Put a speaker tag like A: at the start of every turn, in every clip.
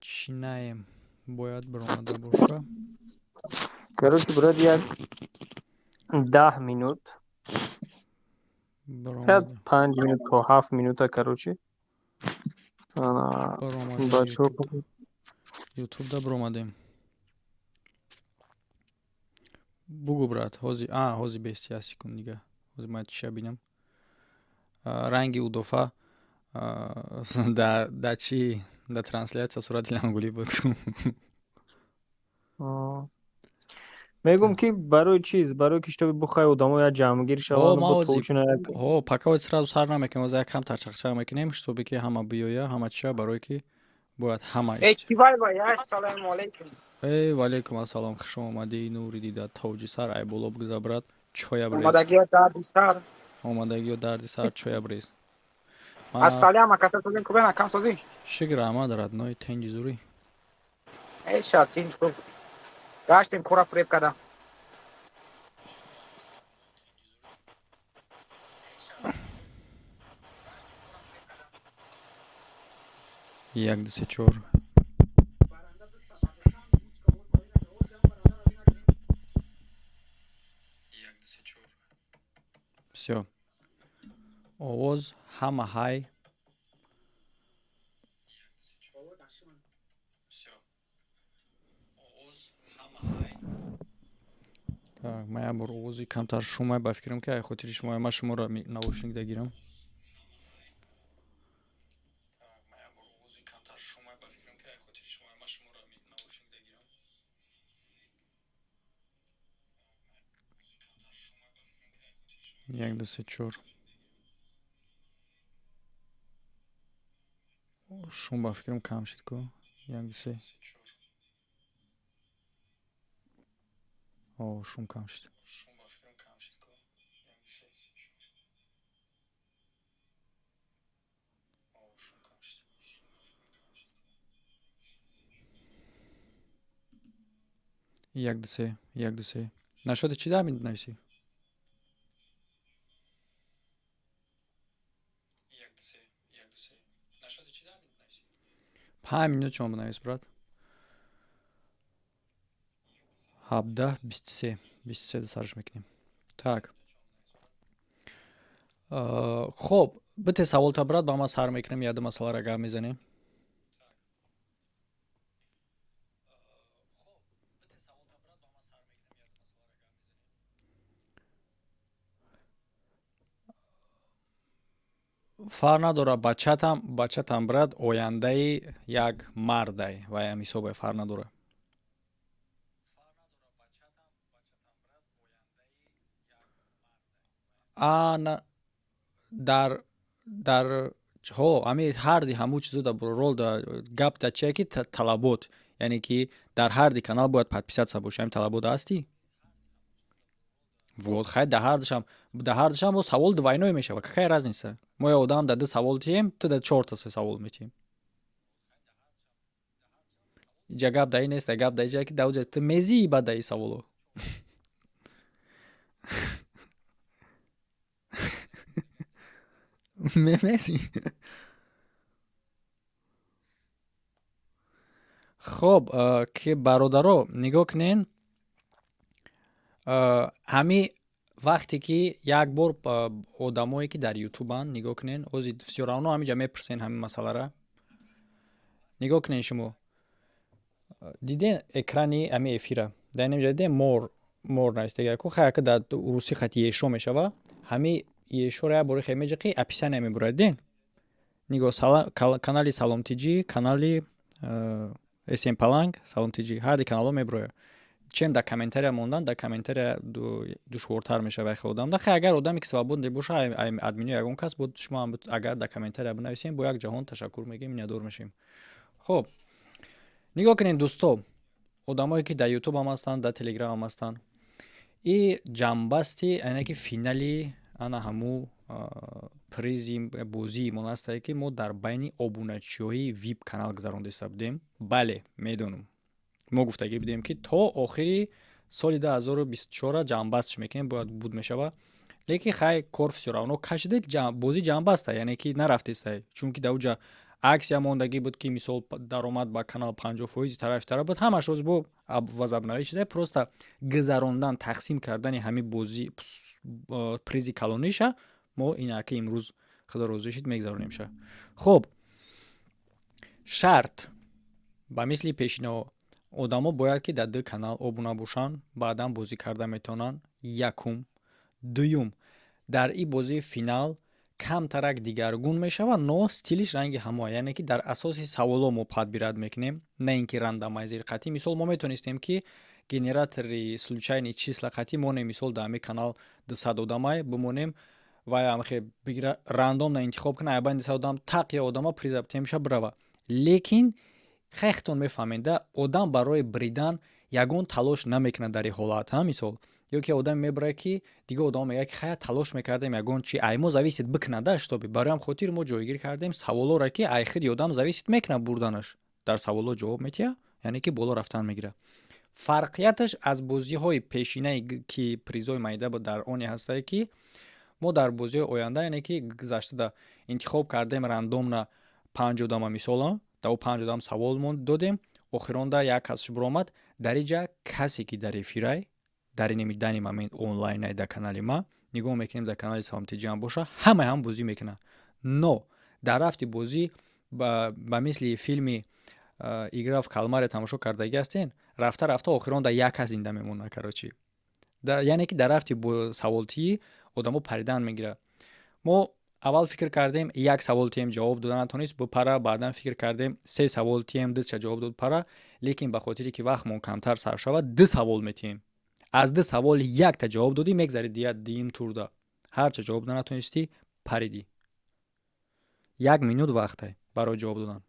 A: چی نایم باید برآمده باشه.
B: короче брат як 10 минут شاید
A: برآمده
B: 5 минут تا 7 минута короче
A: برآمده
B: бачаҳо
A: ютубда برآمدیم. بگو برات هازی 20 секунд دیگه هازی من چی بینم رنگی اودوفا да چی да трансляция сурати лангули буд.
B: мегум ки барои чиз барои ки штоби бухай одамо як ҷамъгир шаванду бо точно як
A: паковать сразу сар намекунем оз як кам тарчақчақ мекунем чтобы ки ҳама биёя ҳама чия барое ки бояд ҳама
C: ассалому алайкум.
A: ва алайкум ассалом хуш омадӣ нури дида тоҷи сар ай боло бигза брат чоя брез омадагиё дарди сар чоя брез
C: Assalamu alaikum kubena kam sozi.
A: шигр аҳмад раднои тенҷи зурӣ
C: Шатин хуб. Гаштем кора фреб када.
A: як дусе чор всё овоз ҳама ҳай так ман як бор овози камтар шумай ба фикрам ки ай хотири шумо ман шуморо навошник дагирам. як ду се чор шум ба фикрам кам шид ку як ду се шум кам шид як ду се нашоди чӣ дар менависӣ 5 минут шумо бинавис брат 17 23 сарш мекунем. Так хоб бите саволта брат ба ман сар мекунем яду масъаларо гап мезанем. фарқ надора бачатам брат ояндаи як мардай ва ям ҳисобе фарқ надора. дар ами ҳарди ҳаму чизо да рол да гап да чия ки талабот яъне ки дар ҳарди канал бояд подписатсия боши ҳамин талабот ҳасти вот хай да ҳардашам бо савол двойное мешава какая разница мо я одам да ду савол тием ту да 4 савол метием иҷа гап даи нест гап да иҷа ки дауҷа ту мезии ба даи саволо мемези хоб ки бародаро нигоҳ кунен ҳами вақте ки як бор одамое ки дар ютубан нигоҳ кунен ози всё равно ҳаминҷа мепурсен ҳамин масъалара нигоҳ кунен шумо диден экрани ҳами эфира дар инҷа диден мор навистага ку хаяка дар русӣ хати ешо мешава ҳами ешора як бори хемеҷа ки описание мебурад ден нигоҳ канали саломтиҷӣ канали SM Palang саломтиҷӣ ҳарди канало мебуроя чем да комментария мондан да комментария душвортар мешава ходам да хай агар одаме ки свободне боша админи ягон кас буд шумо агар да комментария бинависем бо як ҷаҳон ташаккур мегем миннатдор мешем. хоб нигоҳ кунед дӯсто одамое ки дар ютуб ҳам ҳастанд дар телеграм ҳам ҳастанд и ҷамъбасти ана ки финали ана ҳаму призи бозии мон ҳастае ки мо дар байни обуначиҳои вип канал гузарониста будем. бале медонам мо гуфтагӣ будем ки то охири соли 2024 ҷамъбастш мекунем бояд буд мешава лекин хай кор всё равно кашидед бозӣ ҷамъбаста яъне ки нарафтестай чунки дар уҷа аксия мондагӣ буд ки мисол даромад ба канал 50% тарафи тараб буд, ҳамаш роз бу вазабнавӣ чизае, просто гузарондан тақсим кардани ҳами бозӣ призи калониша мо инаки имрӯз худо розӣ шуд мегзаронимша. хуб шарт ба мисли пешино одамо бояд ки дар ду канал обуна бошанд, баъдан бозӣ карда метавонанд. якум. дуюм, дар ин бозии финал камтарак дигаргун мешавад, но стилиш ранги ҳамоа, яъне ки дар асоси саволо мо падбират мекунем, на ин ки рандомайзери қатъӣ. мисол мо метавонистем ки генератори случайни числа қатъӣ монем, мисол дар ҳамин канал 200 одамай бимонем, вай амхе бигира рандом на интихоб кунад, айбан 200 одам тақ я одама призапте меша брава. лекин хехтон мефаҳмед, одам барои бридан ягон талош намекунад дар ин ҳолат. мисол ёки одам мебарад ки дига одам мегӯяд ки хая талош мекардем ягон чи ай мо зависит бикунада штоби, барои ҳам хотир мо ҷойгир кардем саволоро ки ай худи одам зависит мекунад бурданаш. дар саволо ҷавоб метиҳад, яъне ки боло рафтан мегирад. фарқияташ аз бозиҳои пешинае ки призои майда дар оне ҳастае ки мо дар бозиҳои оянда, яъне ки гузаштада интихоб кардем рандом на 5 одама, мисол дар 5 одам савол мо додем, охиронда як касш буромад, дар инҷа касе ки дар эфирай дар дани момент онлайнай дар канали ма нигоҳ мекунем, дар канали Саломтиҷиам боша, ҳамаи ҳам бозӣ мекунад. но дар рафти бозӣ ба мисли филми игра в калмаре тамошо кардагӣ ҳастен, рафта рафта охиронда як кас зинда мемонад. карочи яъне ки дар рафти саволтии одамо паридан мегирад. мо аввал фикр кардем як саволтием ҷавоб дода натонист бипара, баъдан фикр кардем 3 саволтием дидша ҷавоб дод пара, лекин ба хотире ки вақтмон камтар сарф шавад 2 савол метиҳем. аз 2 савол якта ҷавоб додӣ, мегзари диим турда, ҳарча ҷавоб дода натонистӣ паридӣ. 1 минут вақтай барои ҷавоб додан.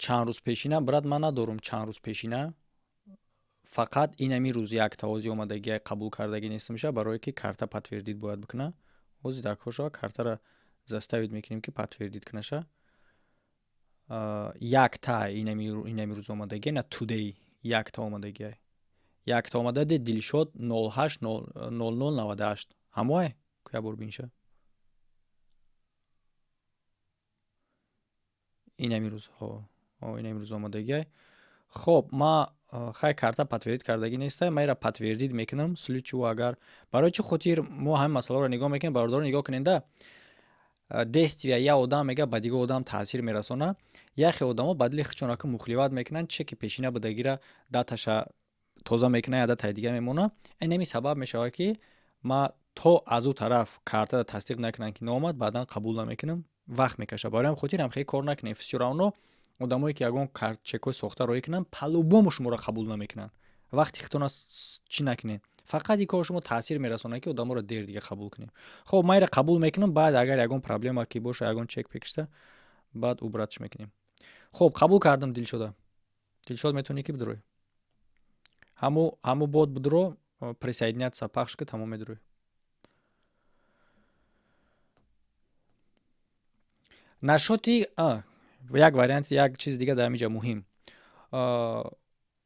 A: чанд рӯз пешина брат, ман надорум чанд рӯз пешина, фақат инами рӯз якта ҳози омадагӣ қабул кардагӣ нест меша, барое ки карта подтвердид бояд бикуна. ҳози дакҳо шава картара заставид мекунем ки подтвердид кунаша. якта инами рӯз омадагӣ на today якта омадагӣ. якта омададе Дилшод 080098 ҳамоае куя бор бинша. инами рӯз омадагӣ. хоб ма хай карта подтвердид кардагӣ нестай, ма ира подтвердид мекунам. случаю агар барои чӣ хотир мо ҳамин масъаларо нигоҳ мекунем, бародаро нигоҳ куненда действия я одам мега ба дига одам таъсир мерасона, яхе одамо ба дили худшон ки мухоливат мекунанд, чӣ ки пешина будагира даташа тоза мекунад я датаи дига мемона. инами сабаб мешавад ки ма то аз ӯ тараф картада тасдиқ накунам ки наомад, баъдан қабул намекунам, вақт мекаша. барои ҳам хотир ҳамхеле кор накунем. всё равно одамое ки ягон картчекҳои сохта роӣ кунанд, палубому шуморо қабул намекунанд. вақти хитона чӣ накунед, фақат ин кор шумо таъсир мерасонад ки одаморо дер дига қабул кунем. хоб ма ира қабул мекунам, баъд агар ягон проблема ки боша, ягон чек пекишта, баъд убратиш мекунем. хоб қабул кардам. Дилшод метавонӣ ки бидурӯй. ҳаму бод бидуро присоединяться пахш ки тамом медурӯй. нашоти як варианти, як чиз дига дар инҷа муҳим.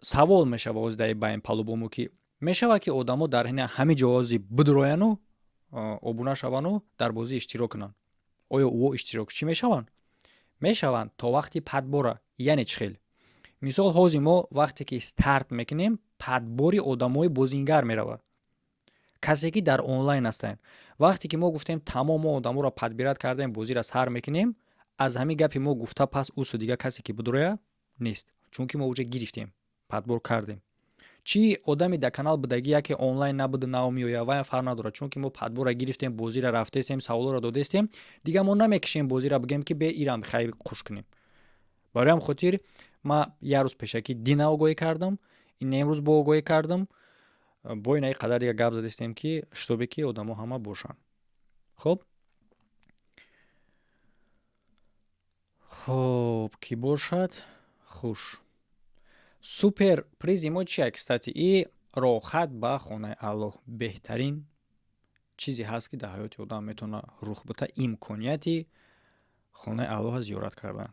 A: савол мешава ҳози дар байн палубому ки мешава ки одамо дар ҳами ҷо бидурояну обуна шавану дар бозӣ иштирок кунанд. оё ӯо иштирок чӣ мешаванд? мешаванд то вақти падбора. яъне чӣ хел? мисол ҳози мо вақте ки старт мекунем, падбори одамои бозингар меравад, касе ки дар онлайн ҳастанд. вақте ки мо гуфтем тамом мо одаморо падбират кардаем, бозира сар мекунем, аз ҳамин гапи мо гуфта пас усу дига касе ки бидуроя нест, чунки мо уҷа гирифтем, падбор кардем. чи одами дар канал будагӣ яке онлайн набуду наомиёя, вай фарқ надорад, чунки мо падбора гирифтем, бозира рафтестем, саволоро додестем, дига мо намекишем бозира бигем ки бе ирам хайр хуш кунем. барои ҳам хотир ма як рӯз пешакӣ дина огоҳӣ кардам, имрӯз бо огоҳӣ кардам, бо инаи қадар дига гап задистем ки штобе ки одамо ҳама бошанд. хоб ки бошад хуш. супер призи мо чия, кстати и роҳат ба хонаи Аллоҳ беҳтарин чизе ҳаст ки дар ҳаёти одам метавона рух бита, имконияти хонаи Аллоҳа зиёрат кардан.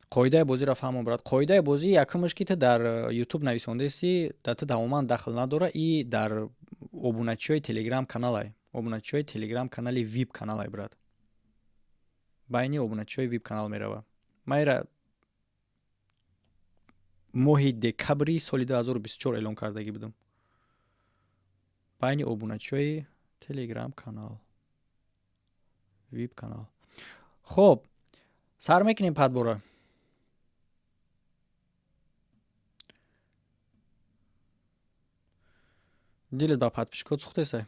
A: қоидаи бозиро фаҳмон брат. Қоидаи бозӣ якумаш ки ту дар YouTube нависондаисти, ту тамоман дахл надора, и дар обуначиҳои Telegram каналай. Обуначиҳои Telegram канали VIP каналай брат. Байни обуначиҳои VIP канал мерава. Майра моҳи декабри соли 2024 эълон кардагӣ будам. Байни обуначиҳои Telegram канал. VIP канал. Хоб, сар мекунем падбора. Дилет ба подписчикот сӯхтесай.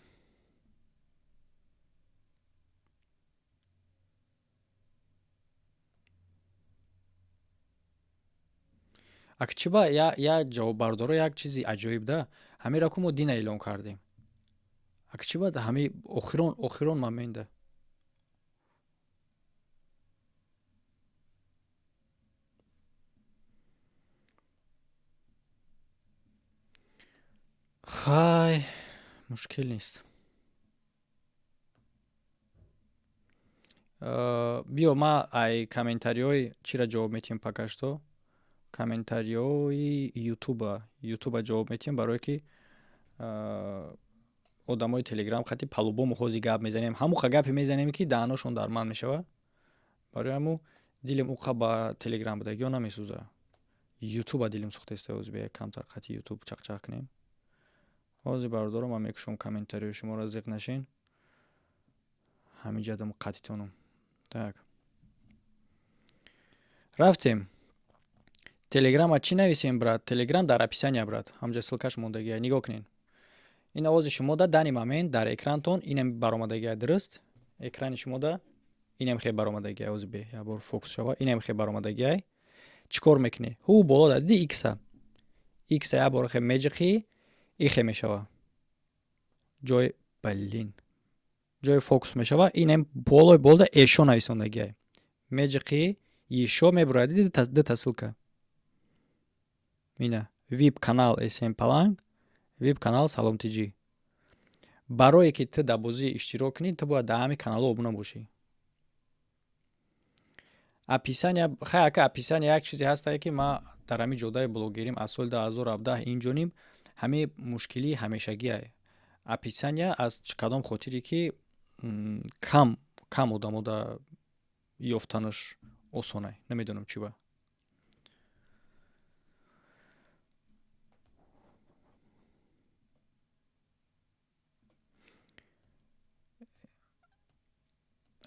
A: Акчиба я ҷавоббардоро як чизи аҷоиб да. Ҳамеро ку мо дина эълон кардем. Акчиба ҳами охирон моменда. хай мушкил нест. биё ма ай комментариҳои чира ҷавоб метиҳем пакашто. Комментариҳои ютуба ҷавоб метиҳем, барое ки одамои Telegram хати палубому ҳози гап мезанем. Ҳамуха гапе мезанем ки даҳаношон дарманд мешава. Барои ҳаму дилем уқа ба Telegram будагиё намесӯза. Ютуба дилем сӯхтаиста ҳози бе камтар хати Ютуб чақчақ кунем. ҳози бардорам ма мекушам комментариҳои шуморо зиқ нашин. ҳамиҷадам қатитонум. Так. Рафтем. Телеграма чӣ нависем брат? Телеграм дар описания брат. Ҳамҷа ссилкаш мондагиа. Нигоҳ кунед. Ин овози шумо да дани момент дар экранатон инам баромадагиа дуруст. Экрани шумо да инам хеб баромадагиа ози бе. Я бор фокус шава. Инам хеб баромадагиа. Чикор мекунед? Ҳу боло да ди икса. Икса я бор хеб меҷиқи ихе мешава. Ҷой балин. Ҷой фокус мешава. Инам болой болда эшо нависондагиа. Меҷиқи ишо мебуради дита ссилка. Мина VIP канал SM Palang, VIP канал Salom TG. Барое ки ту дар бозӣ иштирок кунӣ, ту бояд дар ҳамин каналҳо обуна бошӣ. Описания, хаяка описания як чизе ҳастае ки ма дар ҳамин ҷодаи блогерим аз соли 2017 инҷоним ҳамин мушкилии ҳамешагиае. Описания аз кадом хотире ки кам одамода ёфтанаш осонае. Намедонам чӣ ба.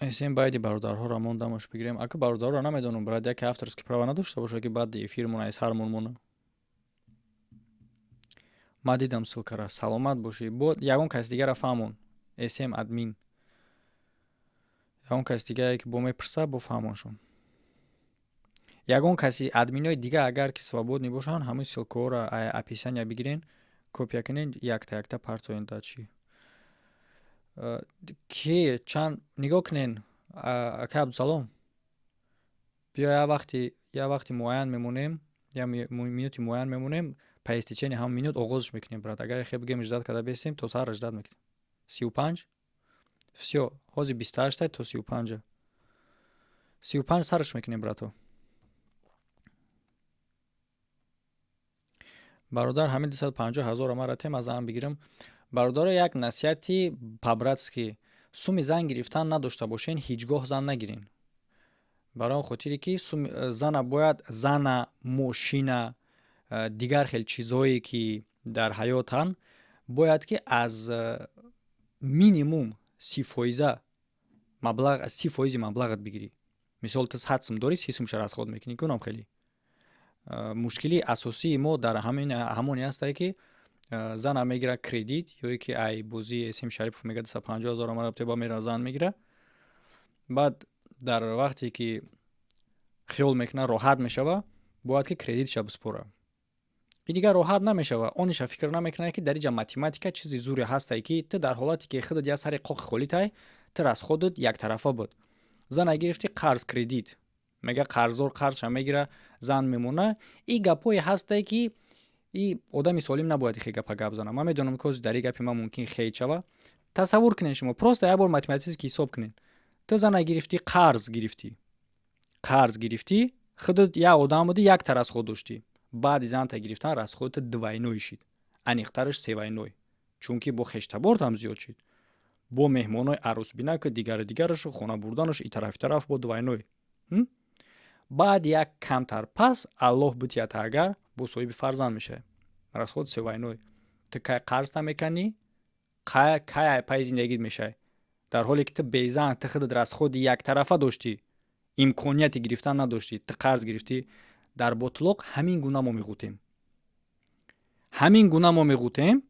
A: Эсен байди бародарҳоро мондамош бигирем. Ака бародарҳоро намедонам брат, яке авторски права надошта боша ки баъди эфирмон айс ҳармон мона. Ма дидам ссилкара. Саломат бошӣ. Бо ягон каси дигара фаҳмон. SM админ. Ягон каси дигае ки бо мепирса бо фаҳмоншон. Ягон каси админои дига агар ки свободни бошанд, ҳамин ссилкаҳоро описания бигирен, копия кунен, якта партоен да чӣ. Ки чанд нигоҳ кунен ака Абдусалом. биё я вақти муайян мемонем, я минути муайян мемонем, па истечени ҳам минут оғозш мекунем брат. Агар хеб бигем иҷдат када бестем то сар иҷдат мекунем. 35 всё ҳози 28 то 35 35 сарш мекунем брато. бародар ҳамин 250,000 мара тем аз ҳам бигирам. бародаро як насиҳати по-братски, суми зан гирифтан надошта бошен, ҳеҷ гоҳ зан нагирин. барои он хотире ки зана бояд зана мошина дигар хел чизҳое ки дар ҳаётан бояд ки аз минимум 30% маблағат бигирӣ. Мисол ту 100 сум дорӣ, 30 сумша расход мекунӣ. Кунам хеле мушкили асосии мо дар ҳамоне ҳастае ки зана мегира кредит ё ки ай бози SM Шарипов мега 250,000 мара теба мера зан мегира. Баъд дар вақте ки хиёл мекуна роҳат мешава, бояд ки кредитша биспора. И дигар роҳат намешава. Ониша фикр намекунад ки дар инҷа математика чизи зуре ҳастае ки ту дар ҳолате ки худат я сари қоқи холитай, ту расходат яктарафа буд. Зана гирифти қарз кредит. Мега қарздор қарзша мегира, зан мемона. И гапҳое ҳастае ки и одами солим набояд ихе гапа гап зана. Ман медонам ки дар ин гапи ман мумкин хейт шава. Тасаввур кунед шумо, просто як бор математически ҳисоб кунед. Ту зана гирифти, қарз гирифти, خودت یا آدم بودی یک تر از خود داشتی، بعد زن تا گرفتن از خودت دوینوی شید، انیخترش سوینوی، چون که با خشتبارت هم زیاد شید، با مهمانای عروس بینه که دیگرش خونه بردنش ای طرف با دوینوی. بعد یک کمتر پس الله بتیت اگر با صاحب فرزند میشه از خود سوینوی، تو که قرض نمیکنی که پای زندگیت میشه، در حالی که تو بیزن تو خودت از خود یک طرفه داشتی، امکانیت گرفتن نداشتی، تو قرض گرفتی. در بطلق همین گونه ما میگوتیم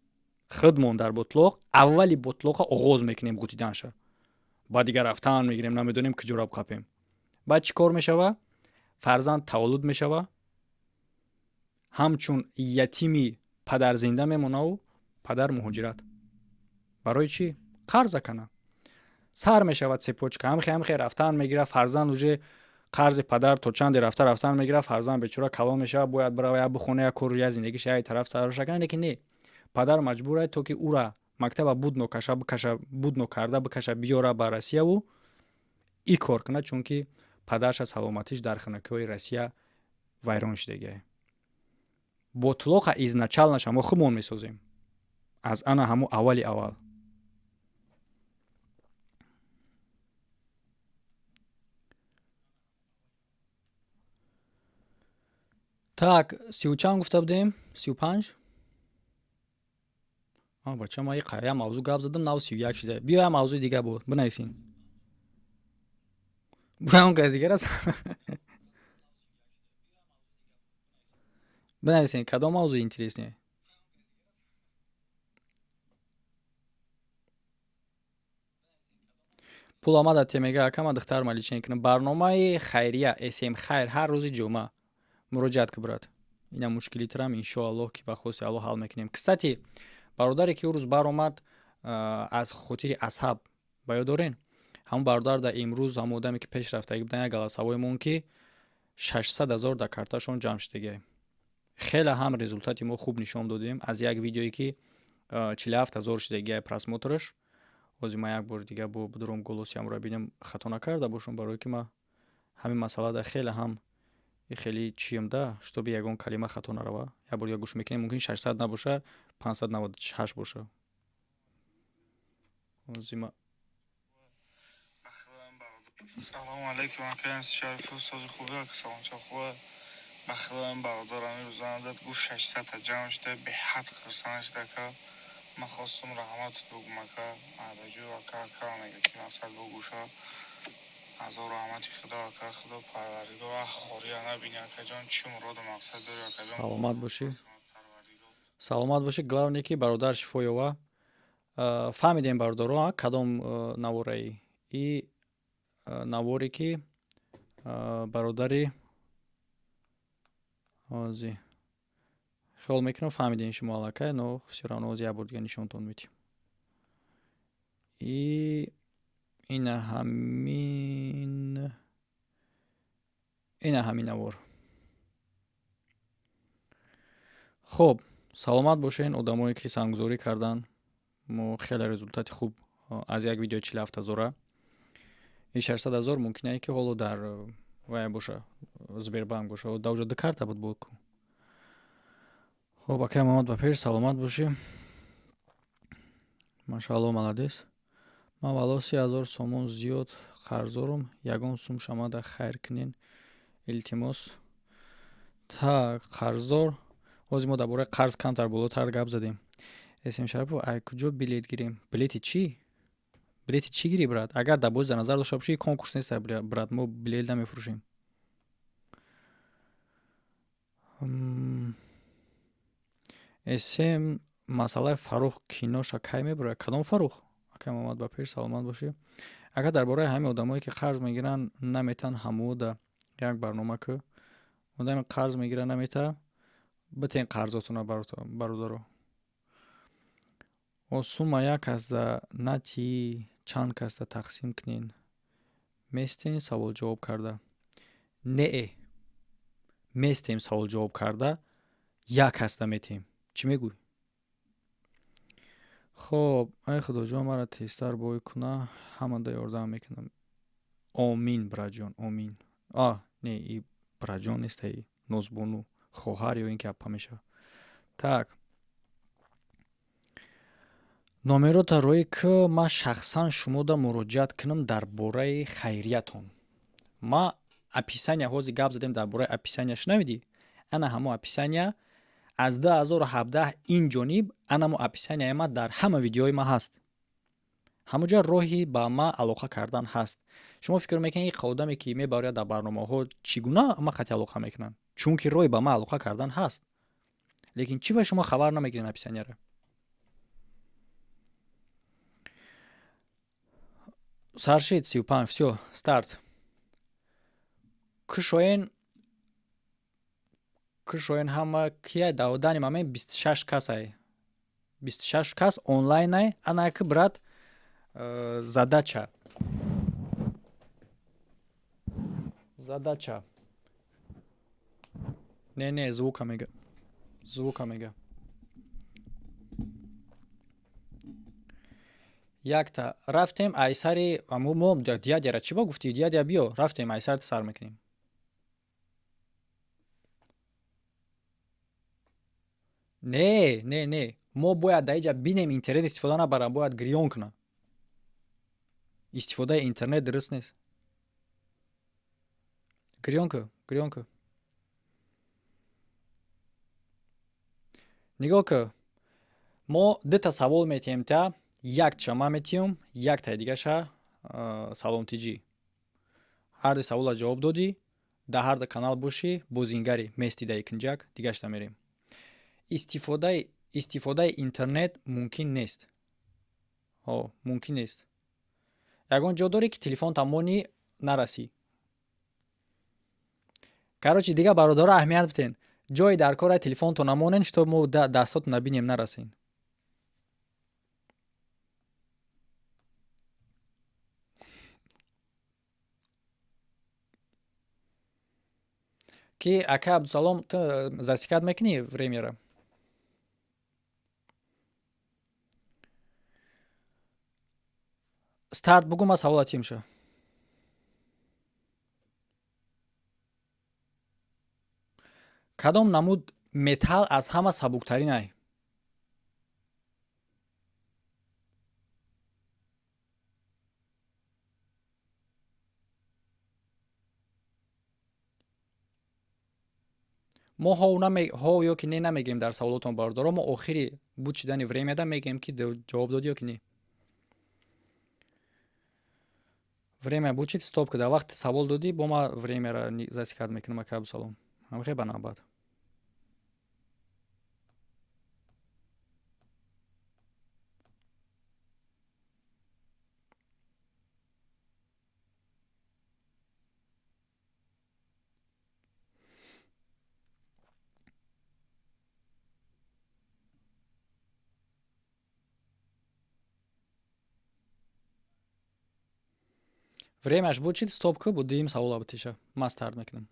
A: خودمون در بطلق اولی بطلق آغاز میکنیم گوتیدنشه، بعد دیگه رفتن میگیریم نمیدونیم که جوراب خپیم، بعد چی کار میشوه؟ فرزند تولد میشوه، همچون یتیمی پدر زنده میمونه و پدر مهاجرت. برای چی؟ قرض کنه. سر میشود سپوچ که همخی رفتن میگیره، فرزند اوجه قرض پدر تا چند رفتن میگیره، فرزند بیچاره کلان میشه، باید بره یا بخونه یا کار روی زندگیش یا طرف کنه، لیکن نه، پدر مجبوره تو که او را مکتب بود کرده بکشه بیاره به روسیه و ای کار کنه، چون که پدرش سلامتیش در خانقاه روسیه ویران شده. بطلق ازنچالنش ما خودمون میسازیم از انا همو اول. Так, 30 чанд гуфта будем? 35? бача ма я мавзӯ гап задам, нав 31 шида. Биё я мавзӯи дига буд. Бинависин. Буям кази дигар аст. Бинависин, кадом мавзӯи интересне? Пул омада те мега акама духтар маличен кунам. Барномаи хайрия SM хайр ҳар рӯзи ҷумъа муроҷиат ки бурад. Ина мушкили тарам иншоаллоҳ ки ба хоси Аллоҳ ҳал мекунем. Кстати, бародаре ки рӯз баромад аз хотири асҳаб ба ёд дорен? Ҳамун бародар да имрӯз ҳамун одаме ки пеш рафтагӣ будан як галасавоимон ки 600,000 да карташон ҷамъ шудагӣ. Хеле ҳам результати мо хуб нишон додем. Аз як видеое ки 47,000 шудагӣ просмотраш. ҳозир ма як бори дига бо будуром голосиамро бинем хато накарда бошам, барое ки ма ҳамин масъалада хеле ҳам خیلی چیم ده شتو به یگان کلمه خطا نروا یا بار یا گوش میکنیم ممکن 600 نباشه 598 باشه.
D: سلام علیکم آقای شریف استاد خوبه که سلام چه خوبه بخدام برادرم روزانه زد گوش 600 تا جمع شده به حد خرسانش ده که من خواستم رحمت بگم که عدجو و کار نگه که مقصد بگوشه از او رحمتی خدا که خدا پروردگار و خوری نبینه که جان چی مراد مقصد داره که جان
A: سلامت باشی. سلامت باشی. главное ки бародар шифоёва фаҳмидем бародаро кадом навораи и навори ки бародари ҳози хиёл мекунам фаҳмидем шумо аллакай, но всё равно ҳозир як бор дига нишонтон медиҳам. И ина ҳамин навор. хуб, саломат бошен одамое ки сангузорӣ кардан. мо хеле результати хуб аз як видео 47,000 и 600,000 мумкине ки ҳоло дар вай боша Сбербанк боша да уҷа ду карта буд боку. хуб, акай Муҳаммад ба пеш саломат бошӣ. машаалло маладес. ман вало 30,000 сомон зиёд қарздорум, ягон сум шамада хайр кунен илтимос. так қарздор ҳозир мо дар бораи қарз камтар болотар гап задем. اسم شرپов ай куҷо билет гирем? Билети чӣ? Билети чӣ гирӣ брат? Агар дар бози назар дошта бошӣ конкурс нест брат, мо билет намефурӯшем. اسم масъалаи Фаррух киноша кай мебарад? Кадом Фаррух? акай Муҳаммад ба пеш саломат бошӣ. агар дар бораи ҳамин одамое ки қарз мегиранд наметан ҳамуда як барнома ки одаме қарз мегира намета битен қарзотона бародаро. осума як аста нати чанд каста тақсим кунен местен савол ҷавоб карда. не местем савол ҷавоб карда як каста метем. чӣ мегӯй? хоб ай худоҷон мара тезтар бой куна ҳамада ёрдам мекунам. омин братҷон, омин. не браҷон нестаи нозбону хоҳар ё ин ки аппа мешавад. Так номеро тарое ки ман шахсан шумода муроҷиат кунам дар бораи хайриятон. ма описания ҳозир гап задем дар бораи описания шунавидӣ? Ана ҳамо описания аз 2017 ин ҷониб анамо описанияи ма дар ҳама видеои ма ҳаст. ҳамуҷа роҳи ба ма алоқа кардан ҳаст. Шумо фикр мекунед ин одаме ки мебарояд дар барномаҳо чӣ гуна ма қатъи алоқа мекунанд? Чунки роҳи ба ма алоқа кардан ҳаст. лекин чӣ ба шумо хабар намегирен описанияро? Саршид 35 всё старт. Кушоен ҳама кия дар дани момент 26 касай. 26 кас онлайнай, ана ки брат задача. Не, звука мега. Якта рафтем айсари мо дядяра чӣ ба гуфтӣ? Дядя биё, рафтем айсарти сар мекунем. Не. Мо бояд дар инҷа бинем интернет истифода набарам, бояд гирён кунам. Истифодаи интернет дуруст нест. Гирён ку. Нигоҳ ку. Мо дута савол метиҳем та, якча ма метиҳам, яктаи дигаша саломтиҷӣ. Ҳарди савола ҷавоб додӣ, дар ҳарда канал бошӣ, бозингари мести дар икинҷак, дигашта мерем. Истифодаи интернет мумкин нест. Мумкин нест. Ягон ҷо дорӣ ки телефон тамонӣ нарасӣ. Карочи дига бародаро аҳамият битен. Ҷои дар кора телефонтон намонен, што мо дастотон набинем нарасен. Ки ака Абдусалом ту засекат мекунӣ времяро? Старт бугу, ма саволати меша. Кадом намуд металл аз ҳама сабуктаринай? мо ҳо ё ки не намегем дар саволотон бардоро. Мо охири буд шидани времяда мегем ки ҷавоб додӣ ё ки не. Время бучид стоп куда. Вақти савол додӣ, бо ма времяро засекат мекунам, ака Абдусалом. Ҳамхе ба навбат. Времяш бучид стоп ку, бу дуюм савола бутиша. Ма старт мекунам.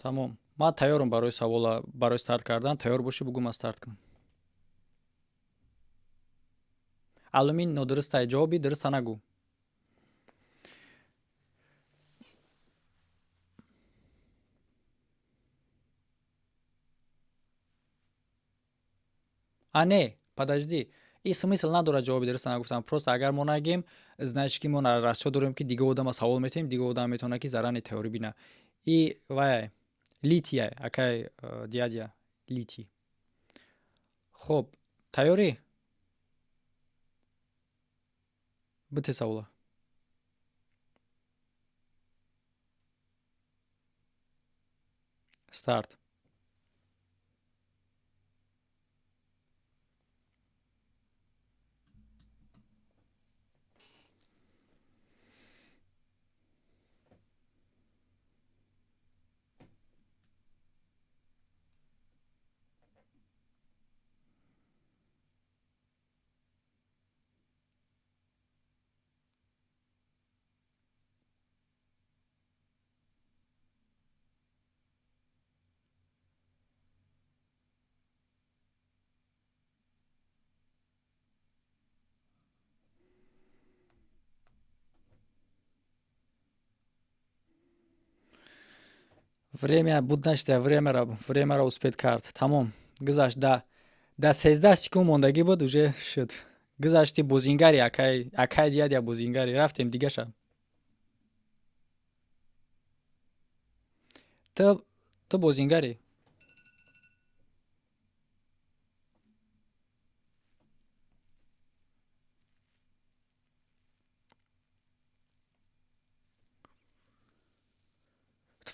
A: Тамом. Ма тайёрам барои савола, барои старт кардан. Тайёр бошӣ, бугу ма старт кунам. Алумин нодурустай ҷавоби дуруста нагӯ. Не, подожди. И смысл надорад ҷавоби дуруста нагуфтам. Просто агар мо нагем, значит ки мо расчёт дорем ки дига одама савол метиҳем, дига одам метавонад ки зарани теорӣ бина. И вай литияй, акай дядя лити. Хоб, тайёрӣ? Бите савола. Старт. Время буд нашта, время успеть карт. Тамом. Гузашт да 13 секунд мондагӣ буд уже шуд. Гузашти бузингари акай дядя бузингари рафтем дигаша. Ты бузингари.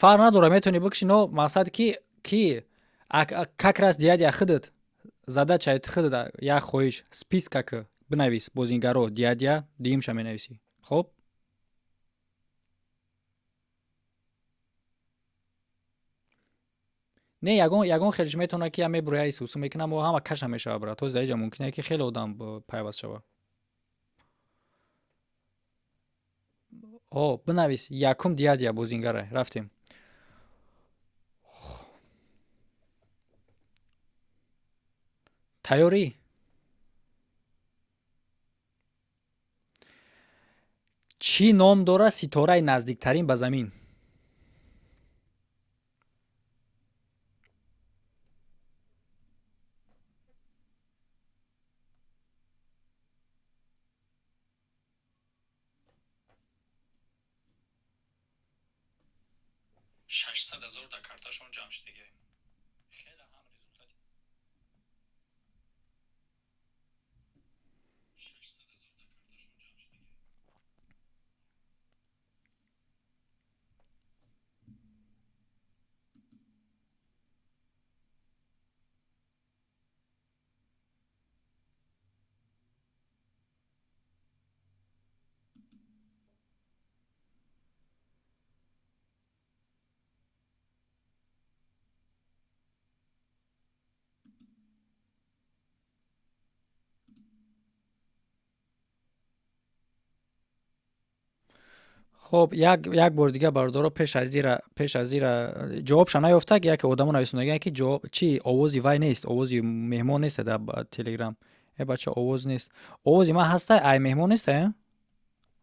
A: Фарқ надора метавонӣ бикушӣ, но мақсад ки как раз дядя худат задачаи худат як хоҳиш списка ки бинавис бозингаро дядя диимша менависӣ. Хоб? не ягон хелиш метавонад ки я мебурояи сусу мекунам ва ҳама каша мешава брат. То заиҷа мумкине ки хеле одам пайваст шава. Бинавис якум дядя бозингара. Рафтем. Тайёрӣ? Чӣ ном дорад ситораи наздиктарин ба замин? $600,000 да карташон ҷамъ шудагӣ. Хеле ҳам результати. хоб як бор дига бардоро пеш аз ира ҷавобша наёфтак. яке одамо нависондагиан ки ҷавоб чи овози вай нест, овози меҳмон нест дар телеграм. Бача овоз нест. Овози ман ҳаста, ай меҳмон нест.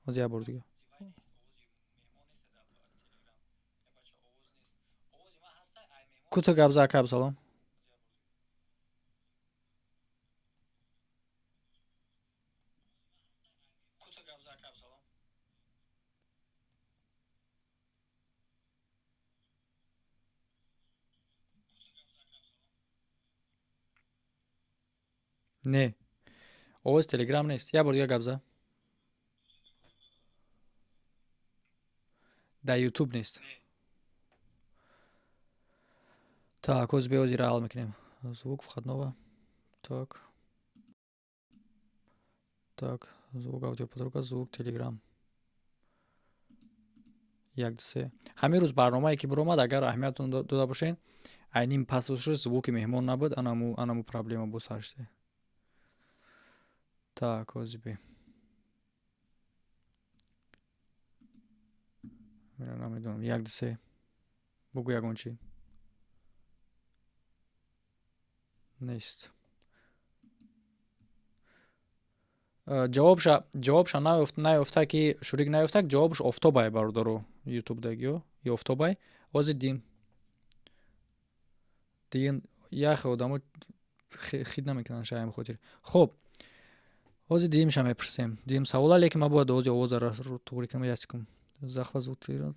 A: Оз як бор дига. Куту габза акаб салом. Не. Овоз телеграм нест. Як бор дига гап зад. Дар ютуб нест. Так, ҳоз беозира ҳал мекунем. Звук входного. Так, звук аудиопотрока, звук телеграм. 1-2-3. ҳамин рӯз барномае ки биромад, агар аҳамиятон дода бошен, айнин пас шуд звуки меҳмон набуд, анаму проблема бо сар шуд. Так, ҳозибе. Мера намедонам. 1-2-3. Бугу ягон чӣ. Нест. ҷавобша наёфта ки шурик наёфта, ҷавобш офтобай бародаро ютубдагиё ё офтобай. Ҳозир дигин яхе одамо хид намекунанд шаям хотир. Хоб. Ҳозир диимша мепурсем. Диим савола леки ма бояд ҳозир овозаро туғри кунам. Як секунд. Захва звук телеграм.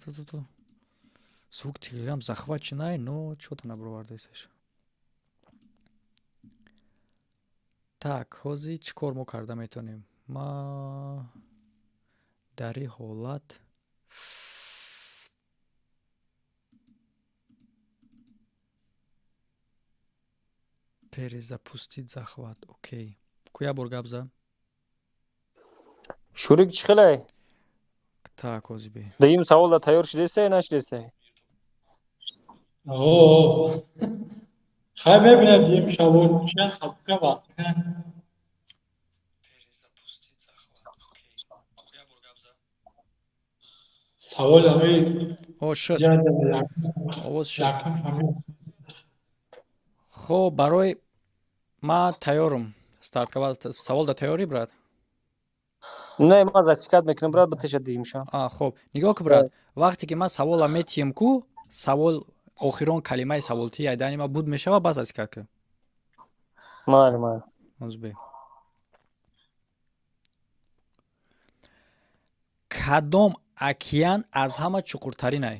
A: Звук телеграм захва чинай, но чота набаровардасеш. Так, ҳозир чӣ кор мо карда метавонем? Ма дар ин ҳолат перезапустить захват. Окей. Куя бор гап зад?
B: Шурик чӣ хелай?
A: Так, ҳозир бе.
B: Дагим савола тайёр шудесте, нашудесте?
E: خیلی میبینم شبو چه سابقه وقت سوال همه
A: شد. آواز شد. خب برای ما تیارم старт кавад. Савол да тайёрӣ брат?
B: Не, ман засикат мекунам брат, ба тешадиим шо.
A: Хоб. Нигоҳ ки брат, вақте ки ман савола метиҳам ку, савол охирон калимаи саволти айдани ма буд мешава баз аз как
B: майли.
A: озбек. кадом океан аз ҳама чуқуртарин ай?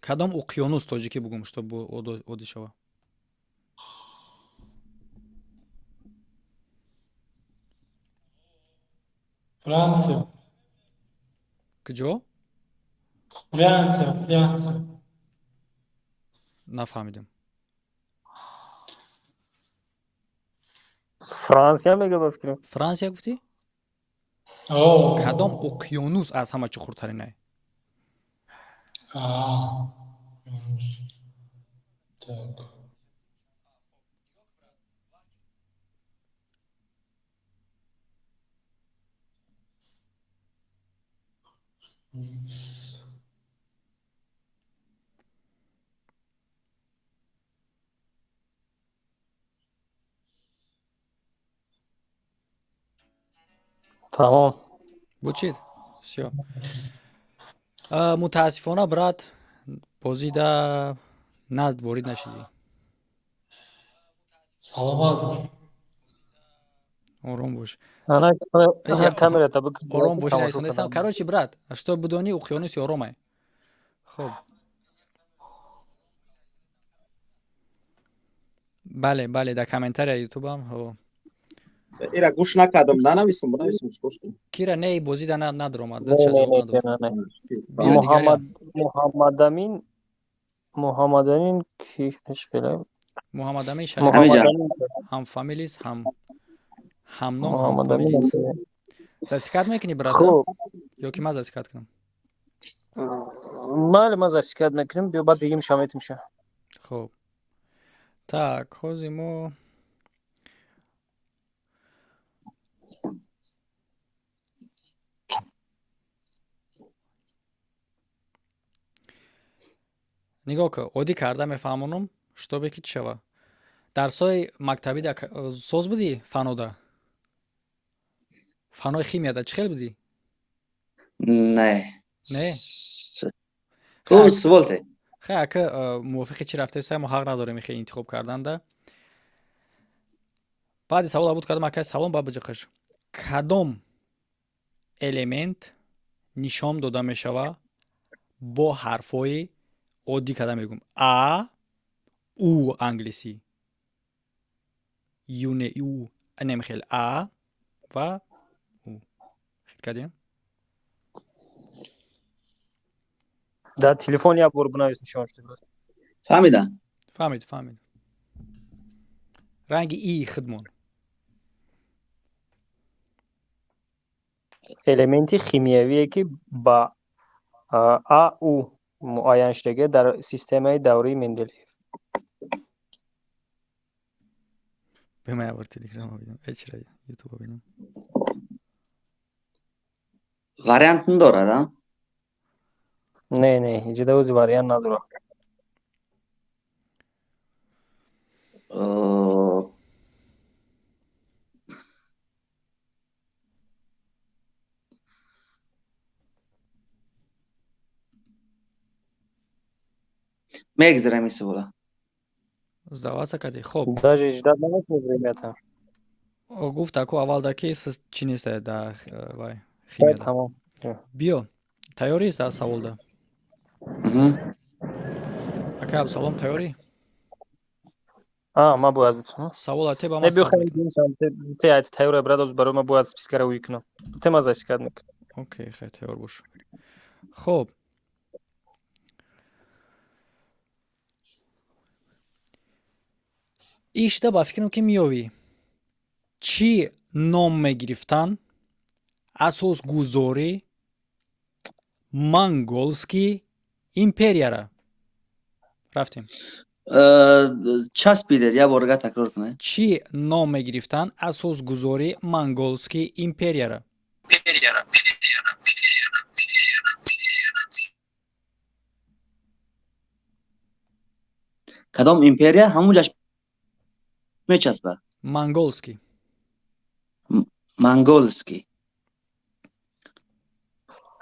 A: кадом уқёнус тоҷикӣ бугум што оди шава?
E: Франция.
A: куҷо?
E: Франция.
A: нафаҳмидам.
B: франсия мега ба фикрам.
A: франсия гуфтӣ?
E: О.
A: кадом уқёнус аз ҳама чуқуртарин ай?
E: Так.
B: тамом.
A: бучид? всё. мутаассифона брат бозида над ворид нашидӣ.
E: Саломат бош.
A: ором бош.
B: ана камера табак.
A: ором бош. расонесам. короче брат, што будони уқёнуси ором ай. хоб. бале, дар комментария ютубам.
F: ира гӯш накардам, нанависам, бинависам чикор кунам.
A: кира не бозида надромад.
B: муҳаммадамин ки мешкила.
A: муҳаммадамин ҳам фамилис ҳам ном ҳам фамилис. засикат мекунӣ брат? ё ки ман засикат кунам?
B: майли ман засикат мекунем. биё баъд бигим шамет меша.
A: хоб. так ҳозир мо нигоҳ кун. оддӣ карда мефаҳмонам што бе ки чӣ шава. дарсҳои мактабӣ соз будӣ фанода? фанои химияда чӣ хел будӣ?
G: Не.
A: сволте. хай ака мувофиқи чӣ рафтеса, мо ҳақ надорем хеле интихоб карданда. баъди савола буд кардам ака салом ба биҷақаш. кадом элемент нишон дода мешава бо ҳарфҳои оддӣ карда мегӯм а у англисӣ юне у немхел а ва у хит кардем.
B: дар телефон як бор бинавис нишон шуд.
G: фаҳмид
A: ранги и хидмон.
B: элементи химиявие ки ба а у муайян шудага дар системаи даврии Менделеев.
A: бемая бар телеграм бинам. эчра ютуб бинам.
G: вариант дорад, а?
B: Не, иҷода o'zi вариант надорад.
G: мегзарам ин савола.
A: сдаваться кардӣ? хоб.
B: даже ждать наметонем времята.
A: гуфт аку аввалда ки чӣ нест дар вай химияда.
B: тамом.
A: биё. тайёрӣ за саволда? ака Абдусалом тайёрӣ?
B: ман бояд
A: савола те ба
B: ман те айт тайёр брат барои ман бояд спискара уикунам. те ман засикат мекунам.
A: окей, хай тайёр бош. хоб. ишта ба фикрам ки меёвӣ чӣ ном мегирифтан асосгузори монголскии империяра? рафтем.
G: часпидер я борга такрор кунед.
A: чӣ ном мегирифтан асосгузори монголскии империяра?
G: кадом империя ҳамун ҷаш мечаспад?
A: монголский.
G: Mongolsky.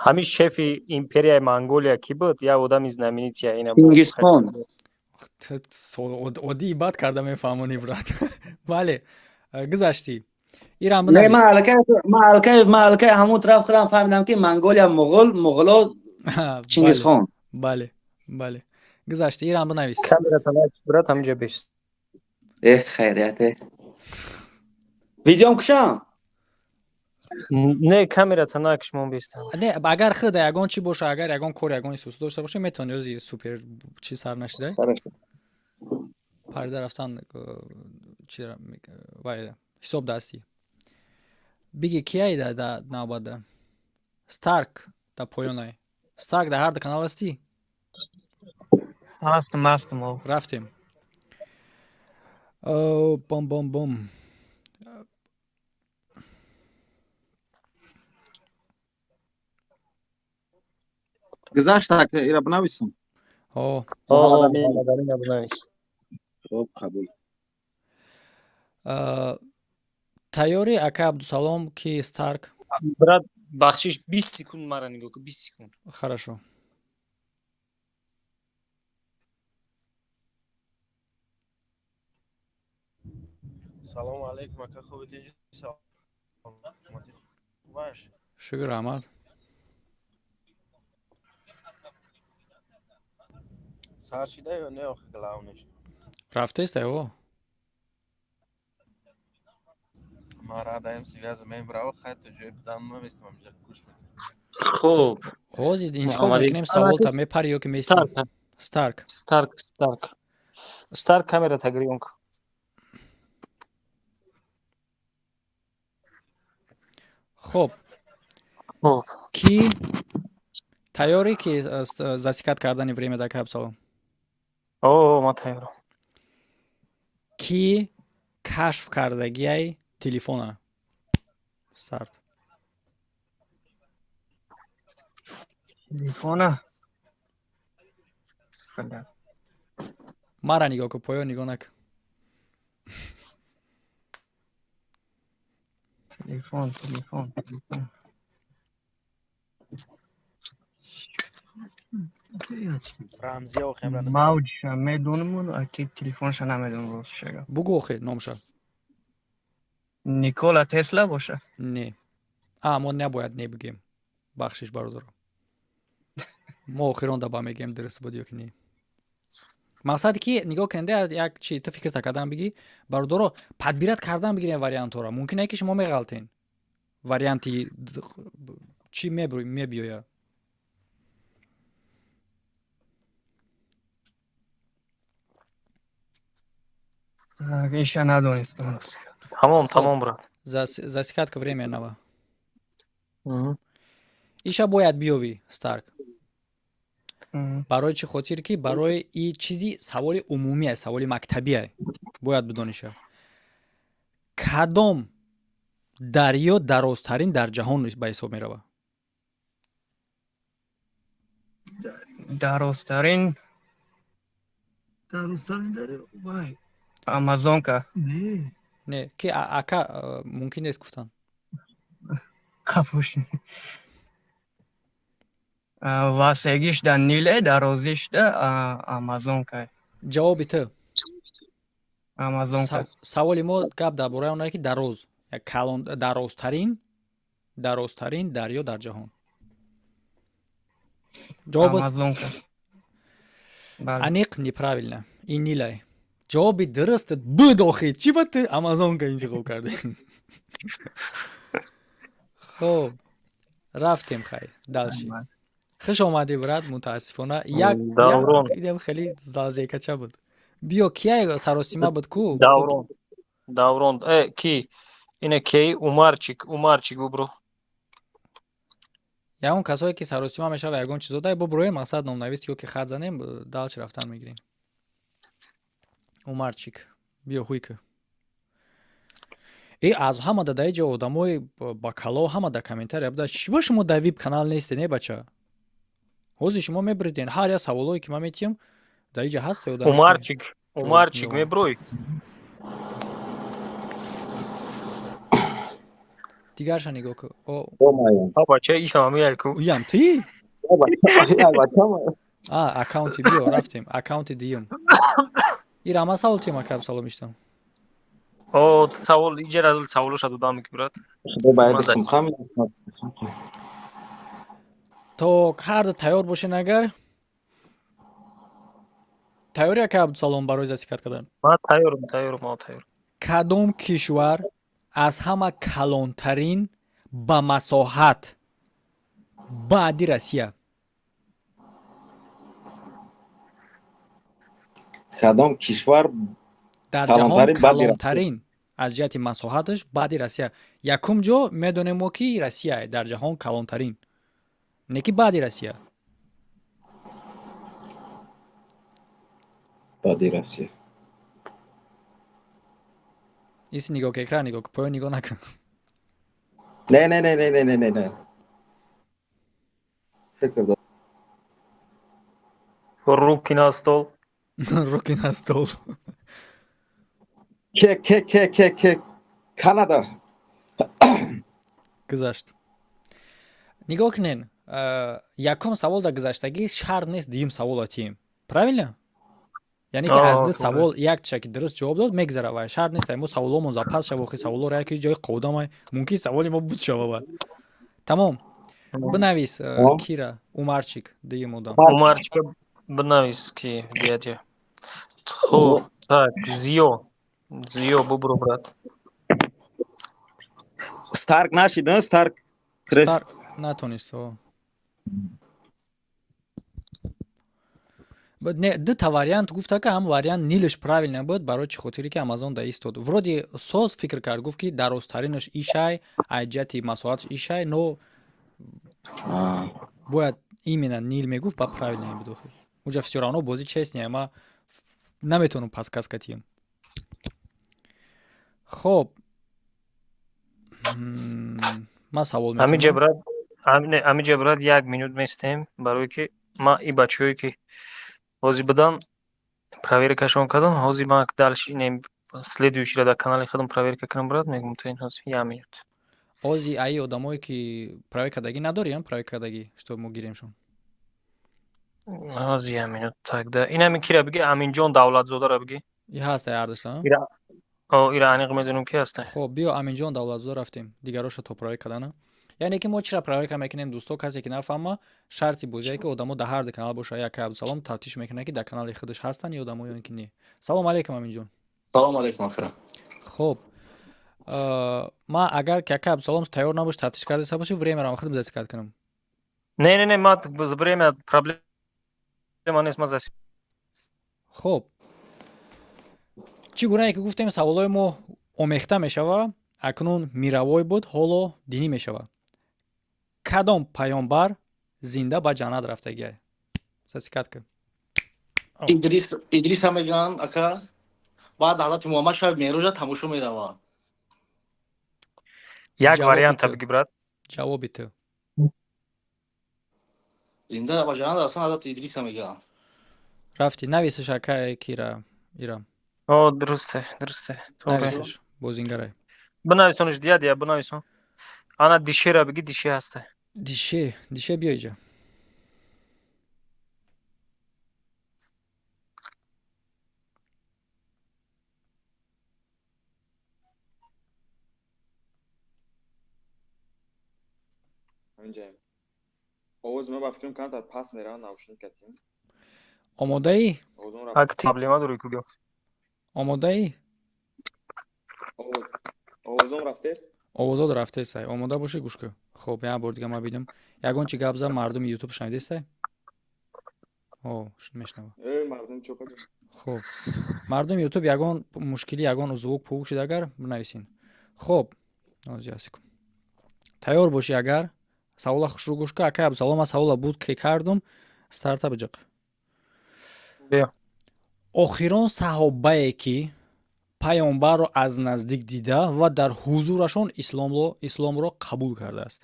B: ҳамин шефи империяи Монголия кӣ буд? Я одами знаменития ина буд?
G: Чингисхон.
A: оддии бад карда мефаҳмонӣ брат. бале гузаштӣ ирам
G: Не, من الکای همون طرف خودم فهمیدم که منگولیا مغولو چینگیزخان.
A: бале гузашти ирам бинавис.
B: Камератон акс брат, ҳаминҷа бест.
G: خیریته. ویدیوم کشم.
B: Не, камератон акс мон бестам.
A: не агар худа ягон чӣ боша, агар ягон кор ягон исус дошта боша метавони ози супер чӣ сар нашида парда рафтан чӣ вай ҳисоб дастӣ биги кияй да навбада Старк да поёнай Старк да ҳар канал ҳастӣ?
H: Ҳастам.
A: рафтем бом
F: گذشت ایرا بنویسم. خب قبول.
A: تیاری اکا عبدالسلام کی Старк.
B: Брат, бахшиш 20 секунд мара нигоҳ кун, 20 секунд.
A: Хорошо.
I: салому алейкум ака, хубедин?
A: Шукр Аҳмад.
I: сар шида ё не охи главниш?
A: Рафтеста ё?
I: Ма радаем связываем браво, хайто ҷои будам мависам амҷа гӯш мекунам.
B: Хуб.
A: Ҳозир интихоб мекунем саволта мепари ё ки мести.
B: Старк камерата гирён кун.
A: خب کی تیاری که засекат кардани время дар Абдусалом?
B: ма тайёрам.
A: کی кашф кардагиай телефона? Старт.
H: Телефона?
A: мара нигоҳ кун, поён нигоҳ накун.
H: Телефон.
I: рамзия охемра
H: мавҷша медонам, аки телефонша намедонам ростшага.
A: бугу охи номша.
H: Никола Тесла боша?
A: Не. мо набояд не бигем. бахшиш бародарам. мо охирон даба мегем дуруст буд ё ки не. мақсади ки нигоҳ кунанда як чӣ ту фикр кардан биги бародаро подбират кардан бигирем вариантҳоро. мумкин аст ки шумо меғалтен. варианти чӣ мебиёяд?
H: Иша надонистам.
B: Тамом брат.
A: Засекатка время нава. иша бояд биёвӣ Старк. барои чӣ хотир ки барои и чизи саволи умумӣ аст, саволи мактабӣ аст. бояд бидониша. кадом дарё дарозтарин дар ҷаҳон ба ҳисоб меравад?
H: дарозтарин дарё вай Амазонка.
A: Не ки ака мумкин нест гуфтан.
H: кафош васегиш да Ниле, дарозиш да Амазонка.
A: ҷавоби ту?
H: Амазонка.
A: саволи мо гап дар бораи онае ки дароз дарозтарин дарё дар ҷаҳон.
H: Амазонка.
A: аниқ неправильно. ин Нилай. ҷавоби дурустат буд охир. чӣ ба ту Амазонка интихоб кардӣ? хуб рафтем хайр далши. хуш омадӣ брат, мутаассифона як хеле залзекача буд. биё кияй саросима буд ку?
B: даврон ки ина ки умарчик бубро.
A: ягон касое ки саросима мешава ягон чизо дай буброем мақсад номнавист ё ки хат занем далчи рафтан мегирем. умарчик биё ҳуйка. аз ҳама дадаи ҷо одамои ба кало ҳама да комментария буда. чӣ ба шумо да виб канал несте не бача? ҳозир шумо мебириден ҳар як саволое ки ман метиҳам да иҷа ҳаст.
B: умарчик меброи.
A: дигарша нигоҳ кун.
B: бача ишами яку
A: Уям ти? Аккаунти биё рафтем. Аккаунти диюм. Ира ма савол тема каб салом иштам.
B: о савол иҷара саволоша додам ки брат
A: То ҳарда тайёр бошен агар тайёрия ки Абдусалом барои засикат кардан.
B: ма тайёрам
A: Кадом кишвар аз ҳама калонтарин ба масоҳат баъди Россия?
F: кадом кишвар
A: дар ҷаҳон калонтарин аз ҷиҳати масоҳаташ баъди Россия. Якум ҷо медонем мо ки Россия дар ҷаҳон калонтарин. Не ки баъди Россия.
F: баъди Россия.
A: Иси нигоҳ ки экран нигоҳ ки поён нигоҳ накун.
F: Не. Фикр дор.
B: руки на стол
A: Руки на стол.
F: Ке Канада.
A: Гузашт. Нигоҳ кунен. Якум савол дар гузаштагӣ шарт нест дуюм савол атием. Правильно? Яъне ки аз ду савол як тиша ки дуруст ҷавоб дод мегзара вай. Шарт нест мо саволомон запас шава охи саволоро яке ҷои қодамай мумкин саволи мо буд шава. Тамом. Бинавис Кира Умарчик дуюм одам.
B: Умарчика бинавис ки дядя. Хуб, так, Зиё бубро брат.
F: Старк нашид, Старк Крест.
A: Натонист. Дута вариант гуфта ки ҳам вариант нилаш правилно буд барои чӣ хотире ки Амазон да истод. Вроде соз фикр кард гуфт ки дарозтаринаш ишай, аҷати масоҳаташ ишай, но бояд именно нил мегуфт ба правильно буд. Уҷа всё равно бози честная, ма наметонам подсказкатием. Хоб. Ма савол метонам.
B: Амиҷа брат 1 минут местем барои ки ма и бачаҳое ки ҳозир будам проверкашон кардам, ҳозир ма дальше следующийра дар канали худам проверка кунам брат, мегум то ин ҳозир 1 минут.
A: Ҳозир аи одамое ки проверка кардагӣ надорем, проверка кардагӣ, што мо гиремшон.
B: ҳозир 1 минут так да. Инами кира биги Аминҷон Давлатзодара биги.
A: И ҳаста ардоша?
B: Ира аниқ медонам ки ҳаста.
A: Хоб биё Аминҷон Давлатзода рафтем. Дигароша то проверка кардана. Яъне ки мо чира проверка мекунем дӯсто касе ки нафаҳма шарти бозие ки одамо дар ҳар ду канал боша. Яке Абдусалом тафтиш мекунад ки дар канали худаш ҳастанд ё одамоё ин ки не. Салом алейкум Аминҷон.
J: Салом алейкум ахира.
A: Хоб. Ма агар ки яке Абдусалом тайёр набош тафтиш карда боши времяро худам засикат кунам.
B: Не, ма время проблема нест, ма засикат.
A: Хоб. Чӣ гунае ки гуфтем саволои мо омехта мешава, акнун миравой буд, ҳоло динӣ мешава. Кадом паёнбар зинда ба ҷаннат рафтагиай? Засикат кун.
J: Идрис ҳам мегӯянд ака баъд ҳазрати Муҳаммад шаби мерӯжа тамошо меравад.
B: Як варианта биги брат.
A: Ҷавоби ту.
J: Зинда ба ҷаннат рафтан ҳазрати Идрис ҳам мегӯянд.
A: Рафти нависаш ака Кира Ирам.
B: Дурусте.
A: Нависаш бозингарай.
B: Бинависониш дядя, бинависон. Ана дишера биги, дише ҳаста.
A: Дише биё иҷа.
K: овоз мо ба фикрам кана пас мера навшин катим.
A: Омодаӣ?
B: Проблема дори кугё.
A: Омодаӣ?
K: Овозом рафтест?
A: Овозот рафтест. Омода бошӣ гӯш кун. Хоб, як бор дига ма бидим. Ягон чӣ гап зад мардуми YouTube шунавидестай? Мешнава.
K: Мардум чоқа.
A: Хоб. Мардуми YouTube ягон мушкили ягон звук пук шуд агар бинависин. Хоб. Ҳозир асикум. Тайёр бошӣ агар савола хушрӯ гӯш кун. Ака Абдусалом савола буд ки кардум. Старта биҷиқ.
B: Биё.
A: Охирон саҳобае ки паёнбарро аз наздик дида ва дар ҳузурашон исломро қабул кардааст.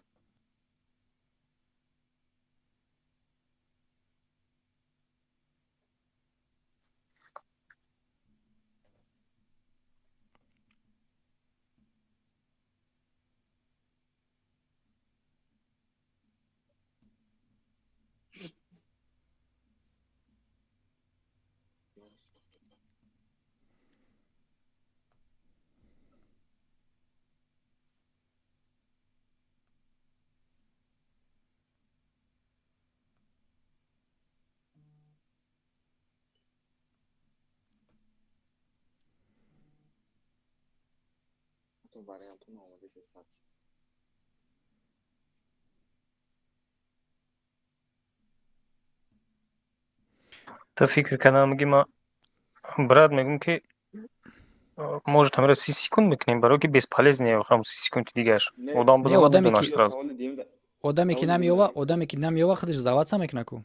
K: گفتم وریانتون آماده 300.
B: تا فکر کنم میگی ما برات میگم که может همه را 30 секунд میکنیم برای که بیس полезнее خام 30 секунд دیگهش آدم
A: Не,
B: بدون
A: одаме
B: بدون
A: ки
B: сразу.
A: одаме ки намеёва худаш заватса мекунаку.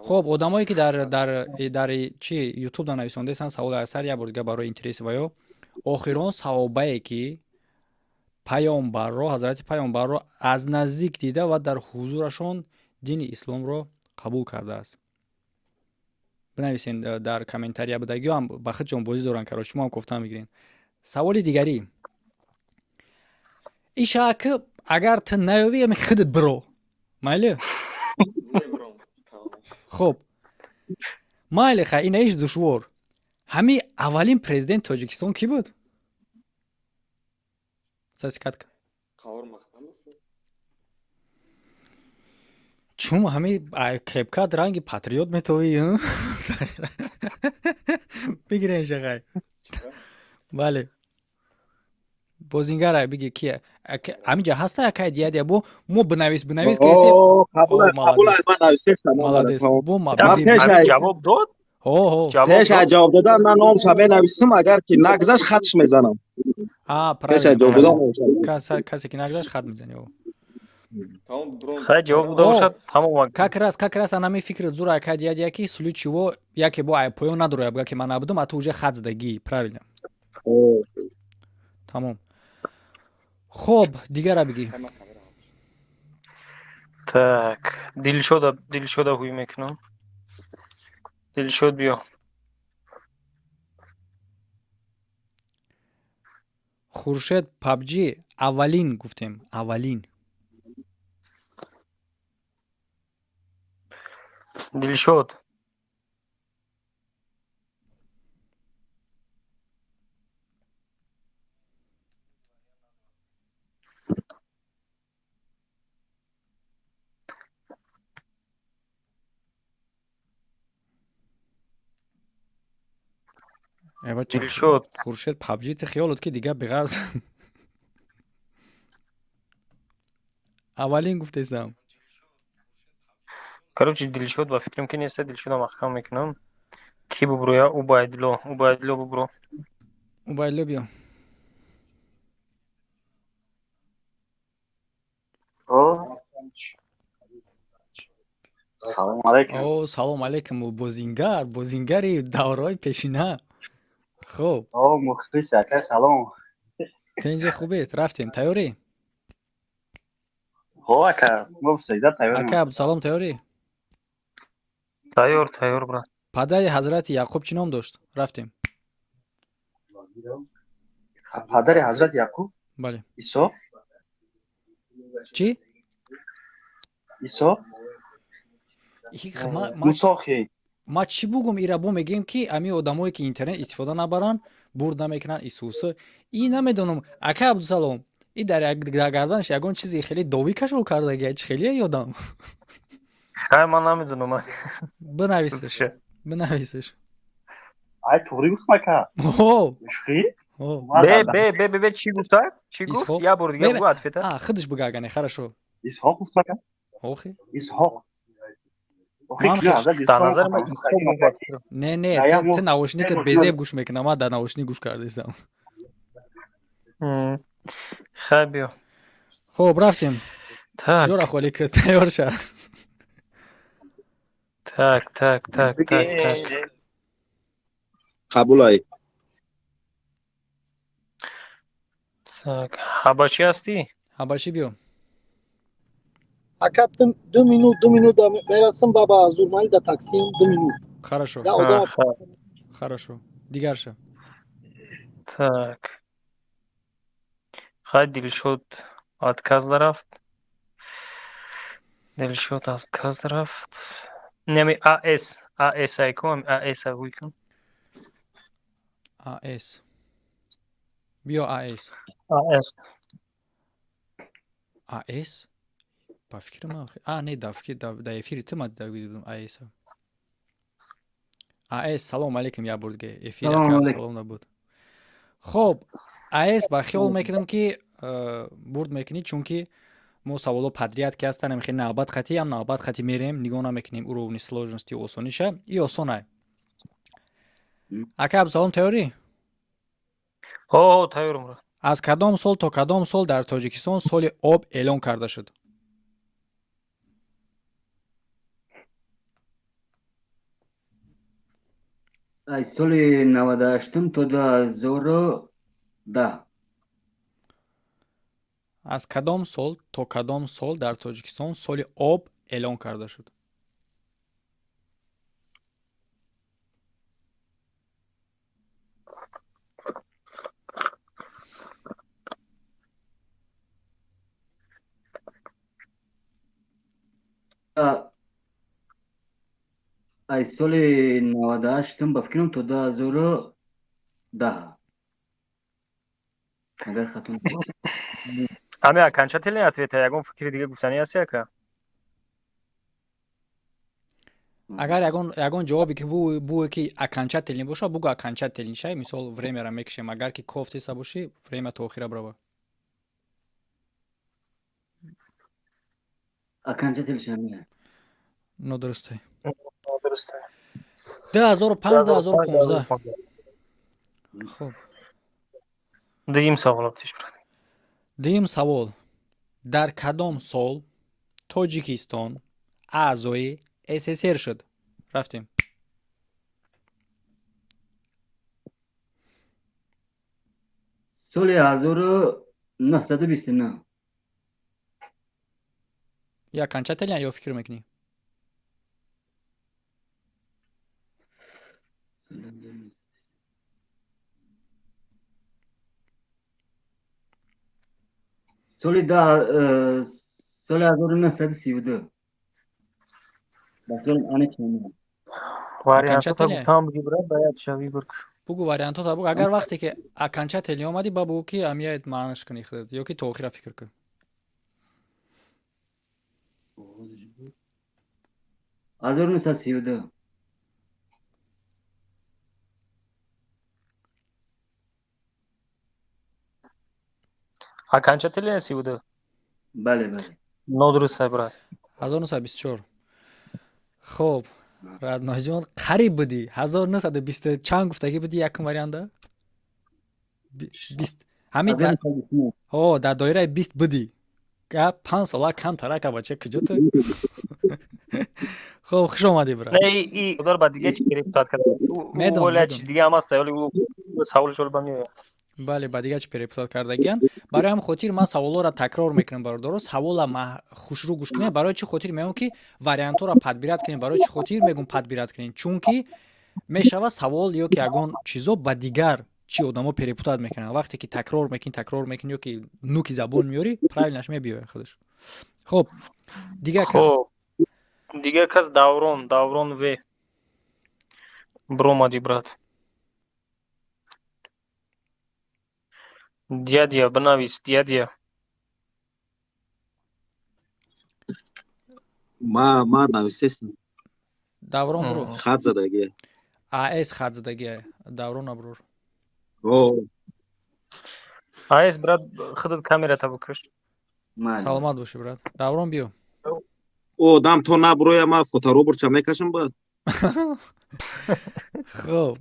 A: خب одамое ки дар чи YouTube да нависондасан саволи асар я бурга барои интереси ва ё охирон саҳобае ки паёмбарро ҳазрати паёмбарро аз наздик дида ва дар ҳузурашон дини исломро қабул кардааст. бинависен дар комментария будагиҳо ҳам ба худ ҷонбозӣ доранд каро шумо ҳам кофта мегирен. саволи дигарӣ ишаки агар ту наёвӣ ами худат биро майли хуб майли ха ина иш душвор ҳами аввалин президент тоҷикистон кӣ буд сасикатка чум ҳами кепкат ранги патриот метовӣ бигирен шахай бале бозингара биги ки амиҷа ҳаста якай диядия бо мо бинавис
B: ҷавоб дод
F: теша ҷавоб додан ман номша менависам агар ки нагзаш хатш мезанам
A: касе ки нагзаш хат мезани
B: хай ҷавоб дода бошад тамом
A: как раз анами фикри зура якай диядия ки случаево яке бо поён надора ябга ки ман набудам а ту уже хат задагӣ правильно тамом хоб дигара бигӣ
B: так дилшода ҳуй мекунам дилшод биё
A: хуршед пабҷи аввалин гуфтем аввалин
B: дилшод дилшод
A: хуршед пабҷи ти хиёлот ки дига биғарз аввалин гуфтестам
B: короче дилшод ва фикрам ки неста дилшода маҳкам мекунам ки бубуроя убайдулло бубуро
A: убайдулло биё
J: салому алейкум
A: салому алейкум бозингари давраҳои пешина хуб
J: мухлис ака салом
A: тенҷи хубед рафтем тайёрӣ
J: ака мо сайда тайёрем
A: ака абдусалом тайёрӣ
B: тайёр брат
A: падари ҳазрати яъқуб чӣ ном дошт рафтем
J: падари ҳазрати яъқуб
A: бале
J: исо
A: чӣ
J: исо мусохи
A: ма чӣ бугум ира бо мегем ки ами одамое ки интернет истифода набаранд бурд намекунанд исуса и намедонам ака абдусалом и дар гарданаш ягон чизи хеле довӣ кашол кардаги чӣ хеле ёдам
B: хай ман намедонам
A: бинависеш
J: ай туғри гуфтам ака
B: бе чӣ гуфта чӣ гуфт я бор дигар бу атфета
A: худаш бугагане хорошо
J: исҳоқ гуфтам ака
A: охи
J: исҳоқ
A: не ту навошникат безеб гӯш мекунам ман дар навошник гӯш кардастам
B: хай биё
A: хуб рафтем ҷора холӣ кӣ тайёр ша
B: так
F: қабулай
B: так ҳабашӣ ҳастӣ
A: ҳабашӣ биё
L: ака 2 минут мерасим баба зурмали да таксим 2 минут
A: хорошо дигарша
B: так хай дилшод отказ дарафт нами ас айкон ас агуйкун
A: ас биё ас ба фикри ман не да эфири ту ман дидам ас салому алейкум я бурдге эфир салом набуд خب айс ба хиёл мекунам ки бурд мекунӣ чунки мо саволо подряд ки ҳастан мехоҳем навбат хати ам навбат хати мерем нигоҳ намекунем уровни сложности осониша и осонай ака Абдусалом тайёрӣ
B: тайёрам
A: аз кадом сол то кадом сол дар Тоҷикистон соли об эълон карда шуд
G: از سال 98 تا 2010
A: аз кадом сол то кадом сол дар Тоҷикистон соли об эълон карда шуд
G: از سال 98 با فکرم تا 2010 اگر خطا
B: ами окончательный ответ ягон фикри дига гуфтанӣ ҳаст яка
A: агар ягон ҷавобе ки буе ки окончательный боша бугӯ окончательный шай мисол времяро мекашем агар ки кофтеса боши время то охира брава
G: окончательный шамия
A: нодурустай
B: дурусте
A: 2005-2015 хуб
B: дуюм савол пеш бурад
A: дуюм савол дар кадом сол Тоҷикистон аъзои СССР шуд рафтем
G: соли 1929
A: я окончательно ё фикр мекунӣ
G: соли 1932 басол ане чамия
B: вариантота гуфтам буги бурад баёд шави бург
A: бугу вариантота бугу агар вақте ки окончательно омадӣ ба бугу ки амияд маънаш кунӣ худат ё ки то охира фикр кун
G: 1932
B: окончательный 32
G: бале
B: нодуруст бурад
A: 1924 хуб радноҷон қариб будӣ 1920 чанд гуфтагӣ будӣ якум варианта 20 ҳамин дар доираи 20 будӣ гап 5 сола камтар ака бача куҷото хуб хуш омадӣ брат
B: не и удар ба дига чи перепутат карда медонам чи дига ҳам аст али саволиш ба меояд
A: бале ба дига чи перепутат кардагиян барои ҳам хотир ман саволоро такрор мекунам бародаро савола хушрӯ гӯш кунед барои чӣ хотир мегӯям ки вариантҳоро подбират кунед барои чӣ хотир мегӯям подбират кунед чунки мешава савол ё ки ягон чизо ба дигар чи одамо перепутат мекунанд вақте ки такрор мекунӣ ё ки нуки забон меёрӣ правилнаш мебиёяд худаш хуб
B: дигар кас даврон в буромадӣ брат дядя бинавис дядя
F: ма нависестам
A: даврон бурӯ
F: хат задагия
A: аэс хат задагия даврон аброр
B: аэс брат худат камерата букуш
A: саломат боши брат даврон биё
F: одам то набуроя ма фоторобурча мекашам ба
A: хуб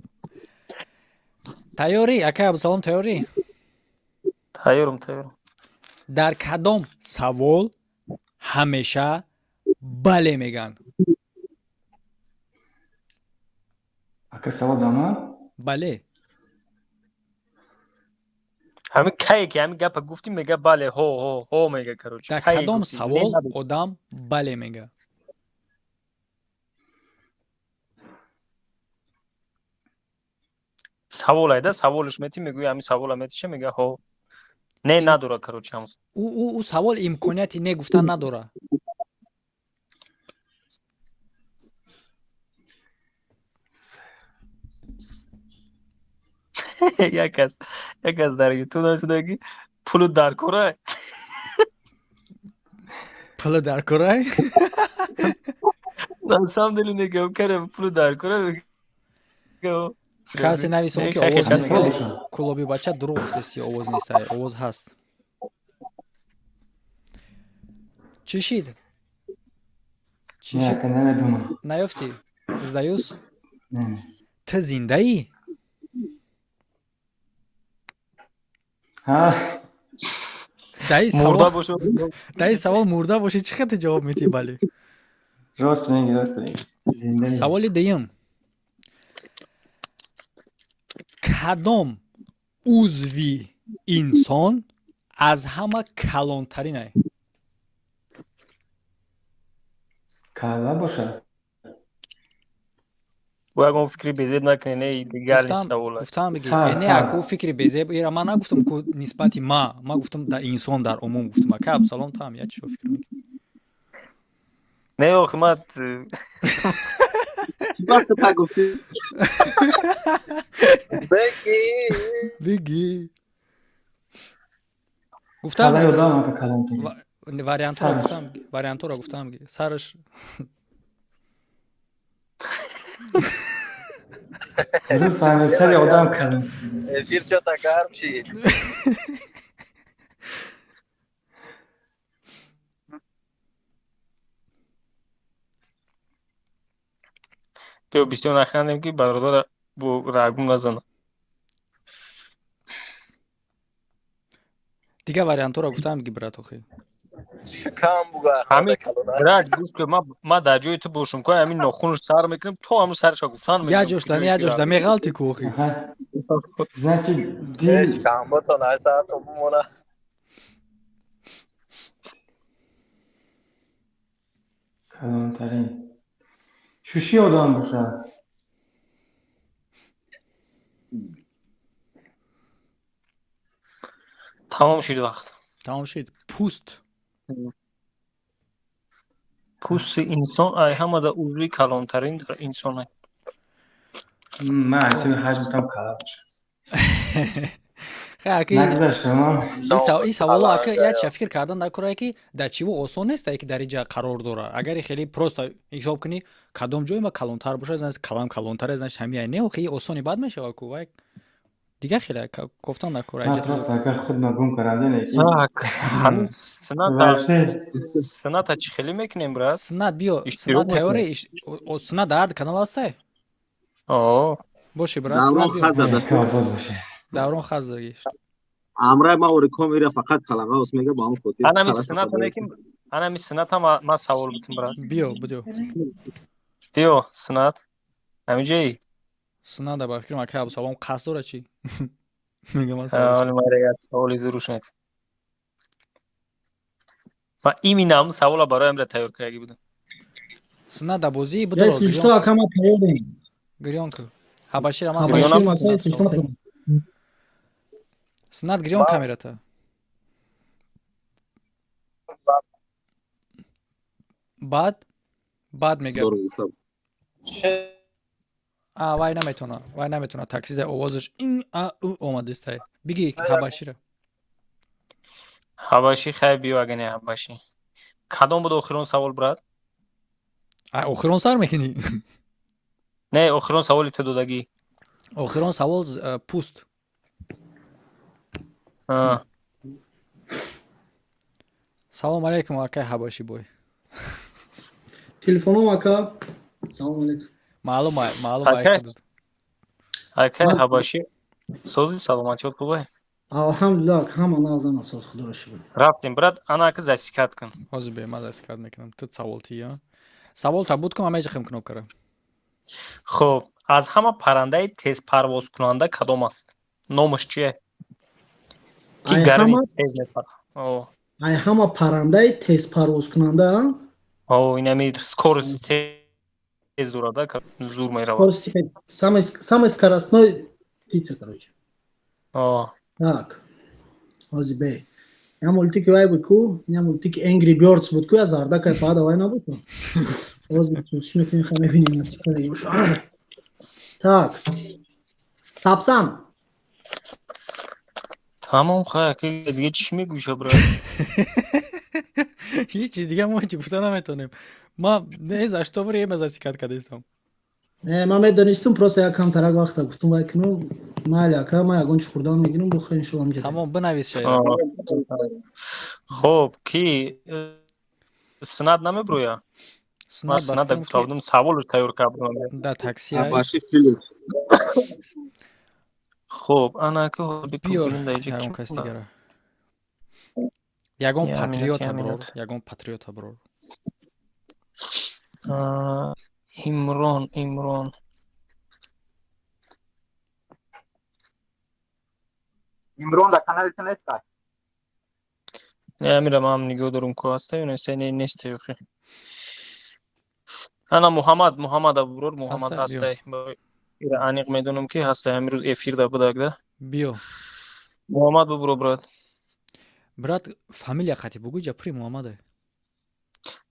A: тайёрӣ ака Абдусалом тайёрӣ
B: тайёрам
A: дар кадом савол ҳамеша бале мегӯянд
M: ака савол дама
A: бале
B: ҳамин кае ки ҳамин гапа гуфтим мега бале ҳо мега короче
A: дар кадом савол одам бале мега
B: савол айда саволиш метӣ мегӯи ҳамин савола метиша мега ҳо не надора короче ҳамус
A: ӯ савол имконияти не гуфтан надора
B: як кас дар ютуб шудаги пулу дар корай на самом деле мегӯям карам пулу дар корай
A: کسی نویسم که آواز نیست کلابی بچه دروغ گفتستی آواز نیست آواز هست چی شید؟
M: نه که نمیدونم
A: نیافتی؟ زیوس؟ تو زنده ای؟
M: ها
A: دایی سوال مرده باشه چی خطی جواب میتی بله
M: راست میگی
A: سوال دیم کدام عضوی انسان از همه کلانترینه
M: کلا باشه
B: باید اون فکری بزید نکنی نه دیگر نیست سوال
A: گفتم بگی اینه اکو فکری بزید ایرا من نگفتم که نسبتی ما گفتم در انسان در عموم گفتم که سلام تا هم چی فکر میگی
B: نه آخه ما
F: وقت تا گفتی
A: بگی گفتم وریانت رو گفتم سرش
M: روز فهمید سری آدم کلم
I: افیر چه تا گرم شید
B: تو بسیار نخندیم که برادر با رگم نزنه
A: دیگه وریانت رو گفتم بگی برات آخی
I: شکم بگه
B: همین برای گوش که ما در جای تو باشم که همین ناخونش سر میکنیم تو همون سرش گفتن میکنیم
A: یا جوش دمی غلطی کو اخی
M: значит дил
I: شکم با تو نای سر تو بمونه
M: کلانترین شوشی آدم باشه
B: تمام شد وقت
A: تمام شد پوست
B: انسان ای همه در عضوی کلانترین در انسان های
M: من توی حجمتم کلا باشه
A: خیلی
M: نگذاشتم
A: این سوالا که یک فکر کردن در کارایی که در چی و آسان نیست که در اینجا قرار داره اگر خیلی پروست حساب کنی کدام جای ما کلانتر باشه از کلام کلانتر از همین نه خیلی آسانی بعد میشه کو دیگه خیلی گفتن در کارایی
M: پروست اگر خود نگم کرده نیست
B: همین سنت چی خیلی میکنیم برات
A: سنت بیا سنت تیوری سنت درد کانال هسته باشه برات
F: دوران خزه
A: دوران خزه
F: امرای ما اورکو میره فقط کلمه اس میگه با هم خودی
B: انا می سنت نکیم انا می سنت ما سوال بتم برات
A: بیا
B: دیو سنت همینجایی
A: سنت در فکر ما که ابو سلام قصد داره چی میگم
B: حالا ما را سوالی زروش نیست ما ایمینم سوالا برای امر تیار کردی بودم
A: سنت در بازی بود
L: سیشتا کما تیار
A: گریان کو حبشی را
L: ما
A: سنت گریان کامera تا بعد میگه وای نمیتونه تاکسید آوازش این اومده است بگی حبشی را
B: حبشی خیلی بیو اگه نه حبشی کدام بود آخرون سوال برات
A: آخرون سر میکنی
B: نه آخرون سوالی تو دادگی
A: آخرون سوال پوست سلام علیکم آقای حبشی بای
L: تلفنم آقا سلام علیکم
A: معلوم
B: آقای حبشی سوزی سلامتی بود خوبه
L: الحمدلله همه نازم اساس خدا رو شکر
B: رفتیم برات انا که زسکات کن
A: حاضر به ما زسکات میکنم تو سوال تا بود که من خم کنم کرم
B: خب از همه پرنده تیز پرواز کننده کدام است نامش چیه کی گرمی تیز میپره
L: ای همه پرنده تیز پرواز کننده
B: اینا می скорость تیز داره زور میره
L: самый скоростной птица короче так حاضر به я мультик вай بود کو я мультик Angry Birds بود کو از اردک پاد وای نبود حاضر سوچ میکنیم خیلی ببینیم نصیحت دیگه так سبسم
B: تمام خیلی دیگه چی میگوشه برات
A: هیچ چیز دیگه ما چی گفتن نمیتونیم ما نه از اشتباری مزاسیکات کردیم
L: من میدونستم پروسه یکم ترک وقت گفتم وای کنم مال یکم ما یگان چخوردان میگیرم بخیر ان شاء الله میجه
A: تمام بنویس شاید
B: خب کی سند نمیبرویا من سند گفتم سوالش تیار کردم
A: در تاکسی
F: Абаши Philips.
B: خب انا که
A: بیار یگان کس دیگره یگان پاتریوت برور یگان پاتریوت برور
B: عمران
C: عمران در کانال نیست
B: نه میرم هم نگاه دارم که هسته اون سنی نیست یخی انا محمد برور محمد هسته انیق میدونم که هسته امروز افیر ده بوده
A: بیو
B: محمد برو برات
A: فامیلیا خاطی بگو جپری محمد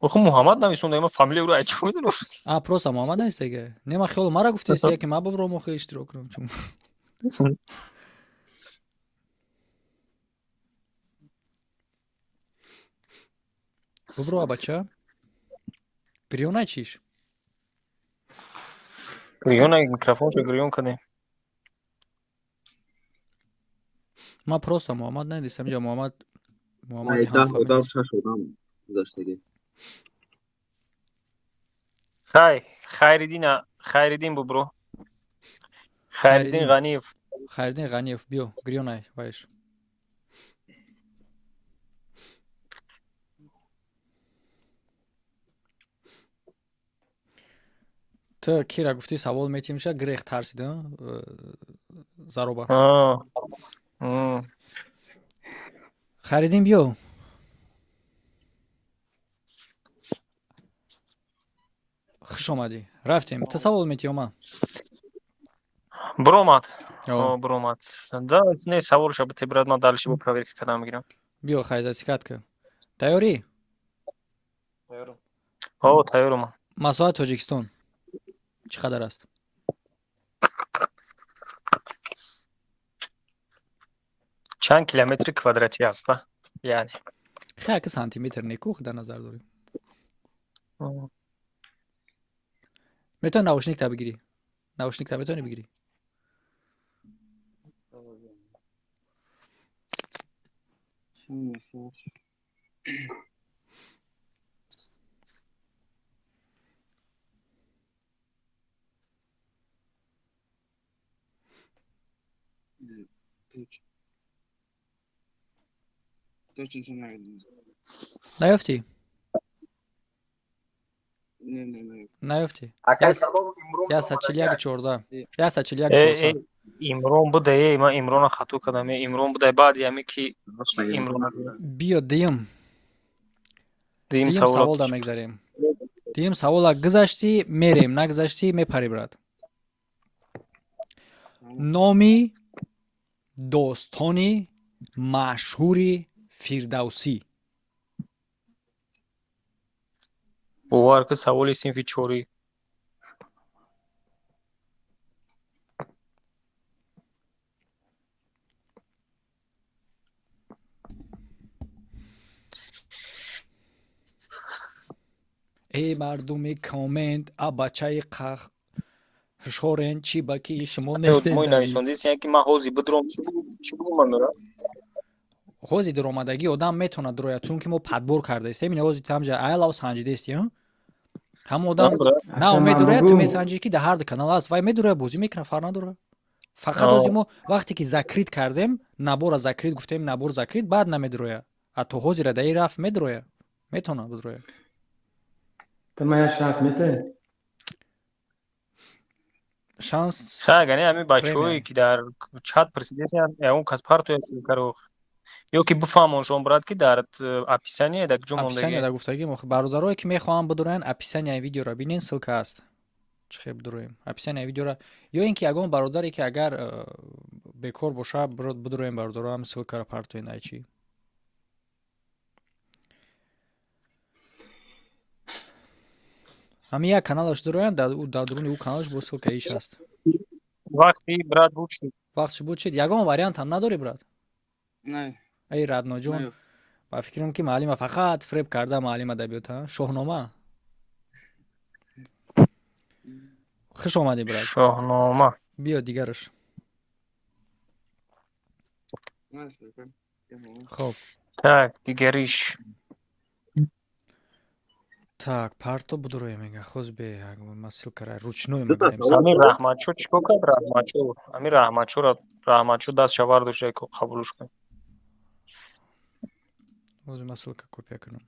B: خب محمد نمیشون دیگه فامیلی رو اچ میدونم
A: پروسا محمد نیست دیگه نما خیلی مرا گفتی سی که ما ببرم خو اشتراک کنم چون ببرو بچه گریون چیش
B: گریون میکروفون شو گریون کنه
A: ما پروسا محمد ندیستم جا محمد
F: ده شدم گذشتگی
B: خیردین ببرو خیردین
A: غنیف بیو گریون وایش تو کی را گفتی سوال میتیم شه گریخ ترسیده زاروبا خریدیم بیو خوش اومدی رفتیم تو سوال میتیم ما
B: برومات да не савол шо бите брат ман дальше бо проверка кардам мегирам
A: биё хайзасикат ка тайёрӣ
B: тайёрам
A: масоҳати тоҷикистон чӣ қадар аст
B: чанд километри квадратӣ аст яъне
A: хеле сантиметр неку дар назар дорем метавони наушникта бигирӣ наушникта метавони бигирӣ наёфтӣ наёфтӣ 14114
B: имрон буда ман имрона хато кардам имрон буда баъди ҳаме ки
A: биё дим саволда мегзарем дим савола гузаштӣ мерем нагузаштӣ мепарӣ брат номи достони машҳури фирдавсӣ
B: бовар ки саволи синфи чорӣ
A: эй мардуми коммент а бачаи хушҳорен чӣ ба ки шумо нестед ҳози даромадагӣ одам метавонад дурояд чунки мо падбор кардаистем ин ҳози тамҷа айлав санҷидести ҳама одам на медурояд ту месанҷӣ ки дар ҳар канал аст вай медурояд бозӣ мекунад фарқ надорад фақат ҳози мо вақте ки закрит кардем набора закрит гуфтем набор закрит баъд намедурояд а то ҳозира дар ин рафт медурояд метавонад бидурояд
M: تو من شانس میده
A: шанс
B: агане ҳамин бачаҳое ки дар чат пресидентиянд он каспартоя каро ё ки бифаҳмон шон брат ки дар описание дар куҷо
A: описание дар гуфтагӣ мо бародарое ки мехоҳанд бидуроянд описанияи видеоро бинен ссилка аст чӣ хел бидуроем описанияи видеоро ё ин ки ягон бародаре ки агар бекор боша бидуроем бародаро ҳам ссилкаро партоен айчи ҳами як каналаш дуроянд дар дуруни ӯ каналаш бо ссилкаиш аст
B: вақти брат буд шуд
A: вақтши буд шуд ягон вариант ҳам надорӣ брат
J: не
A: ай радноҷон ба фикрам ки муаллима фақат фреб карда муаллим адабиёт шоҳнома خوش آمدی برات.
B: شاهنامه.
A: بیا دیگرش. خب
B: Так, دیگریش.
A: Так, парто буду роя мега хозбе масил кара ручной
F: Дута
A: мега.
F: савол
B: Амир
F: дорам.
B: Рахматчо чико кад Рахматчо? Амир Рахматчо даст шавардуше ко қабулш кун.
A: Оз масилка копия кунам.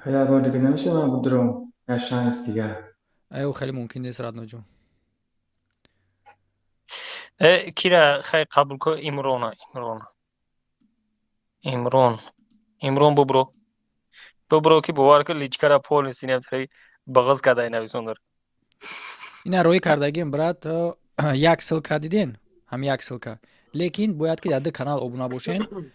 M: یه بار دیگه نمیشه من بدرم یه شانس دیگه.
A: ایو خیلی ممکن نیست رادنو جون.
B: کیرا خی قبول کو امرون ببرو کی باور که لیچکارا پول سینم تری багаз кадай нависондир.
A: اینا روی کردگیم برات یک سلکه دیدین هم یک سلکه لیکن باید که در کانال ابونه باشین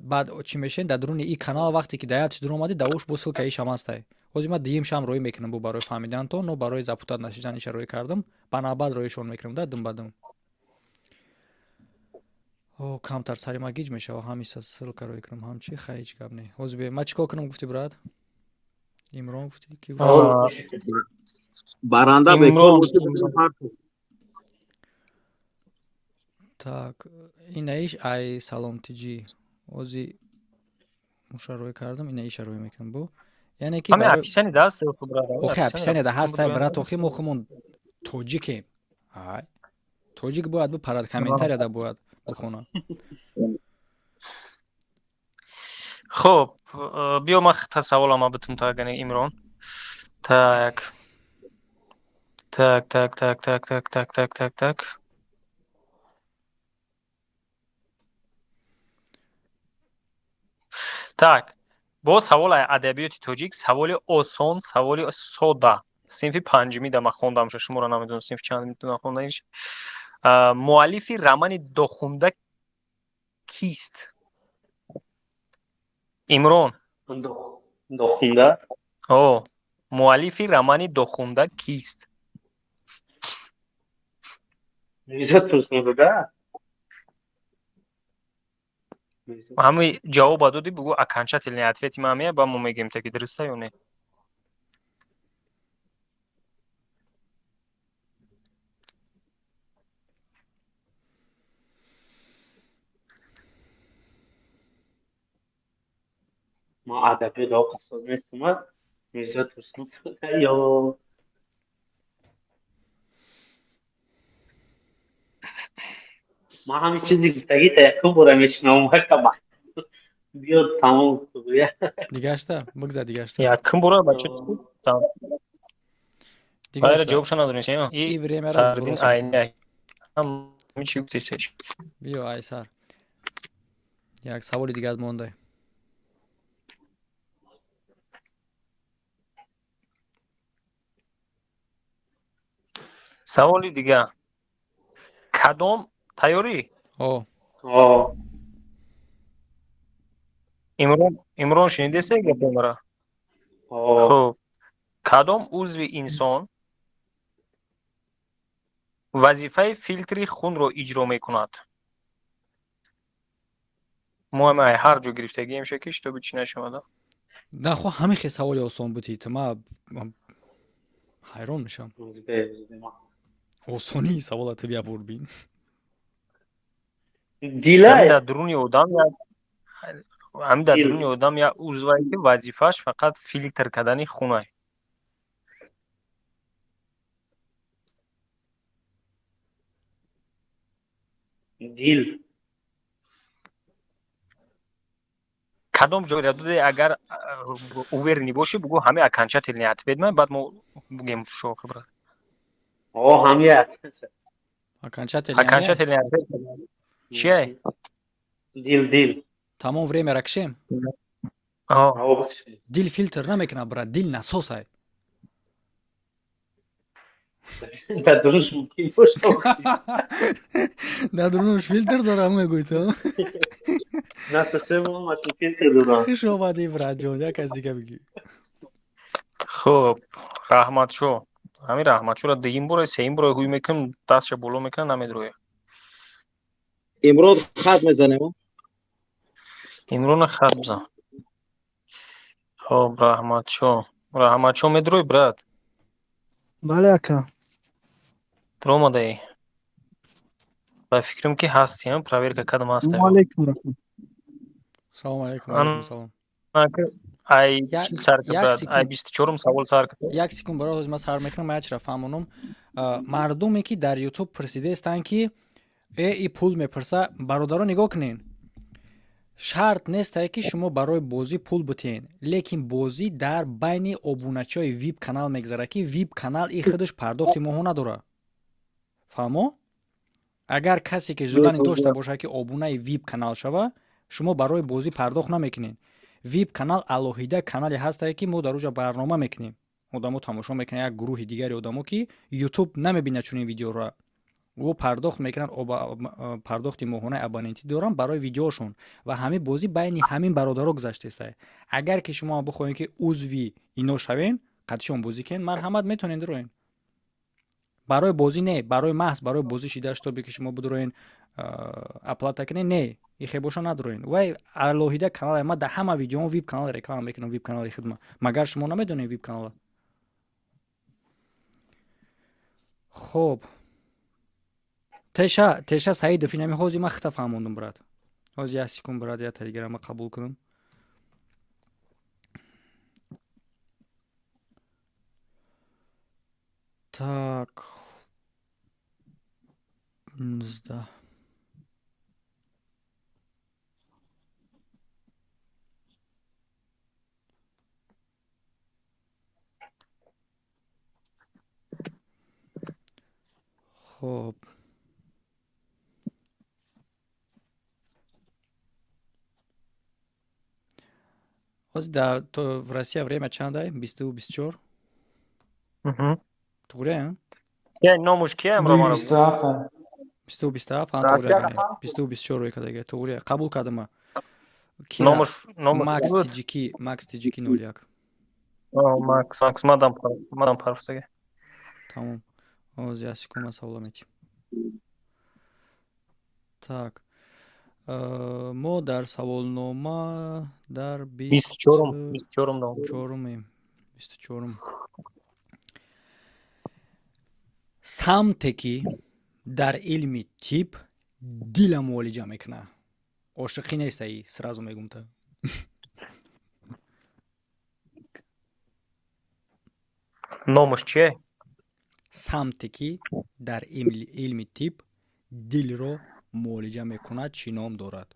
A: بعد چی میشین در درون این کانال وقتی که دایت در اومدی دوش بو سلکه ایش هم هسته اوزی ما دیم شام روی میکنم بو برای فهمیدن تو نو برای زبطات نشیدنش روی کردم بنابرای رویشون میکنم دادم بدم او کمتر سری ما گیج میشه و همیشه سلکه روی کنم هم چی خیلی گپ نه اوزی به ما چیکار کنم گفتی برات امرون گفتی کی
F: برنده بکار باشه بدون حرف.
A: Так, инаиш ай салом тиҷи. Ози муша рӯй кардам, ина иша рӯй мекунам бо. Яъне ки
B: Ами аписани даст брат.
A: охи аписани да ҳаст брат охи мо хумон тоҷикем. Ай. Тоҷик бояд бу парад комментария да бояд бихонам.
B: خب بیا ما سوالم بتم تا گنه امران. Так. Так. бо саволи адабиёти тоҷик саволи осон, саволи сода. Синфи панҷумӣ да ма хондам, шуморо намедонам синфи чанд метавонам хонданиш. муаллифи романи дохунда кист? имрон.
N: дохунда?
B: о, муаллифи романи дохунда кист?
N: Мирзод Турсунбека?
B: ҳамин ҷавоба додӣ бугӯ окончательный ответи ман меяд ба мо мегӯем таки дуруста ё не.
N: ма адабиёт оқасоз нестам. Мирзод Турсунбека ё ما همین چیزی گفتگی تا یکم بورم میشنم که بیاد تمام بگویه
A: دیگه اشتا بگذار دیگه اشتا
B: یکم برو بچه تمام
A: دیگه
B: باید
A: اشتا
B: جوابشو نداریم چه
A: ای время раз
B: سردین
A: برو
B: آینه هم چی گفتی سیش
A: بیا айсар یک سوال دیگه از مونده
B: سوالی دیگه کدام تیاری
A: او
B: امران شنیده سه گپ مرا خب کدام عضو انسان وظیفه فیلتری خون رو اجرا میکند؟ مهم هر جو گرفتگی میشه که تو چی نشماده
A: نه خب همه خیلی سوالی آسان بودی تو ما حیران میشم آسانی سوالات بیا بور بین
N: دیلای
B: در درون آدم یا عضوی که وظیفهش فقط فیلتر کردن خونه
N: دیل
B: کدام جای را دوده اگر اوورنی باشه بگو همه окончательный ответ من بعد ما بگیم شو خبره
N: همه
B: окончательный ответ چیه
N: دیل
A: تمام время رکشیم دیل فیلتر نمیکنه برات دیل نسوسه
N: در درونش ممکن باشه
A: در درونش فیلتر داره همه گویتا
N: نه سه ما فیلتر دارم
A: خوش آمدی برات جان یک از دیگه بگی
B: خب رحمت شو همین رحمت شو را دیگیم برای سیم برای هوی میکنم دستش بولو میکنم نمیدروه
F: امرود خط میزنیم.
B: امرون خط بزن. خب رحمت شو میدروی برات.
O: بله اکا.
B: درو مادهی. با فکرم که هستی هم پراویر که کدام هستی.
O: علیکم.
A: سلام علیکم. علیکم سلام.
B: ای چی سر که برات؟ ای 24 سوال سر که.
A: یک سکون برای ما سر میکنم ما چرا فهمونم مردمی که در یوتیوب پرسیده استن که ای پول میپرسه برادران نگاه کنین. شرط نیست که شما برای بازی پول بتین، لیکن بازی در بین ابونچای ویب کانال میگذره که ویب کانال ای خودش پرداخت ماهو نداره. فهمو؟ اگر کسی که ژغن داشته باشه که ابونه ویب کانال شوه، شما برای بازی پرداخت نمیکنین. ویب کانال الوهیده کانالی هسته که ما در اونجا برنامه میکنیم. آدمو تماشا میکنه، یک گروه دیگری آدمو که یوتیوب نمیبینه چون این ویدیو را و پرداخت میکنن پرداخت ماهانه ابوننتی دارن برای ویدیوشون و همه بازی بین همین برادرها گذشته است. اگر که شما بخواید که عضوی اینا شوین قطعا بازی کن مرحمت میتونین دروین. برای بازی نه، برای محض برای بازی شیده تا به که شما بدروین اپلود کنین نه این خیبوشا ندروین. و الوهیده کانال ما در همه ویدیو ویب کانال رکلام میکنم، ویب کانال خدمت. مگر شما نمیدونین ویب کانال. خب تیشا سعید دفعه نمیخوازی ما خطا فهموندم برات. از یه سیکون برات یا تلگرام قبول کنم. Так. 19. خب. Да, то в России время чандай? 22-24? Тугре?
B: Я номуш киям романа.
A: 22-27 тугре. 22-24 кадеге тугре. Қабул кадама.
B: Номуш
A: Макс TGK 01.
B: Макс мадам парфтаге.
A: Тамом. Оз я секунда савламети. Так. ما در سوالنامه در 24 سمتی که در علم تیپ دل معالجه میکنه. عاشقی نیست ای سرازو میگم تا.
B: نامش چیه؟
A: سمتی که در علم تیپ دل رو معالجه میکنه چی نام دارد؟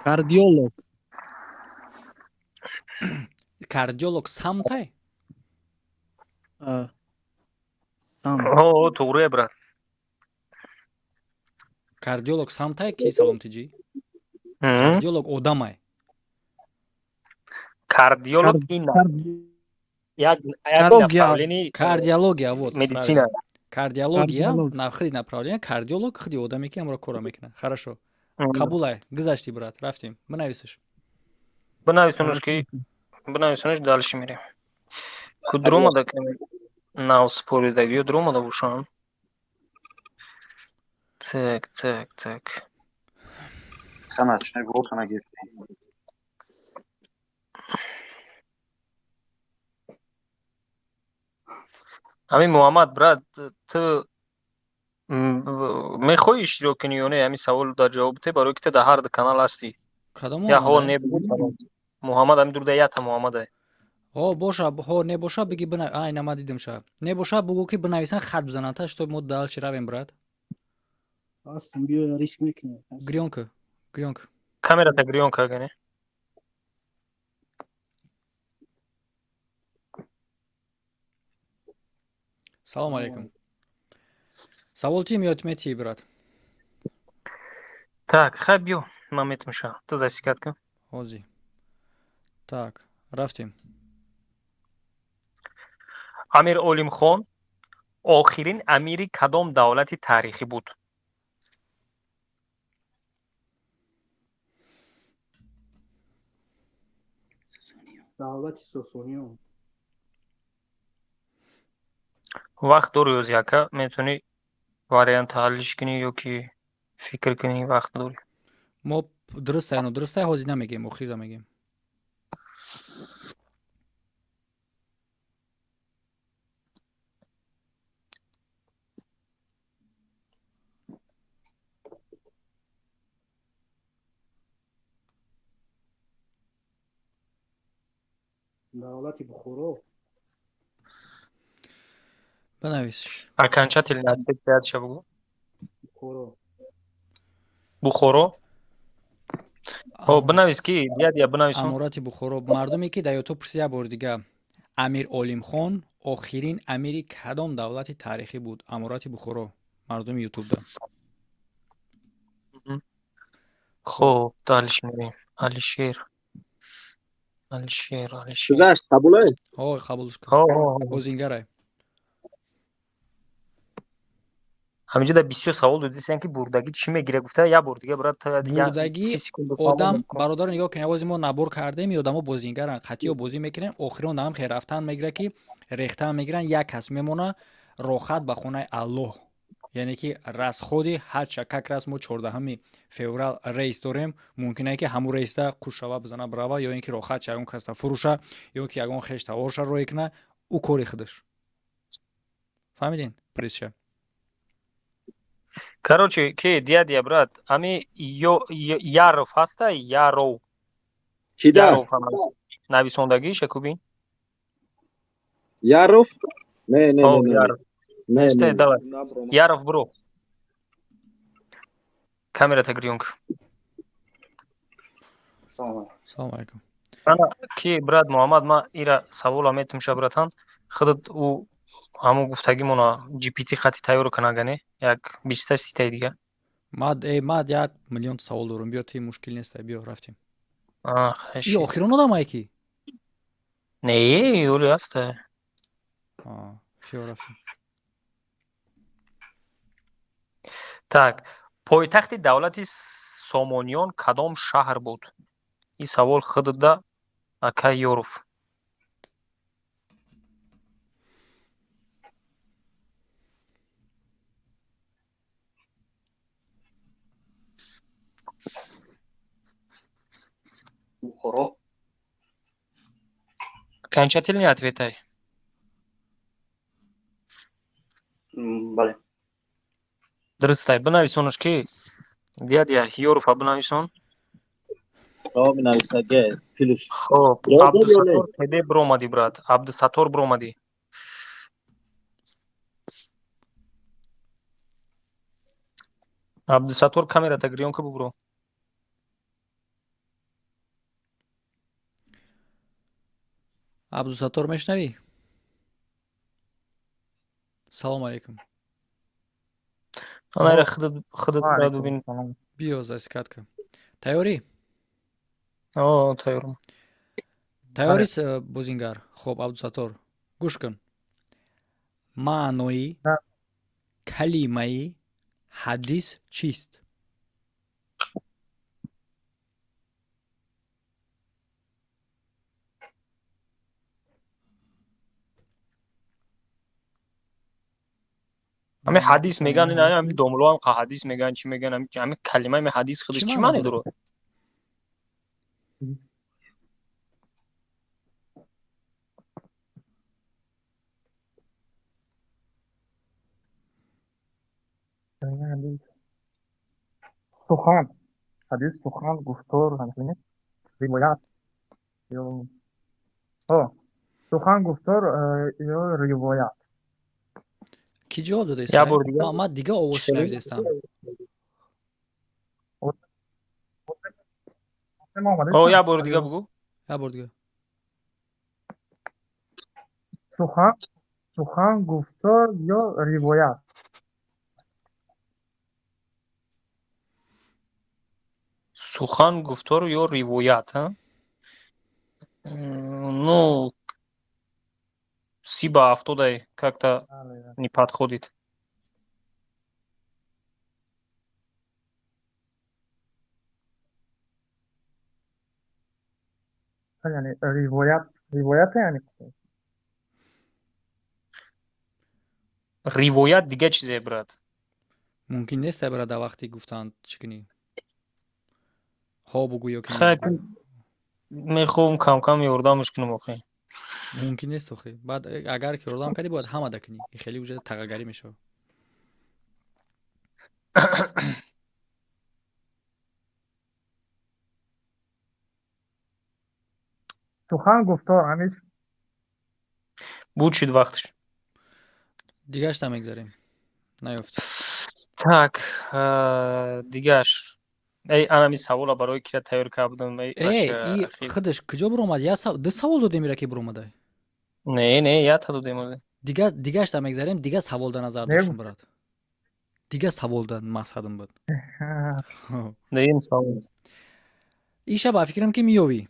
O: کاردیولوگ.
A: کاردیولوگ سمته؟
B: توگروه برات.
A: کاردیولوگ سمته کی سلام تیجی؟ کاردیولوگ آدمه.
B: کاردیولوگ اینه.
A: کاردیولوگیا вот.
B: Медицина.
A: Кардиология на хrid направление, кардиолог хrid одаме ки амро кора мекуне. Хорошо. Кабулай, гузашти брат, рафтим. Бинависиш.
B: Бинависонуш дальше мирем. Кудрома да нав спори да гио дрома да бушан. Так.
K: Хамаш, не вот она геф.
B: همین محمد برات تو میخوای اشتراک کنی یا نه؟ همین سوال در جواب ته برای که تو در هر کانال هستی. یا ها نبود محمد همین دور دیت محمد
A: ها باشه ها نباشه بگی بنا ای نما دیدم شب نباشه بگو که بنویسن خط بزنن تا تو مود دال شرویم برات
O: هستم بیا ریسک میکنه
A: گریونک
B: کامera تا گریونک کنه.
A: سلام علیکم. سوال چی میاد میتی برات؟
B: Так, خب من میتونم تو засекать کن.
A: اوزی. Так, رفتیم.
B: امیر اولیم خان آخرین امیر کدام دولت تاریخی بود؟
O: دولت ساسانیان.
B: وقت داری از یکا میتونی واریانت حلش کنی یا که فکر کنی وقت داری.
A: ما درسته حاضی نمیگیم اخیر میگیم.
O: دولت بخورو
A: بنویسش.
B: окончательный ответ 5 ша بگو.
O: بخورو
B: بخورو. او بنویس کی بیاد یا بنویسون.
A: امارات بخورو. مردمی که در یوتیوب پرسیده بار دیگه امیر علیم خان آخرین امیر کدام دولت تاریخی بود؟ امارات بخورو. مردم یوتیوب ده.
B: خب دالش میریم. علیشیر
F: گذشت قبوله؟
A: قبولش کن. بازینگره.
B: همینجا در 20 سوال دو دیدن که بردگی چی میگیره گفته یا بار دیگه برات
A: بردگی آدم برادر نگاه کنه بازی ما نبر کرده می آدمو بازیگرن قطعی بازی میکنن آخرون هم خیر رفتن میگیره که ریختن میگیرن یک کس میمونه راحت به خونه الله یعنی که رس خودی هر چکک رسمو 14 فوریه رئیس داریم ممکنه که همون رئیس تا کوشوا بزنه براوا یا اینکه راحت چه اون کس فروشه یا که اون خشت ورش رو کنه او کاری خودش فهمیدین پریشه.
B: Короче, که دیا برات امی یاروف هسته یارو
F: کیدا
B: نویسندگیش کوبین
F: یاروف نه
B: نسته давай یاروف برو камера تگریونگ.
A: سلام علیکم.
B: انا کی برات محمد ما ایرا سوال میتم شبراتان خودت او همون گفتگیمون جی پی تی خطی تیار کنه یک 20 تا 30 دیگه.
A: ما 1 میلیون سوال دارم بیا تی مشکل نیست بیا رفتیم.
B: خشی.
A: ای آخرون آدم کی؟
B: نه اولی هسته.
A: بیا رفتیم.
B: Так, پایتخت دولت سامانیان کدام شهر بود؟ این سوال خودت ده اکا یوروف.
N: بخورو.
B: Окончательный ответ.
N: بله.
B: درسته. بنویسونش کی؟ دیا یوروف بنویسون.
F: بنویسنگه فیلوس.
B: خب عبدالستار پده برومادی برات. عبدالستار برومادی. عبدالستار کامیرا تگریون که برو.
A: عبدالستار میشنوی؟ سلام علیکم.
B: انا خودت برات ببین.
A: بیا زاسکات کن. تیاری؟
B: تیارم.
A: تیاری بوزینگر. خب عبدالستار گوش کن. معنی کلمه حدیث چیست؟
B: همه حدیث میگن نه همین دوملو هم حدیث میگن چی میگن همین کلمه می حدیث خودش چی معنی داره؟
H: سخن حدیث سخن گفتار همچنین روایت یا سخن گفتار یا روایت.
A: کی جواب داده است؟ ما دیگه آواز شنیده استم.
B: یا بار دیگه بگو.
A: یا بار دیگه.
H: سخن گفتار یا روایت.
B: سخن گفتار یا روایت ها؟ Ну, Сиба автодай как-то не подходит.
H: یعنی روایت یعنی
B: روایت دیگه چیزه برات.
A: ممکن نیست برای وقتی گفتند چی کنی ها بگو یا که
B: خیلی
A: نبگو
B: میخوام کم کم یوردامش کنم آخه.
A: ممکن نیست خیلی بعد اگر که اردام کردی باید همه دکنی این خیلی وجود تغییری میشه
P: سخن گفتار همیش
B: بود شد وقتش.
A: دیگهش هم میگذاریم نیفت.
B: Так, دیگهش ای انا می سوالا برای که تیار کردم ای
A: ای خودش کجا بر اومد؟ دو سوال دادیم میره که بر اومده.
B: نه یا تا دادیم.
A: دیگهش هم میگذاریم. دیگه سوال در نظر داشتم برات. دیگه سوال در مقصدم بود.
B: نه سوال.
A: ایشا با فکرم که میوی.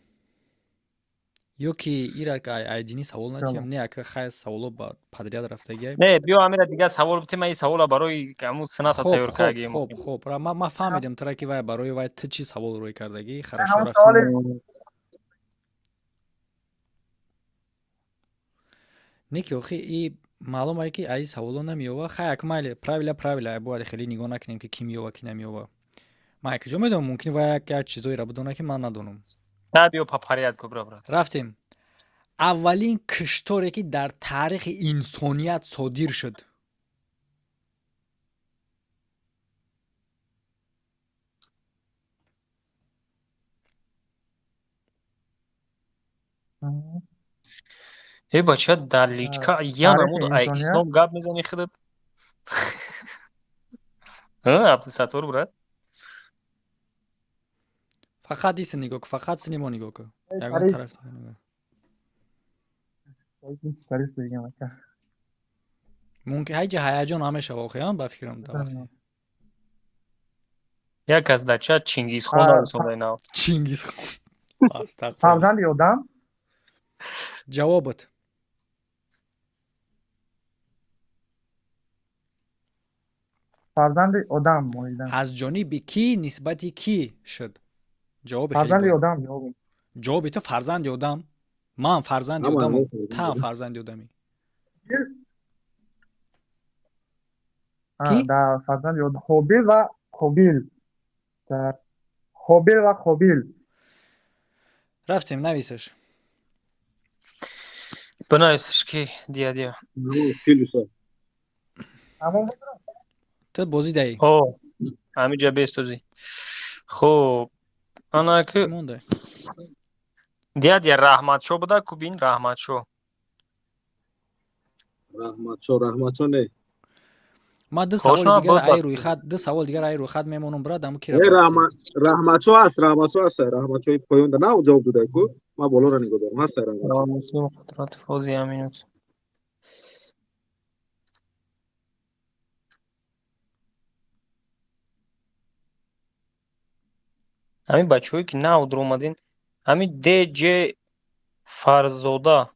A: یا که ایرا که ایدینی سوال نتیم نه که خیلی سوالو با پدریاد رفته گیم.
B: نه بیا امیر دیگه سوال بتیم ای سوالا برای کامو سنات تیار کردیم.
A: خوب ما فهمیدیم ترا که وای برای وای تو چی سوال روی کردگی خراشو
P: رفتیم.
A: نیکی آخی ای معلومه که ای سوالو نمیوه خیلی اکمالی правильно باید خیلی نگاه نکنیم که کی میوه کی نمیوه. ما کجا میدونم ممکن وای که چیزایی را بدونه که من ندونم.
B: تابیو پاپاریات کبرا برات.
A: رفتیم. اولین کشتاری که در تاریخ انسانیت صادر شد.
B: ای بچه در لیچکا یا نمود ای اسلام گاب میزنی خودت. عبدالستار برات.
A: فقط دیس نگاه که فقط سینما نگاه که یکون طرف نگاه. ممکن هیچ هیجان همیشه واقعا با فکرم دارم.
B: یک از دچه چینگیز خان رسونده اینا.
A: چینگیز خان.
P: فرزند یادم.
A: جوابت.
P: فرزند آدم مویدن.
A: از جانب کی نسبتی کی شد؟ جواب خیلی
P: فرزند آدم
A: جواب تو فرزند آدم. من فرزند آدم. تا فرزند آدمی.
P: کی؟ در فرزند آدم. هابیل و قابیل. در هابیل و قابیل.
A: رفتیم نویسش.
B: بنویسش کی دیا. تو
A: بازی دهی.
B: اوه همین جا بیستوزی. خب انا که دیا رحمت شو بوده کوبین رحمت شو
F: نه
A: ما دو سوال دیگر ای روی خط ای روی خط میمونم برات دمو کی
F: رحمت شو است رحمت شو پایون نه جواب داده کو ما بالا را نگاه دارم هست
B: رحمت شو خاطرات فوزی امینوت همین بچه‌ای که نه در اومدین همین دی جی فرزوده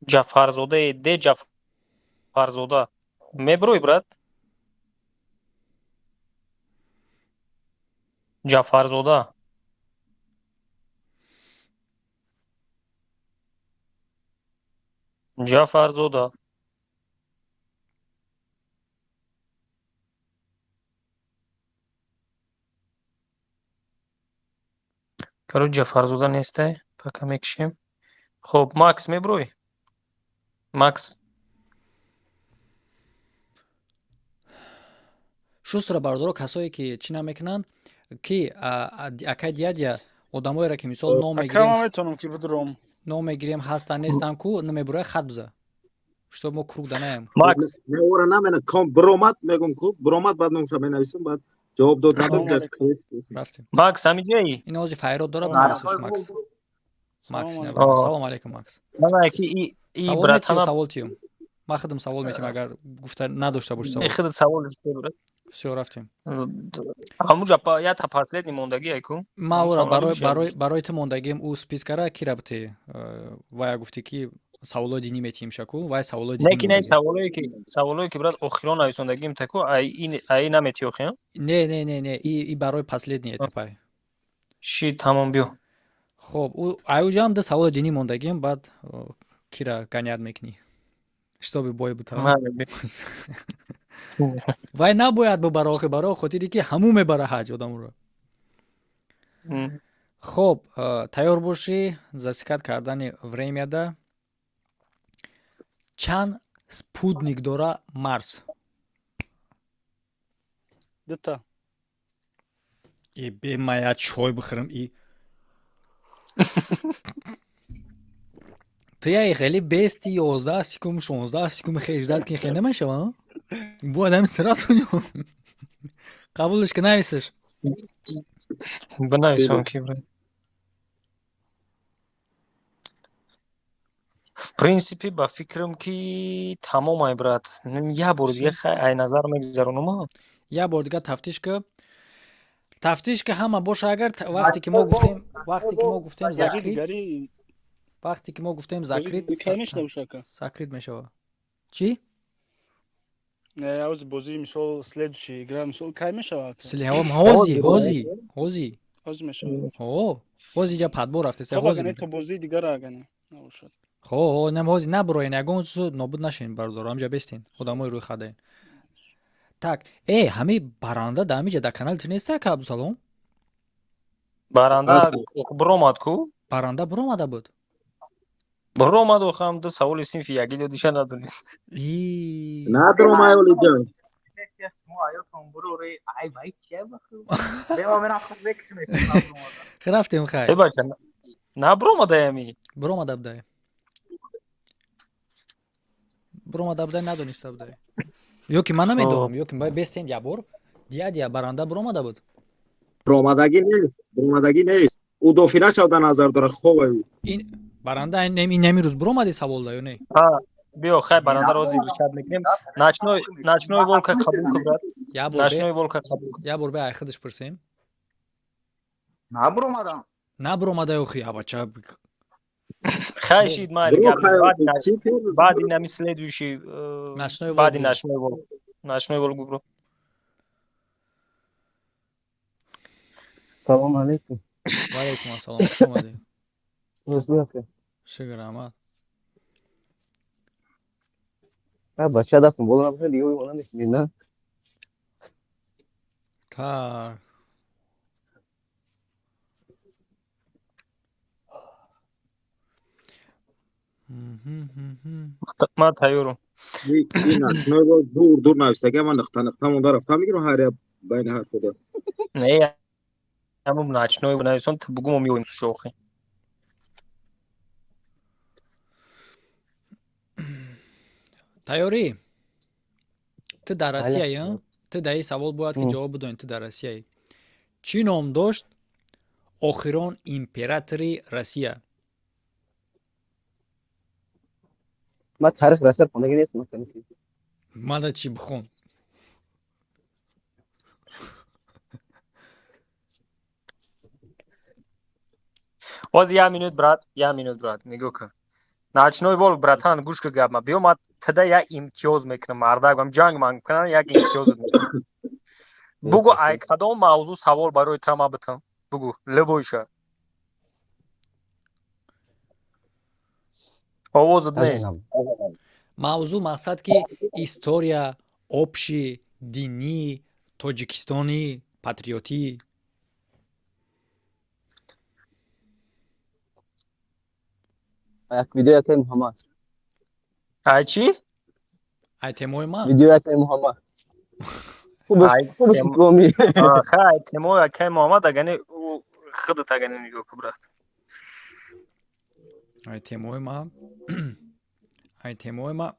B: جعفرزاده دی جعفرزاده میبروی برات جعفرزاده کرو جعفرزاده نیسته پاکا میکشیم خب ماکس میبروی ماکس
A: شوستر باردارو کسایی که چی نمیکنن که اکادیا آدمایی را که مثال نام میگیریم هستن نیستن کو نمیبره خط بزه شتو ما کروک دنیم
B: ماکس
F: نه ورا نمینا کام برومات میگم کو برومات بعد نمیشه بنویسم بعد جواب داد نداد
A: رفتیم
B: ماکس همیجایی
A: این اوزی فایرات داره بنویسش ماکس سلام علیکم ماکس
B: من کی ای
A: براتنا سوال تیم ما خدم سوال میتیم اگر گفته نداشته باشه
B: سوال خدت سوال داشته برات
A: все رفتیم
B: همونجا یا تا последний موندگی ایکو
A: ما برای تو موندگیم او спискара کی رابطه وای گفتی کی سوالو دینی میتیم شکو وای سوالو دینی
B: نه سوالایی که برات اخیران ایسوندگیم تکو ای نمیتی اخیران
A: نه ای برای последний етапай
B: شی تمام بیو
A: خب او ایوجا هم ده سوال دینی موندگیم بعد کی را گنیاد میکنی حسابی بای بترم وای نباید ببره آخه برای خاطری که همو میبره حج آدم رو. خب تیار باشی засекать کردن время да. چند спутник داره марс؟
O: دوتا.
A: ای به ما چای بخورم ای. تو یه خیلی بیستی 11 سیکم 16 سیکم خیلی که خیلی نمیشه ها؟ بو آدم سرات کنیم قبولش که نویسش
B: بنویسم که برای в принципе با فکرم که تمام ای برات یه بار دیگه ای نظر میگذارونم
A: یه بار دیگه تفتیش که همه باشه اگر وقتی که ما گفتیم закрит میشه چی؟
O: نه از بازی مثال следующий игра مثال کی میشه
A: هوزی
O: میشه
A: هوزی جا پدبو رفته
O: خب اگه تو بازی دیگر اگه نباشد
A: خب نه هوزی نبروین اگه نابود نشین بردار همجا بستین خودمای روی خداین так همه برنده дамиҷа да канал ту неста ка Абдусалом
B: баранда буромад ку
A: баранда буромада буд
B: буромад охам ду саволи синфи яги додиша надонист
F: надромай олиҷон
A: рафтем хай
B: бача на буромадаами
A: буромада будай надониста будай ёки ман намедонам ёки бестен я бор дия баранда буромада буд
F: буромадагӣ нест ӯ дофина шавда назар дорад ховай
A: ин баранда неми рӯз буромади савол да ё не
B: биё хай баранда рози ришад мекунем начной волка қабул кун брат начной волка қабул
A: я бор бе ай худаш пурсем
C: набуромада
A: ёхи абача
B: хай шид майли баъди нами следующий баъди начной волк бро
G: салом алейкум
A: ва алейкум ассалом хуш омадед шукр аҳмад
G: бача дастм бола набошад диё мона мешинед на
A: так
B: ман тайёрам
F: дур навистага ман нақта монда рафта мегирам ҳар байни ҳарфода
B: не ҳамун начной нависон бугум меоим шохи
A: тайёрӣ ту дар Россия ту дар ин савол бояд ки ҷавоб бидоҳӣ ту дар Россия чӣ ном дошт охирон императори Россия
G: ман таърих Россия хондагӣ нестам
A: мана чӣ бихон
B: боз я минут брат нигоҳ кун начной волк братан гӯш ку гап биё ман тада як имтиёз мекунам мардагам ҷанг ман кунам як имтиёз мекунам бугу ай кадом мавзӯъ савол барои тра ман битам бугу лебойша овозат нест
A: мавзӯъ мақсад ки история общий динӣ тоҷикистонӣ патриотӣ
G: як видео якай муҳаммад
B: ай чӣ
A: ай темои ман
G: видео якай муҳаммад хубаш исломӣ
B: хай темои якай муҳаммад агани худат агани нигоҳ кун брат
A: ай темои ман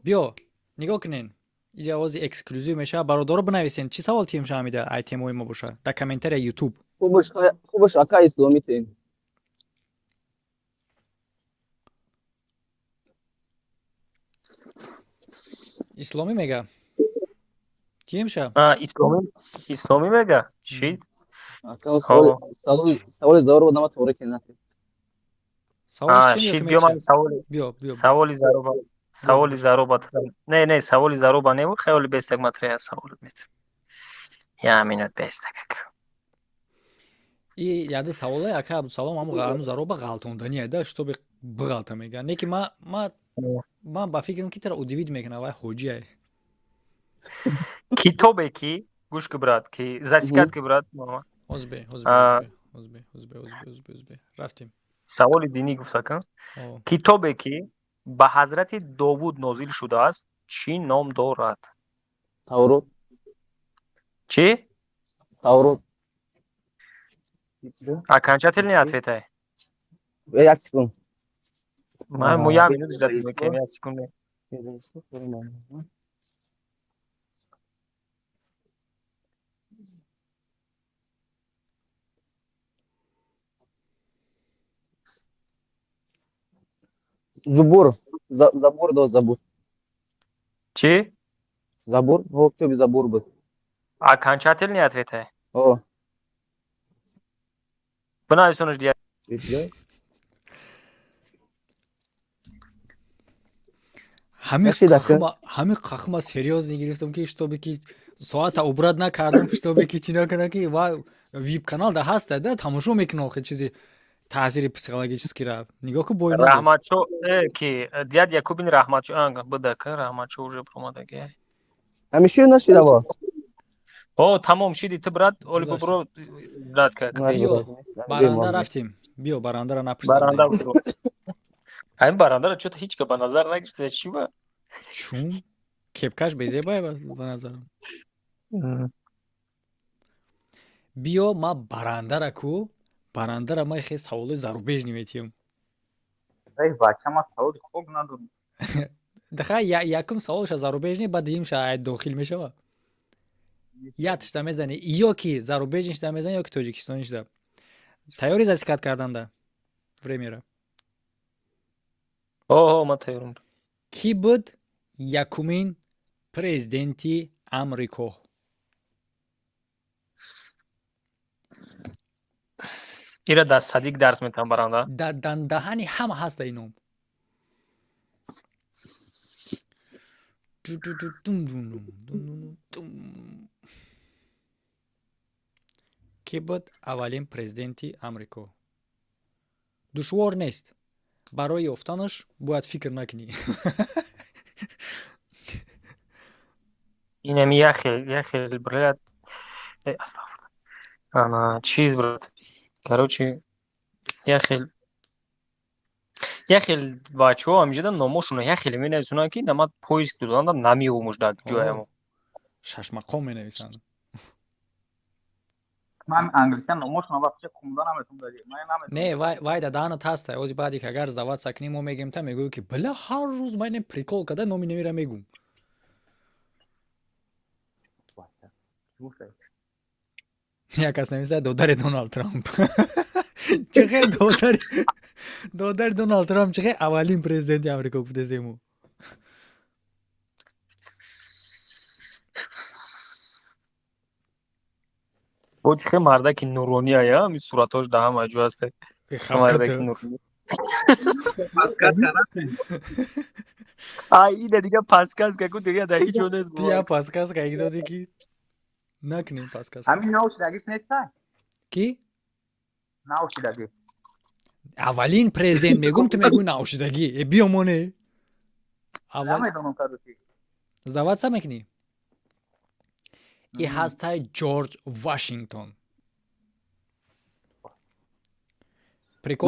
A: биё нигоҳ кунен иҷа овози эксклюзив мешава бародаро бинависен чӣ савол тим шамида ай темои ма боша дар комментария ютуб
G: хубаш акай исломӣ тем
A: исломӣ мега чӣ меша
B: исломӣ мега чӣ
G: саволи зароб одама торик нафи
B: шид биё ман саволи зароба не саволи зароба не хеоли бестак матрия саволат мет я минут бестак
A: ин яда савола яка Абдусалом ҳану зароба ғалтондани яда штоби биғалта мегӯяд. Не ки ман ба фикрам ки тара удивид мекунам вай хоҷия.
B: Китобе ки гӯш ки брат ки засикат ки брат
A: ҳозбе рафтем.
B: Саволи динӣ гуфтакам. Китобе ки ба ҳазрати Довуд нозил шудааст чӣ ном дорад?
G: Таврот.
B: Чӣ?
G: Таврот.
B: Окончательный ответай.
G: Як секунд.
B: Мо як минут ждать мекунем, як секунду.
G: Забур. Забур до забур.
B: Чӣ?
G: Забур? Во китоби Забур буд.
B: Окончательный ответай.
G: О.
B: Бинависонаш дига.
A: ҳамин қахма серьёзно гирифтам ки штобе ки соата убрат накардам штобе ки чӣ накунам ки ва веб канал да ҳаст да тамошо мекунам охир чизи таъсири психологическийра нигоҳ ки бой
B: Раҳматчо ки дяд Якубин Раҳматчо будака Раҳматчо уже промадаги.
G: Ҳамиша нашида ва.
B: О, тамом шиди ты брат, оли бубро зрат ка.
A: Баранда рафтем. Биё барандара напурсам.
B: Баранда. Ҳамин барандара чӯ ҳеч ка ба назар нагирифта чӣ ба?
A: Чун? Кепкаш безебай ба назарам. Биё ма барандара ку барандара ма хе саволои зарубежни метиём.
C: ай бача ма саволи хуб надорам.
A: Даха якум саволша зарубежни ба дуюмша ай дохил мешава. Ятшта мезани ё ки зарубежништа мезани ё ки тоҷикистоништа. Тайёри засикат карданда? Времера.
B: Ман тайёрам.
A: Ки буд якумин президенти Амрико?
B: Ира дар садик дарс метавон баранда?
A: Дар даҳани ҳама ҳаста ин ном. Ки буд аввалин президенти Амрико? Душвор нест. Барои ёфтанаш бояд фикр накунӣ.
B: Инам яхел брат. Астағфируллах. Ана чиз брат. Короче яхел бачаҳо ҳамиҷа номошуна яхел менависонанд ки намад поиск доданда намиомӯждад ҷоямо.
A: Шашмақом менависанд.
C: Ман англиска номошуна вақти хунда наметавонам.
A: Не, вай да даҳанат ҳаста. Ози баъди ки агар завад сакнӣ мо мегӯем та мегӯю ки била ҳар рӯз ман ин прикол када номи намира мегӯм. Як кас нависа додари Доналд Трамп. Чиқе додари Доналд Трамп чиқе аввалин президенти Амрико гуфтесему.
B: О чиқе мардаки нурони ая ми суратош да ҳама ҷо аст. Мардаки нурони.
F: Паскас канате.
B: Ина дига паскас ку дига да ҳеҷ ҷо нест.
A: Тия паскас ка додӣ ки накунем паскас.
C: Ҳамин наушидагиш неста?
A: Ки?
C: Наушидаги.
A: Аввалин президент мегӯм ту мегӯй наушидаги. Биё моне.
C: Намедонам кадоки.
A: Сдаваться мекунӣ? И ҳастай Ҷорҷ Вашингтон.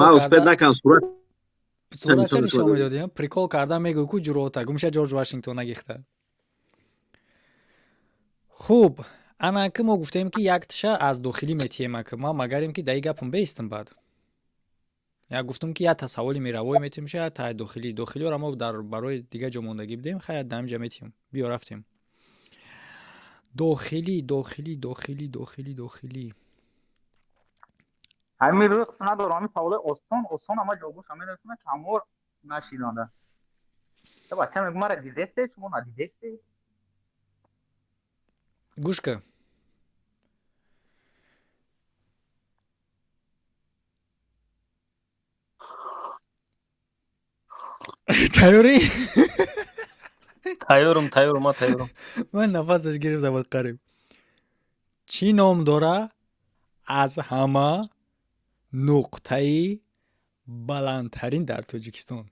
F: Ма успед накам сурат.
A: Суратча нишон медодем. Прикол карда мегӯ ку ҷурота. Гумша Ҷорҷ Вашингтон нагихта. Хуб, ана ки мо гуфтем ки як тиша аз дохилӣ метиҳем ки ма магарем ки даи гапам беистам баъд. Як гуфтам ки як саволи миравой метиҳем ша та дохилиёро мо дар барои дига ҷо мондагӣ бидем хаяд дамҷа метиҳем. Биё рафтем. Дохилӣ.
C: ҳамин рӯи қисм надорам. ҳамин саволи осон ама ҷавобаш ҳамин камор нашиданда. Я бача мегӯм мара дидесте шумо надидесте?
A: Гӯш кун. Тайёрӣ?
B: Тайёрам.
A: Ман нафасаш гирифтам қариб. Чӣ ном дора аз ҳама نقطه بلندترین در تاجیکستان.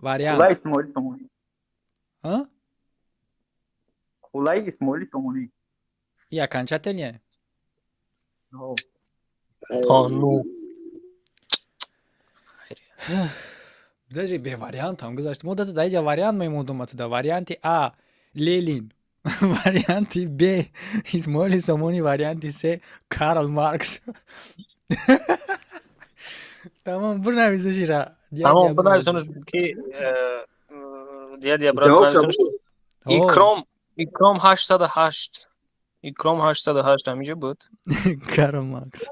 C: خولای
A: وریانت
C: اسماعیل تومونی.
A: ها
C: خولای اسماعیل تومونی.
A: یا کنچتلیه
B: نو
A: даже без вариантов гذашт мо дада даиҷа вариант мемондум атуда варианти А Ленин варианти Б Исмоили Сомонӣ варианти С Карл Маркс тамом бинависа шира
B: тамом бинависонуш ки дия брат бинависонуш икром 808 икром 808 ҳамиҷа буд
A: Карл Маркс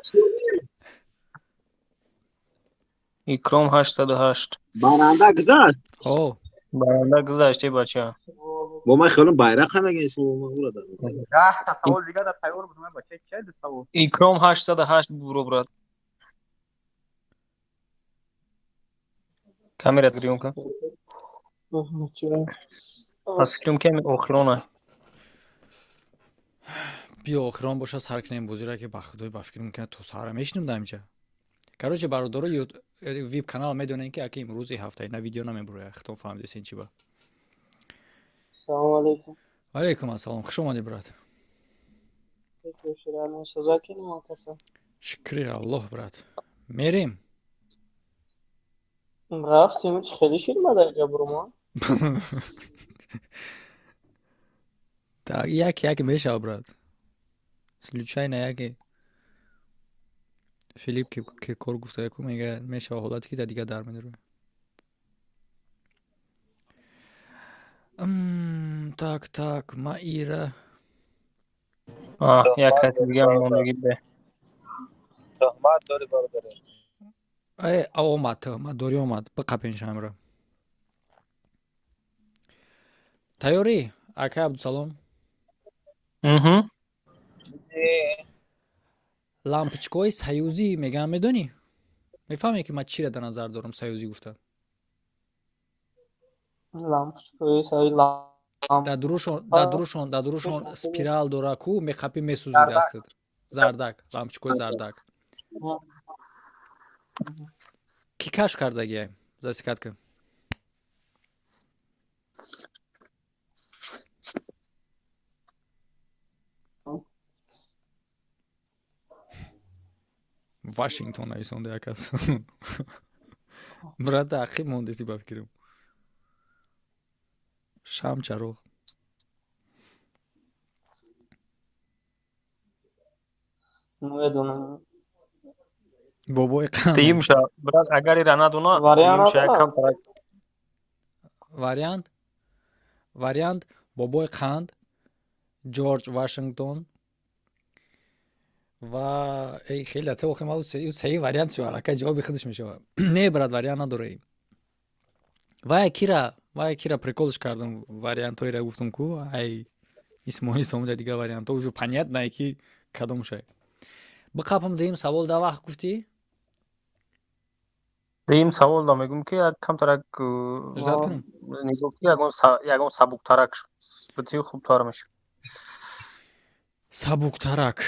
B: икром 808
F: баранда гузашт
B: баранда гузашти бача
F: бо ман хелон байрақ ҳам мегӯяд шумо урада
C: савол дига дар тайёр буд ман бача чай савол
B: икром 808 буро брат камерат гирём кан аз фикрам ки охирона
A: биё охирон боша сар кунем бозира ки ба худой ба фикр мекунад то сара мешинам дамҷа короче бародаро веб канал медонен ки аки имрӯзи ҳафтаи на видео намебуроя хитон фаҳмидесин чи ба
Q: салому алейкум
A: алейкум ассалом хуш омадӣ брат шукри аллоҳ брат мерем
Q: рафтем хеле ширмада ҷабрума
A: так яке мешава брат случайно яке филип ки кор гуфта яку мега мешава ҳолате ки дига дар менароя так маира
B: як каси дига мондагӣ бе
I: тӯҳмат дори бародаре
A: омад тӯҳмат дорӣ омад биқапен шамра тайёрӣ ака абдусалом лампочкаҳои саюзӣ мегӯям медонӣ мефаҳме ки ман чиро дар назар дорам саюзӣ гуфта дар дурушон спирал дора ку меқапӣ месӯзи дастат зардак лампочкаҳои зардак ки кашф кардагия засикатка Вашингтон нависонда як кас брат ақиб мондеси ба фикрам шамчароғ бобои қанд
B: тиимша брат агар ира надона тиимша якам тарак
A: вариант бобои қанд ҷорҷ Вашингтон ва хеле тавохи ма саҳи вариант шуарака ҷавоби худаш мешавад не брат вариант надораем ва якира приколш кардам вариантҳоеро гуфтам ку ай исмоили сомида дига вариантҳо уже понятное ки кадом шай биқапам дим савол да вақт гуфтӣ
B: дим савол да мегӯм ки камтарак нигоҳ ки ягон сабуктарак бити хубтар меша
A: сабуктарак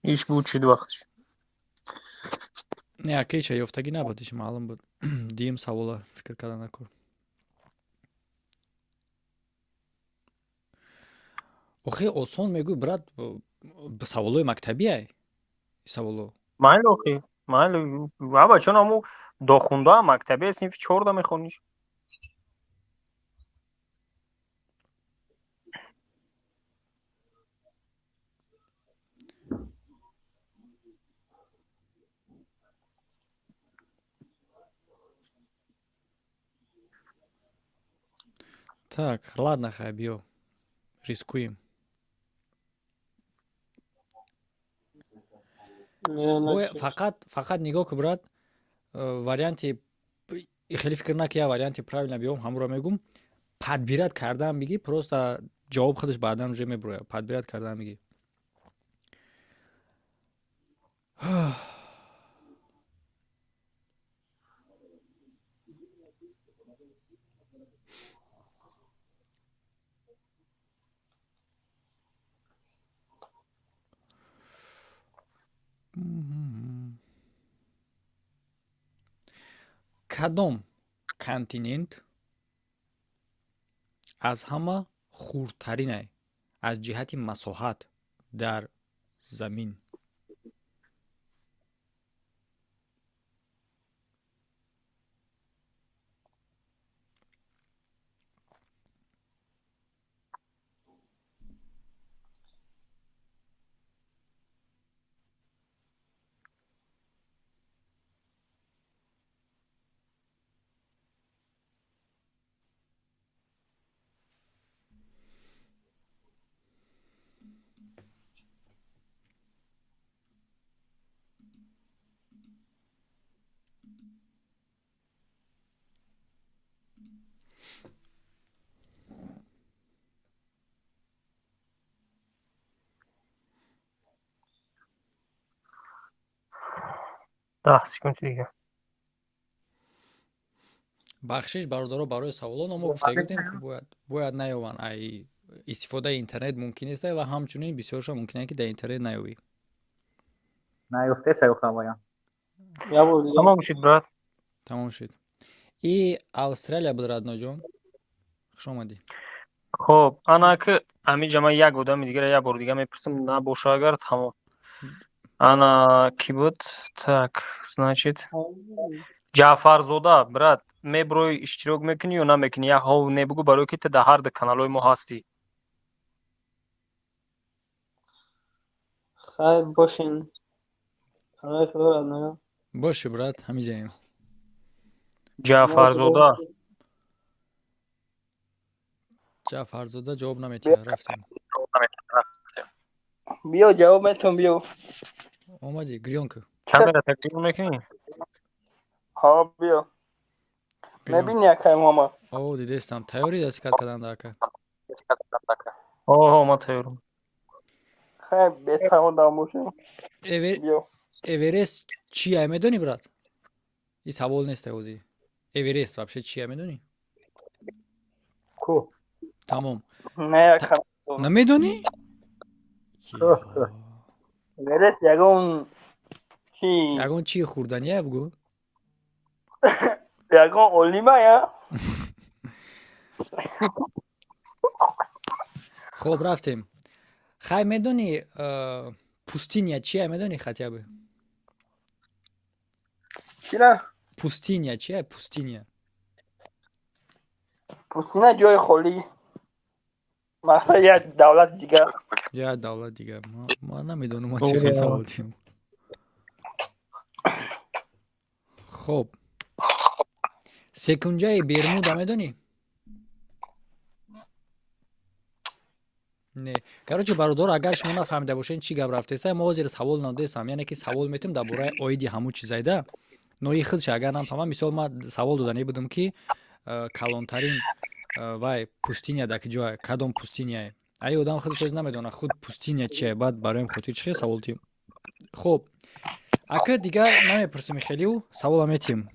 B: иш буд шуд вақтш
A: не акиша ёфтагӣ набудиш маълум буд дим савола фикр карда накор охи осон мегӯй брат саволои мактабиай саволо
B: майли охи майли баба чун аму дохундаам мактаби синфи 4 мехониш
A: так ладно хай биё рискуем. Фақат нигоҳ кун брат, варианти хеле фикр накӣ я варианти правильно биём ҳамуро мегум. Подбират кардан бигӣ, просто ҷавоб худаш баъдан уже мебурояд. Подбират кардан бигӣ. кадом континент аз ҳама хурдтарин аз ҷиҳати масоҳат дар замин?
B: ده секунд دیگه.
A: бахшиш бародаро барои саволоно мо гуфта гудем ки бояд наёванд ай истифодаи интернет мумкин нест ва ҳамчунин бисёрша мумкин аст ки дар интернет наёвӣ.
C: наёфте саёхавая.
B: Тамом шуд брат.
A: Тамом шуд. И Австралия буд Радноҷон. Хуш омадӣ.
B: خب انا که همینجا من یک بودم دیگه یک بار دیگه میپرسم نباشه اگر تمام. انا کی بود؟ Так, значит Ҷаъфарзода брат, меброи иштирок мекунӣ ё намекунӣ? Як ҳол небугу барои ки дар ҳар ду каналҳои мо ҳастӣ.
Q: خیر باشین.
A: باشه брат, ҳамиҷаем. ҷаъфарзода ҷавоб наметиҳад, рафтем.
Q: биё ҷавоб метон биё.
A: омадӣ, гирёнка.
B: Камера тақдим мекунӣ?
Q: ҳо биё. мебинӣ акай мома?
A: О, дидестам. Тайёрӣ дастикат карданда ака?
B: О, ма тайёрам.
Q: хай бетавон дамошем.
A: Эверест чия медонӣ брат? ин савол нест ҳозир. Эверест вообще чия медонӣ?
P: ку
A: тамом.
Q: Не ака.
A: Намедонӣ?
Q: Эверест ягон чи?
A: Ягон чи хурданияе бугу?
Q: ягон олимая?
A: хоб рафтем. хай медонӣ пустиня чия медонӣ хотя бы?
Q: чира?
A: Пустиня чия? Пустиня.
Q: пустиня ҷои холӣ. мақсад як давлати дигар.
A: як давлат дигар. ма намедонам ма чӣ хел савол дидам. хоб. секунҷаи Бермуда медонӣ? не. Короче, бародар, агар шумо нафаҳмида бошед чӣ гап рафтеста, мо ҳозир савол надодестам. Яъне ки савол метем дар бораи оиди ҳамун чизайда. нои худша агар нафаҳмам, мисол ман савол дода будам ки калонтарин вай пустиня дар ки ҷоя, кадом пустиняе? ай одам худаш ҳозир намедона худ пустиня чие, баъд бароим хотир чӣ хел савол дидем. хоб. ака дигар намепурсем хелиу, савола метем.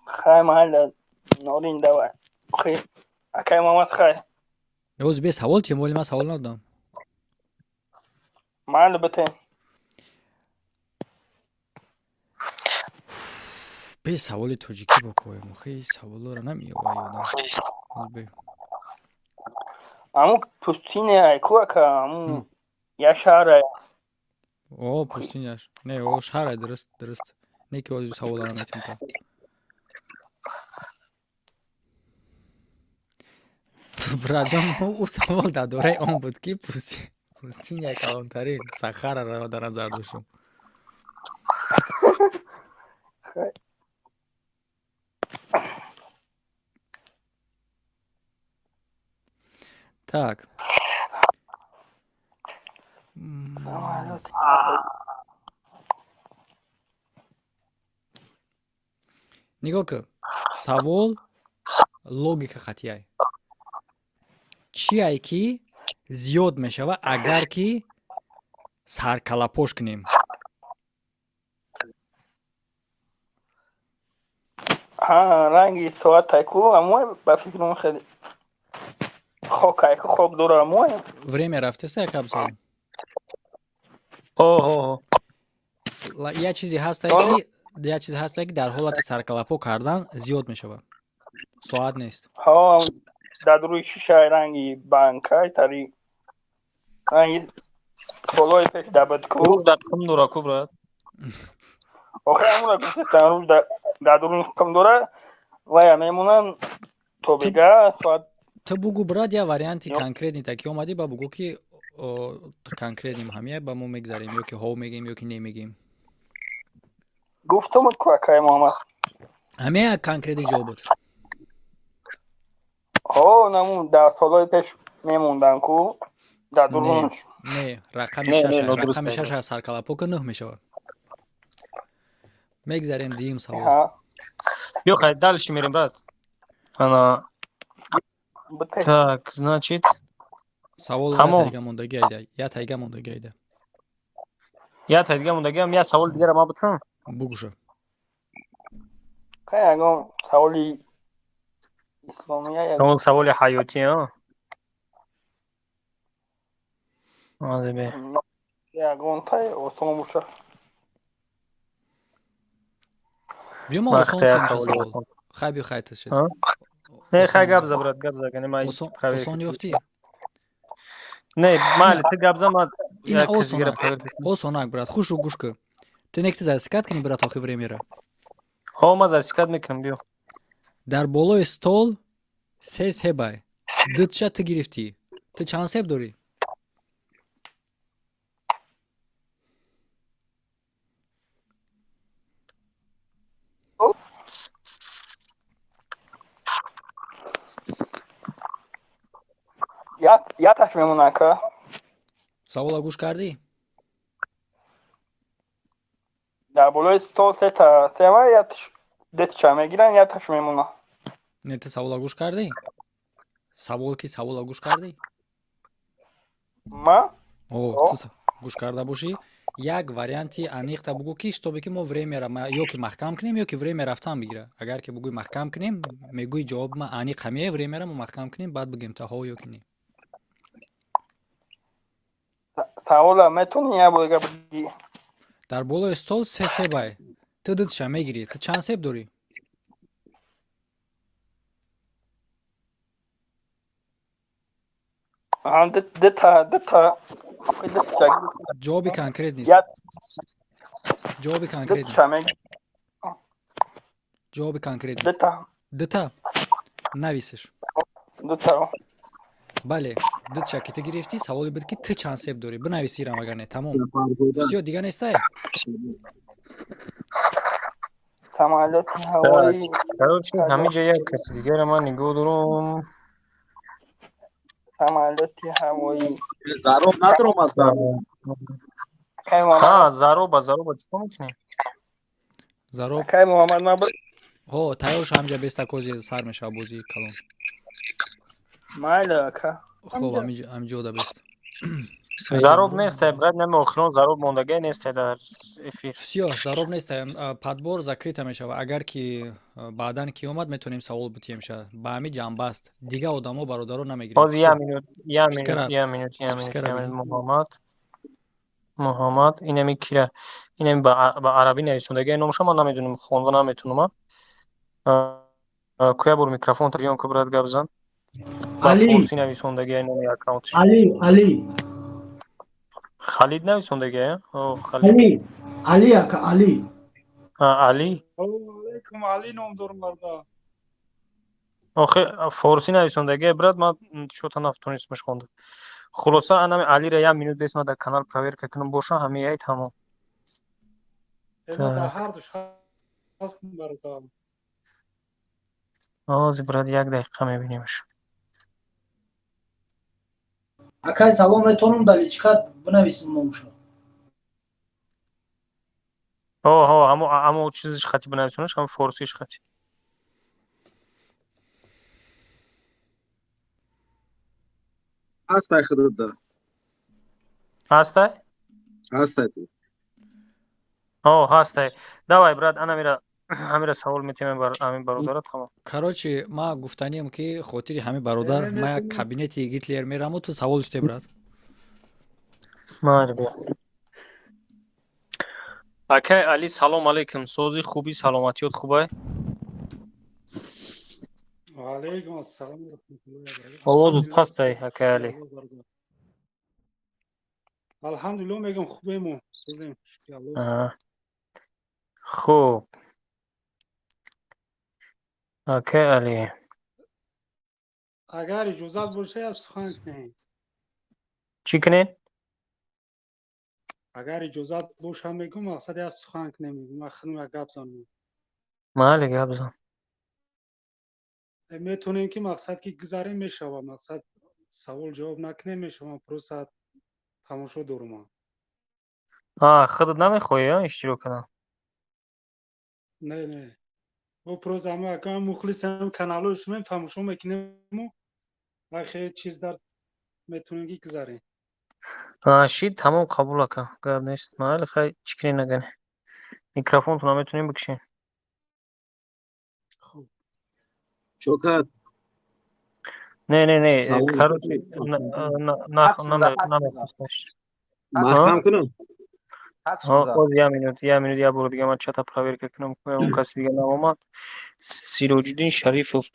Q: хай маҳалла норин давай. хай акай Мамад хай.
A: ҳозир бе савол тем, вале ман савол надодам.
Q: маҳалла битем.
A: бе саволи тоҷикӣ бокоем. хеле саволора намеёвад одам.
Q: аму пустиня ку ака, аму як шаҳрае.
A: о, пустиняш. Не, о шаҳрае, дуруст, дуруст. Не ки ҳозир савола наметем та. браҷон, ӯ савол дар дораи он буд ки пустиня калонтарин сахараро дар назар доштам. Так. нигоҳ кун. Савол логика қатъияй. Чие ки зиёд мешава агар ки саркалапош кунем?
Q: ранги соатайку амой ба фикрам хеле хокайку хок дора амой.
A: Время рафтеста як абзал. Я чизе ҳастае ки дар ҳолати саркалапо кардан зиёд мешава. Соат нест.
Q: дар рӯи шишаи ранги банкай тари ранги солои пеш дабадку
B: дар қум дора ку брат.
Q: охир амура гуфтам рӯз дар рӯи қум дора вая мемонан тобига соат.
A: Ту бугу брат я варианти конкретни таки омади ба бугу ки конкретним ҳамия ба мо мегзарем ё ки ҳо мегем ё ки немегем.
Q: гуфтумуд ку акай муҳаммад.
A: Ҳамия конкретни ҷо буд.
Q: наму дар солои пеш мемондан ку дар дурунш.
A: Не, рақами 6 аз саркалапо ку 9 мешава. Мегзарем диюм савол.
B: Ё хай дальше мерем брат. Ана так, значит
A: савол тайга мондагӣ айда. Я тайга мондагӣ айда.
B: Я тайга мондагӣ ам я савол дигара ма бутам.
A: Бугуша.
Q: Кай агон саволи исломия я.
B: Он саволи ҳаётӣ а? Азбе.
Q: Ягон тай осон буша.
A: Биёма осон савол. Хай хайт шуд.
B: Не хай гап забрат гап загане май.
A: Осон ёфтӣ?
B: Не, майли ти гап зама.
A: Ина осонак брат. Хушу гӯш кун. Ти некти засикат кунӣ брат охир времяра.
B: Ҳо ма засикат мекунам биё.
A: Дар болои стол се себай. Дутша ти гирифтӣ. Ти чанд себ дорӣ?
Q: Яташ мемонад ка?
A: Савола гӯш кардӣ?
Q: Дар болои стол сета сема яташ деча мегиран яташ мемонад.
A: Не ти савола гӯш кардӣ? Савол ки савола гӯш кардӣ?
Q: Ма?
A: Ти гӯш карда бошӣ. Як варианти аниқта бугӯ ки шитобе ки мо времяра ё ки маҳкам кунем ё ки время рафтан бигира. Агар ки бугӯи маҳкам кунем, мегӯи ҷавоб ма аниқ ҳамея времяра мо маҳкам кунем, баъд бигем та ҳо ё ки не.
Q: Савола метонӣ я бо гап ди.
A: Дар болои стол се себай. Ти дутша мегирӣ. Ти чанд себ дорӣ?
Q: Дета.
A: Ҷавоби конкретни. Ҷавоби конкретни. Ҷавоби конкретни. Дета. Нависиш.
Q: Дета.
A: Бале, дутша ки ти гирифтӣ, саволи буд ки ти чанд себ дорӣ. Бинависирам агар не, тамом. Всё, дига нестай?
Q: Самолети ҳавоӣ.
B: Короче, ҳамиҷа як каси дигара ман нигоҳ дорам.
Q: Самолети ҳавоӣ.
F: Зароб надорам аз зароб.
B: Зароба чиқор мекунем?
A: Зароб.
Q: Кай Муҳаммад мабр.
A: Ҳо, тайёр шу ҳамҷа беста кози сар мешава бозии калон.
Q: Майла ка.
A: Хоб ҳамҷа да бест.
B: Зароб нест, брат, нами охирон зароб мондагӣ нест дар эфир.
A: Всё, зароб нест. Падбор закрита мешава. Агар ки баъдан ки омад метонем савол бутием ша. Ба ҳами ҷанбаст. Дига одамо бародаро намегирем.
B: Ҳозир я минут. Муҳаммад, инами кира. Инами ба арабӣ нависондагӣ номша ман намедонам, хонда наметонам. Куя бор микрофон тарҷиён ку брат гап зан.
L: Али.
B: Форси нависондагӣ номи аккаунтиш.
L: Али.
B: Халид нависондагӣ?
L: Али ака Али.
B: Али.
O: Алейкум Али ном дорам барда.
B: Охи форси нависондагӣ брат, ман чӯта нафтонистмаш хонда. Хулоса анами Алира 1 минут бесма дар канал проверка кунам боша ҳамияи тамом. Ҳозир брат 1 дақиқа мебинемш.
L: акай салометонум дар личка бинависин момушо.
B: همون چیزش خطی بنویسونش هم فارسیش خطی
F: هست خودت داره
B: هسته؟
F: هست تو
B: هسته давай брат ana мира савол метем бар амин бародарат тамом
A: короче ма гуфтаниям ки хотири ҳами бародар ма як кабинети гитлер мераму ту савол ште брат
B: майли бия акай али салом алейкум сози хуби саломатиёт хубай
O: وعليكم السلام ورحمة الله وبركاته.
B: овозут пастай акай али
O: الحمد لله میگم خوبیم و سوزیم شکر الله.
B: خوب акай али
O: اگر اجازت باشه از سخن کنیم.
B: چی کنین؟
O: اگر اجازت باشه میگم مقصد از سخن کنیم میگم خودم یک گپ زنم.
B: مالی گپ زن
O: میتونیم که مقصد که گذاریم میشه و مقصد سوال جواب نکنیم میشه و پروسه تماشا دارم.
B: خودت نمیخوایی اشتراک کنم
O: نه و پروسه ما اگر مخلصیم کانالو شما تماشا میکنیم و خیلی چیز در میتونیم که گذاریم.
B: شید تمام قبول کن گپ نیست مالی خیلی چیکاری نگنی میکروفون تو نمیتونیم بکشین
F: شوکت
B: نه короче نمیخواستش
F: محکم کنم
B: یه минут я برو دیگه من чата проверка کنم اون کسی دیگه نمیاد سیروجدین شریفов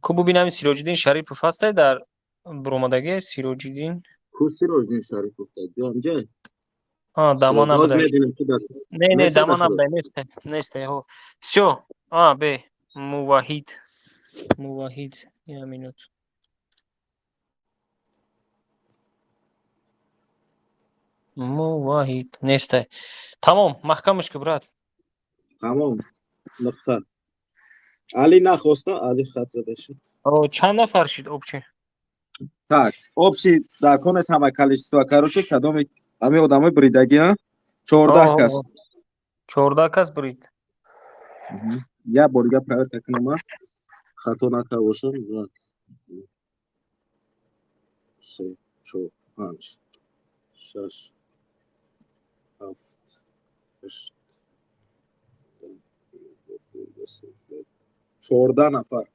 B: کو ببینم سیروجدین شریفов هست در برآمدگی سیروجدین
F: کو سیروجدین شریفov جا
B: دامان نبوده نه دامان نبوده نیست все به موحد یه минут موحد نیسته تمام محکمش که برات
F: تمام نقطه علی نخواسته علی خط زده شد
B: چند نفر شد общий
F: так общий законное количество короче кадом ами одамой бридагия 14 кас
B: 14 кас брид
F: я борга проверка кунам хато накавошам 3 4 5 6 7 8 14 نفر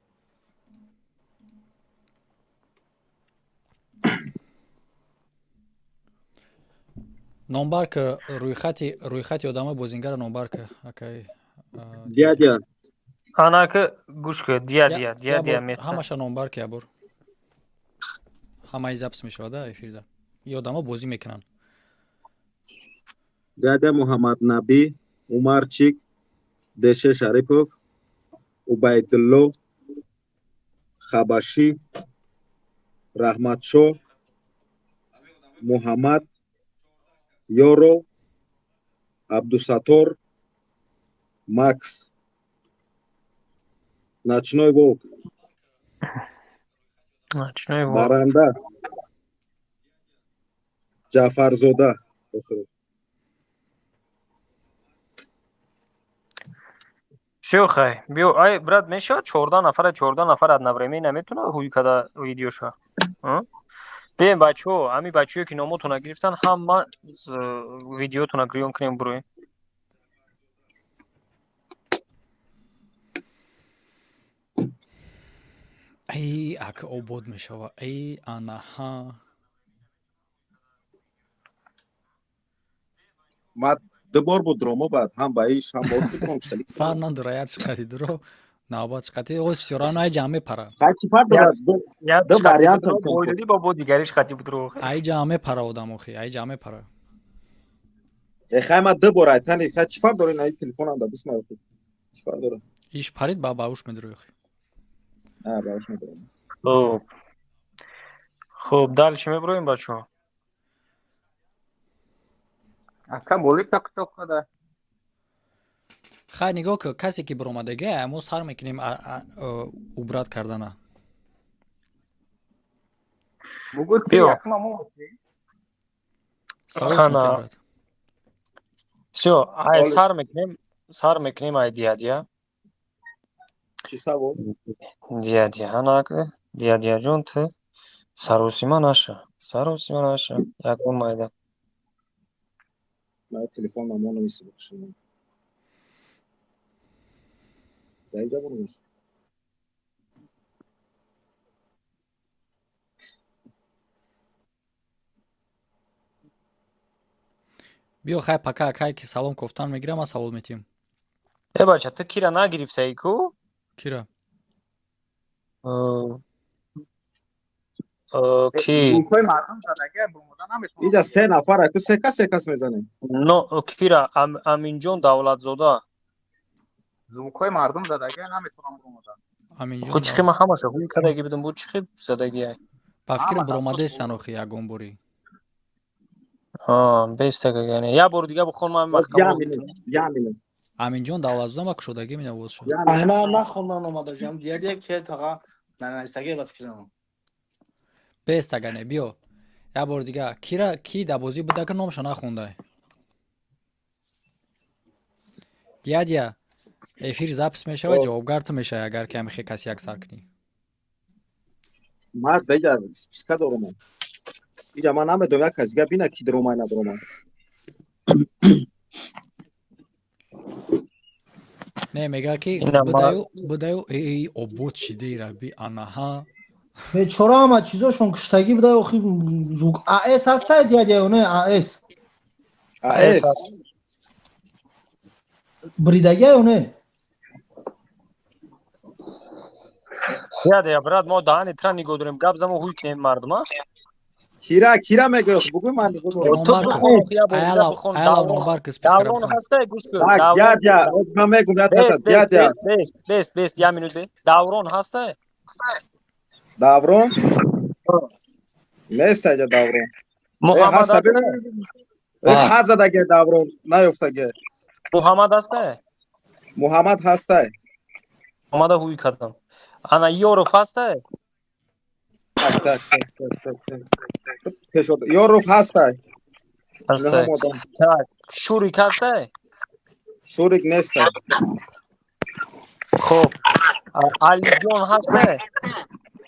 A: номбарка рӯйхати одамои бозингаро номбарка акай
F: дядя
B: анака гушка дядя
A: ҳамаша номбарка ябор ҳамаи запис мешавада эфирда и одамо бозӣ мекунанд
F: дядя муҳаммад наби умарчик деше шарипов убайдулло хабаши раҳматшо муҳаммад ёро абдусаттор макс начной волк баранда ҷаъфарзода
B: все хай биё ай брат мешавад 14 нафар одновременно наметуна ҳуй када видеоша бием бачаҳо ҳами бачаҳое ки номотона гирифтан ҳама видеотона гирён кунем буроем
A: ай ака обод мешава ай анаҳа
F: ма дубор буд дромо баъд ҳам ба иш ҳам боз кунам
A: фарқ надора як чиқати дуро навбат чиқати оз сёрано ай ҷамъ мепара
F: хачи фарқ дорад ду вариант
B: боиди ба бо дигариш хати будро
A: ай ҷамъ мепара одам охи ай ҷамъ мепара
F: хай ма ду бор айтани хачи фарқ дорад ай телефонам да дисма чӣ фарқ дорад
A: иш парид ба бауш медуро охи
F: бауш медуро
B: хуб дальше меброем бачаҳо
C: ака боли тақсоқ када
A: хай нигоҳ ки касе ки баромадагия мо сар мекунем убрат кардана
C: بگو که
B: بیا.
C: یکم همون هستی
B: Хана. Все, ай сар мекунем ай диадия.
F: چی سوال؟
B: Диадия, ҳанак диадия ҷон ту саросима наша. Саросима наша. Якон майда.
F: من تلفن مامانو میسی بخشم دایجا برونش
A: биё хай пака акай ки салом кофтан мегирам ма савол метиҳем
B: бача ту кира нагирифтаи ку
A: кира
B: ки
C: کوی مردم زدگی برمودن نمیتونه
F: اینجا 3 نفره تو سه کس میزنیم
B: но кира аминҷон давлатзода
C: زومکوی مردم زدگی نمیتونم برمودن
A: аминҷон
B: ху чихи ма ҳамаша ҳуи кадаги бидум бу чихи задагия
A: ба фикрам буромадаистан охи ягон бори
B: бестагагане я бори дига бухон ма
A: аминҷон давлатзода ма кушодагӣ менавоз шуд
J: Айна нахондан омадажам. Диадия ке тага нанайсаге бас кирам.
A: бестагане биё я бор дига кира ки да бозӣ буда ки номша нахондай диадия эфир запис мешава ҷавобгар ту мешавӣ агар ки амихе каси як сар кунӣ
F: مرد دیگه سپیسکا دارم من اینجا من نمیدونم یک کسی دیگه بینه کی درو من ندارم من
A: не мега ки будаю обод шидаи раби анаҳа
L: бечора ама чизошон куштагӣ будаю охи зук АС ҳастай диадия ё не АС бридагия ё не
B: яда брат мо даҳани тра нигоҳ дорем гап замо ҳуй кунем мардума
F: кира мегӯяд бугӯй ман
B: даврон ҳастай гӯш кӯ
F: дядя ман мегӯм дядя
B: бест я минут даврон ҳастай
F: даврон нест айҷа даврон
B: муҳаммад
F: хат задаге даврон наёфтаге
B: муҳаммад ҳастай
F: муҳаммад ҳастай
B: омада ҳуй кардам ана ёров ҳастай
F: ёров ҳастай
B: шурик ҳастай
F: шурик нестай
B: хуб алиҷон ҳастай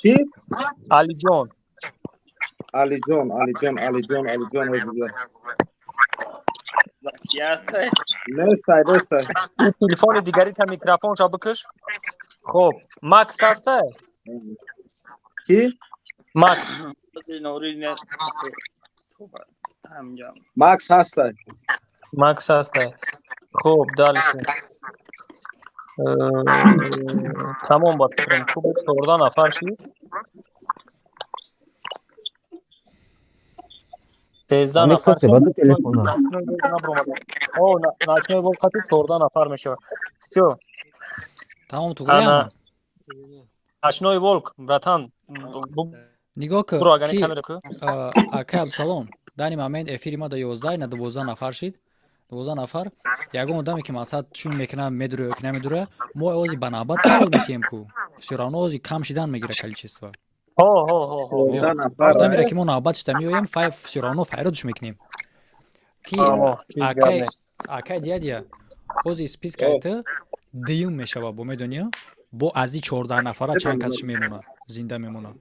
F: ки
B: алиҷон
F: нестай
B: телефони дигарита микрофонша бикиш хуб макс ҳастай
F: ки
B: макс
F: макс ҳастай
B: макс ҳастай хуб дальше тамом ба фикрам хуб 14 нафар шид 13 нафар начной волқати 14 нафар мешавад всё
A: тамом туғрияма
B: начной волк братан
A: нигоҳ кӯ акай абдусалом дар ин момент эфири ма до 11 на 12 нафар шид 12 нафар ягон одаме ки масад чун мекунад медура ё ки намедура мо ози ба навбат савол метиҳем ку всё равно ози кам шидан мегира количество одамеро ки мо навбатишда меоем всё равно файродш мекунем ки акай диадия ози спискайта дуюм мешава бо медониё бо ази 14 нафара чанд касш мемонад зинда мемонад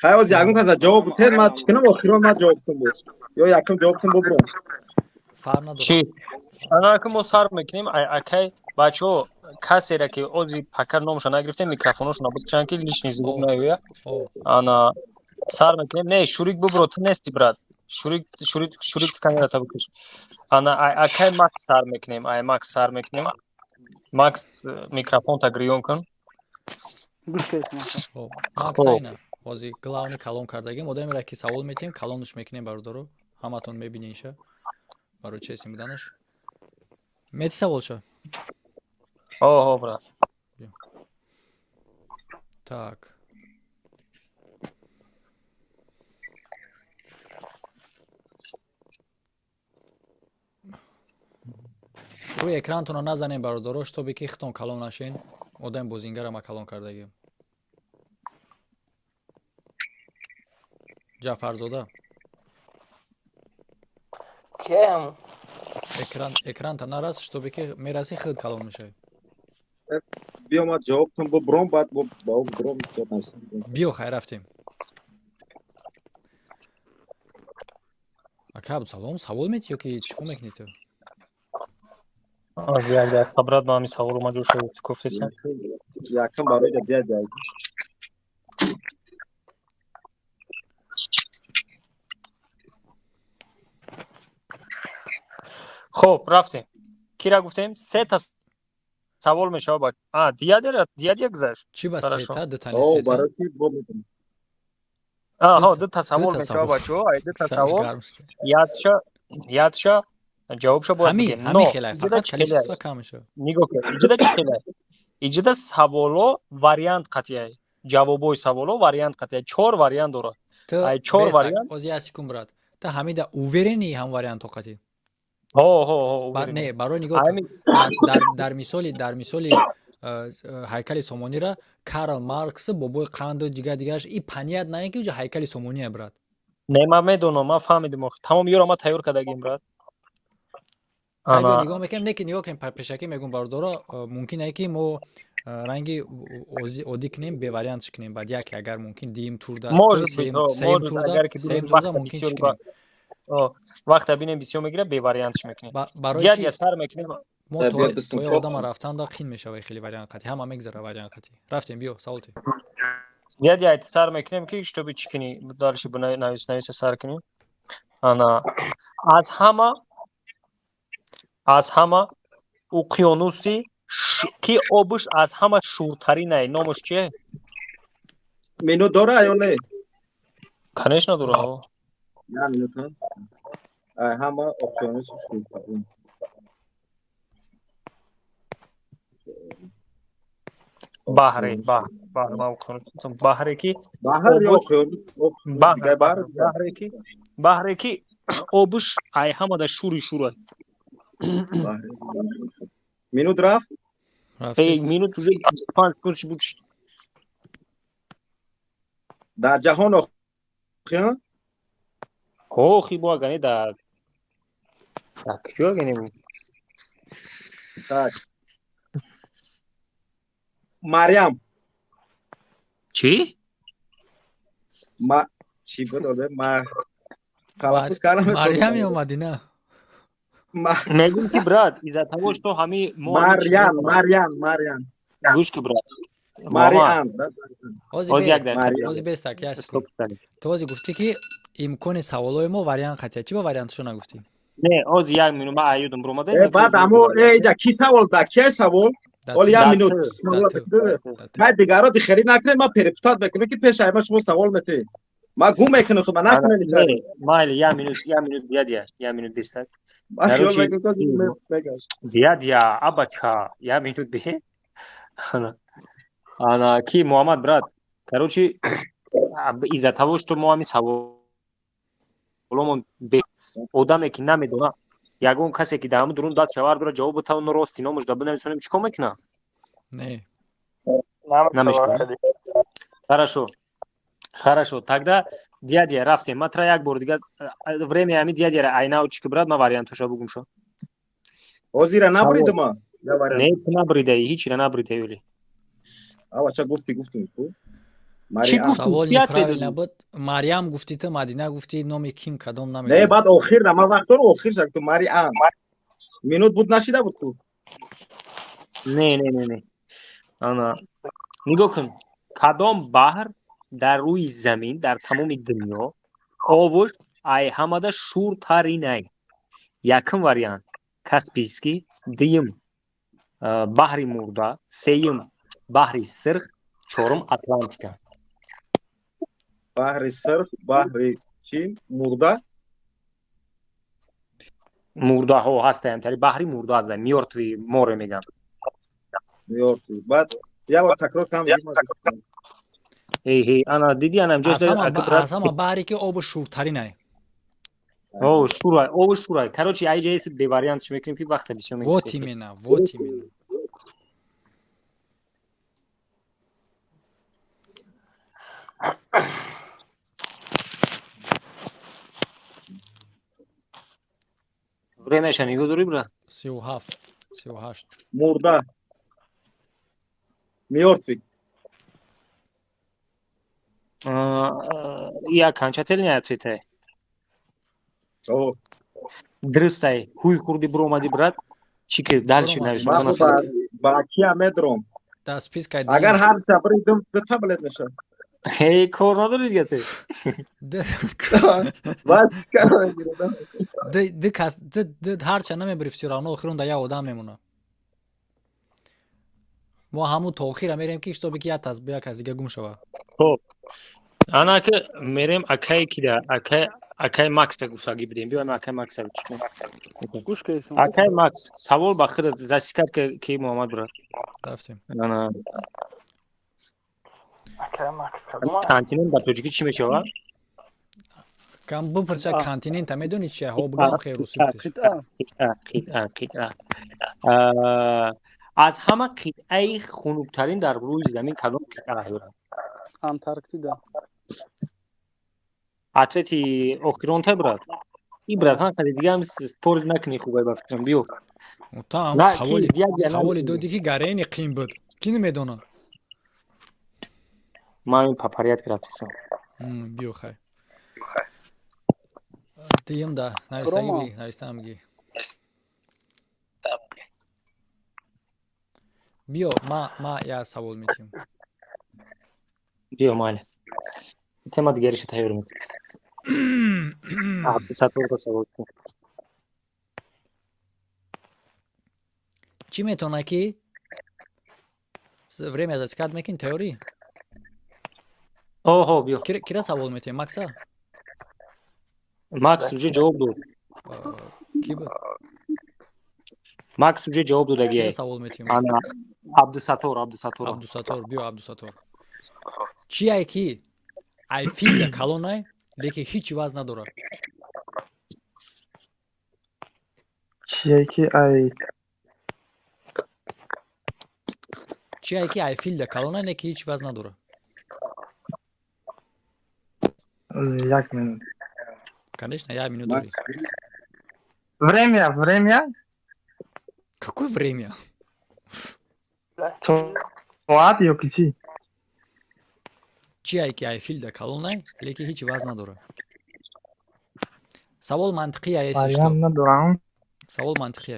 F: хайоз ягон каса ҷавоб тед ма чикунам охирон ма ҷавобтум буд ё якум ҷавобтум бубурам
A: фарқ надорад
B: чи ана ки мо сар мекунем акай бачаҳо касера ки ози пакар номша нагирифтем микрофоношона бутишан ки лишни звук наёяд ана сар мекунем не шурик бубуро ту нести брат шурик камерата бикиш ана акай макс сар мекунем макс сар мекунем макс микрофонта гриён кун
A: ози главни калон кардагим одамеро ки савол метиҳем калонш мекунем бародаро ҳаматон мебинеша барои чеси миданаш мети саволша
B: брат
A: так рӯи экранатонро назанем бародаро штобе ки хитон калон нашен одами бозингарама калон кардагим Ҷафарзода.
Q: Кем?
A: Экран-то нарас, чтобы ки мераси худ калон мешавӣ.
F: биёмад ҷавобтон бо бром баъд бо бром ҷавоб.
A: Биё хай рафтем. Ака салом, савол метӣ ёки чӣ мекунӣ ту?
B: аз як сабрат ба ҳамин саволу маҷбур шуд гуфтесан.
F: Якам барои дия.
B: خب رفتیم کیرا گفتیم 3 تا سوال میشه با دیاد گذشت
A: چی با 3 تا دو تا
F: او برای کی بو میدم
B: ها 2 تا سوال میشه بچو 2 تا سوال یادشا جوابشو باید بگیم
A: همین خیلی فقط количество کم شد
B: نگاه کن اینجا چی خیلی اینجا سوالو вариант قطعی جوابای سوالو вариант قطعی 4 вариант داره
A: ای 4 вариант اوزی اسکم برات تا همین уверенی هم вариант قطعی не барои нигоҳ дар мисоли ҳайкали сомонира Карл Маркс бобои қанду дигараш и паният не ки уҷа ҳайкали сомония брат
B: не ман медонам ман фаҳмидим тамом ёро ман тайёр кардагим брат
A: ана нигоҳ мекунем не ки нигоҳ кунем пешакӣ мегӯм бардора мумкин е ки мо ранги одӣ кунем бевариантш кунем баъд яке агар мумкин дим турда сеюм турда мумкин чӣ кунем
B: وقت ببینیم بسیار میگیره بی وریانتش میکنیم یا سر میکنیم
A: ما توی آدم رفتن دا خین میشه خیلی وریانت قطعی همه میگذره وریانت قطعی رفتیم بیو سوالتی
B: یا سر میکنیم که اشتباه چی کنی دارش بنا نویس سر کنیم انا از همه اقیانوسی کی آبش از همه شورترینه نامش چیه
F: منو داره یا نه
B: کنش نداره
F: نه میتونم همه اقیانوس شروع
B: بحری کی بحری کی آبش ای همه در شوری
F: minut رفت
B: minut уже 5 секунд بود
F: در جهان اقیان
B: خی با گنی در کجا گنیم
F: مریم
B: چی
F: چی بود تلفظ کردم
A: مریم یا مدینه
B: نگیم که برات عزت هواش تو همین
F: مریم
B: گوش که برات
F: مریم
A: اوزی بیستا که تو اوزی گفتی که امکان سوالای ما وریانت خطیه چی با وریانتشو نگفتی
B: نه اوزی یک مینو ما ایودم بروماده
F: بعد امو ایجا کی سوال دا کی سوال اول یک مینوت بعد دیگرا دیخری نکنه ما پرپتات بکنه که پیش ایما شما سوال مته ما گم میکنه خب من نکنه نیچاره
B: مایل یک مینوت یک مینوت دیستک دیا ابچا یک مینوت بی انا کی محمد برات короче عزت هواش تو ما همین سوال ولومون به آدمی که نمیدونه یگون کسی که دارم درون داد شوار داره جواب تا اون راست اینا مجدد نمیتونیم چیکار میکنه
A: نه
B: نمیشه хорошо тогда дядя رفتیم ما ترا یک بار دیگه время همین دядя айна و چیک برات ما وریانتشو بگم شو
F: اوزیرا نبریدم
B: نه نبریده هیچ را نبریده ولی
F: آوا گفتی
A: سوال неправильно بود مریم گفتی تو مدینه گفتی نام کیم کدام نمیدونم
F: نه بعد آخر ما وقت رو آخر شد تو مریم مینوت بود نشیده بود تو
B: نه انا نگاه کن کدام بحر در روی زمین در تمام دنیا آبش ای همه شورترینه یکم وریانت کاسپیسکی دیم بحر مرده سیم بحر سرخ چهارم اتلانتیکا
F: بحر سرخ بحر چی
B: مرده ها هستن یعنی بحری مرده است میورتوی موره میگن
F: میورتوی بعد یا بار تکرار کنم
B: هی انا دیدی انا
A: اصلا بحری که آب شورترینه
B: آب شورای короче ای جیس بی واریانتش میکنیم که وقت دیشو میگیم
A: ووتی مینا
B: премияша нигоҳ дорӣ брат?
A: 37 38
F: Мурда. Мёртвый.
B: Я окончательно ответай.
F: О.
B: Дрыстай. Хуй хурди бромади брат. Чики дальше навишем.
F: Ба кия медром.
A: Да списка.
F: Агар ҳар шаб ридум да таблет мешав.
B: Эй, кор надори дига ты.
F: Вас списка намегирам.
A: Ды ҳарча намебари всё равно охирон да як одам мемона. мо ҳамун то охира мерем ки штоби ки як кас дига гум шава.
B: Хоб. Ана ки мерем акай кида, акай Макса гуфтаги бидем. Биём акай Макса гуфтем.
O: Гуш кайсам.
B: Акай Макс, савол ба хират засикат ки Муҳаммад брат.
A: Рафтем.
B: Ана
Q: Акай Макс.
B: Континент ба тоҷикӣ чӣ мешавад?
A: Кам бупурса континента медонӣ чия? Ҳо бигам хейр русуфтиш.
B: Қитъа. Аз ҳама қитъаи хунуктарин дар рӯи замин кадом қитъа ҳайрон?
O: Антарктида.
B: Ответи охиронта брат. И брат, ҳан кади дига ҳам спорт накунӣ хубай ба фикрам биё.
A: Там саволи додӣ ки гарени қим буд. Ки намедона?
B: Ман папарият графтисам.
A: Биё хай. Дием да навистам ги. Биё ма я савол метим.
B: Биё майли. Тема дигариша тайёр мекунем. Сатурда савол кун.
A: Чӣ метавона ки время засекат мекунӣ теорӣ?
B: Оҳо биё.
A: Кира савол метем? Макса?
B: Макс уже ҷавоб дод.
A: Ки буд?
B: Макс уже ҷавоб дод агия.
A: Кира савол метем?
B: Ана Абдусатор.
A: Биё Абдусатор. Чие ки айфилда калонай, лекин ҳеҷ ваз надорад?
P: Чие
A: ки айфилда калонай, лекин ҳеҷ ваз надорад?
P: 1 минут.
A: Конечно, 1 минут дорӣ.
P: Время?
A: Какое время?
P: Соат ё ки чӣ?
A: Чие ки айфилда калонай, лекин ҳеҷ ваз надорад? Савол мантиқӣ аст.
P: Вариант надорам.
A: Савол мантиқӣ.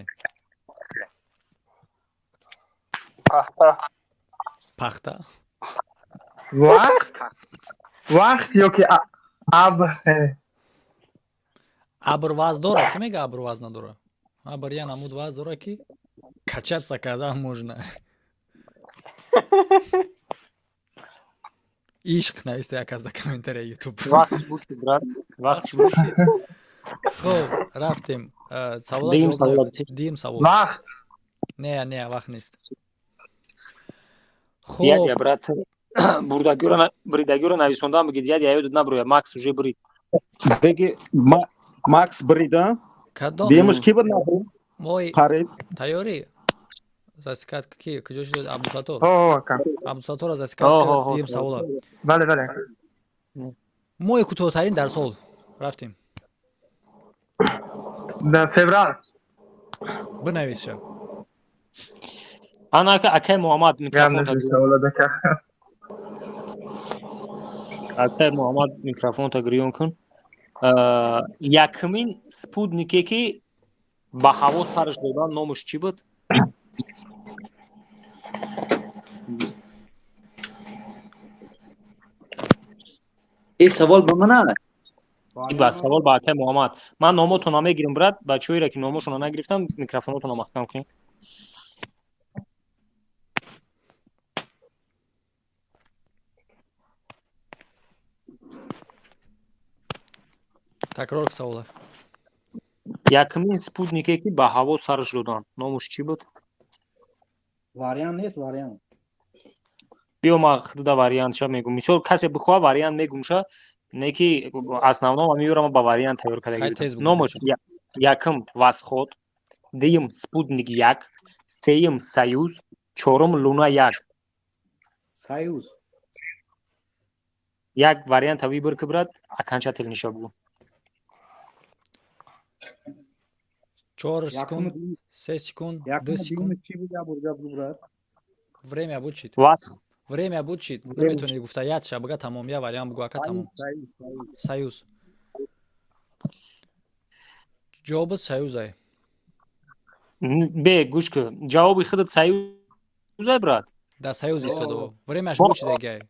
A: Пахта.
P: Вақт ё ки абр.
A: Абр ваз дорад? Ки мега абр ваз надорад? Абр я намуд ваз дорад ки качаться кардан можно. Ишқ нависта як кас да комментария ютуб.
B: Вақт бучи брат. Вақт бучи.
A: Хоб, рафтем. Дим савол.
P: Вақт.
A: Не, вақт нест.
B: Дядя, брат, бридагиро нависондам бигид, дядя, ёдат наброя, Макс уже брид.
F: Беги, Макс брида? Демуш ки буд набрид?
A: Мой
F: Парид.
A: Тайёрӣ? Засикат ки куҷо шуд? Абдусатор. Абдусатор засикат ки дим савола.
P: Бале.
A: Моҳи кӯтоҳтарин дар сол. Рафтем.
P: Дар феврал.
A: Бинавис шав.
B: Ана акай Муҳаммад микрофонта гирён кун. Якмин спутнике ки ба ҳаво сарш додан номаш чӣ буд?
G: این سوال به من نه.
B: با سوال با акай Муҳаммад. Ман номотон намегирам брат, бачаҳоеро ки номошонро нагирифтам, микрофонотонро махкам кунед.
A: Такрор савола.
B: Якмин спутнике ки ба ҳаво сарш додан, номаш чӣ буд?
L: Вариант нест, вариант.
B: Биё ма худда вариантша мегум. Мисол касе бихоҳа вариант мегумша, не ки основном меёрам ба вариант тайёр карда. Номаш якм Восход, дуюм Спутник 1, сеюм Союз, чорум Луна 1.
L: Союз.
B: Як вариант выбор ки брат, окончательно бу.
A: 4 секунд, 3 секунд, 2 секунд. Время будет. Время будет. Наметуни гуфта яд шабга тамом, я вариант бгу ака тамом. Союз. Ҷавоби союзай.
B: Бе гӯш кӯ. Ҷавоби худат союзай брат.
A: Да союз истода. Времяш будет дегай.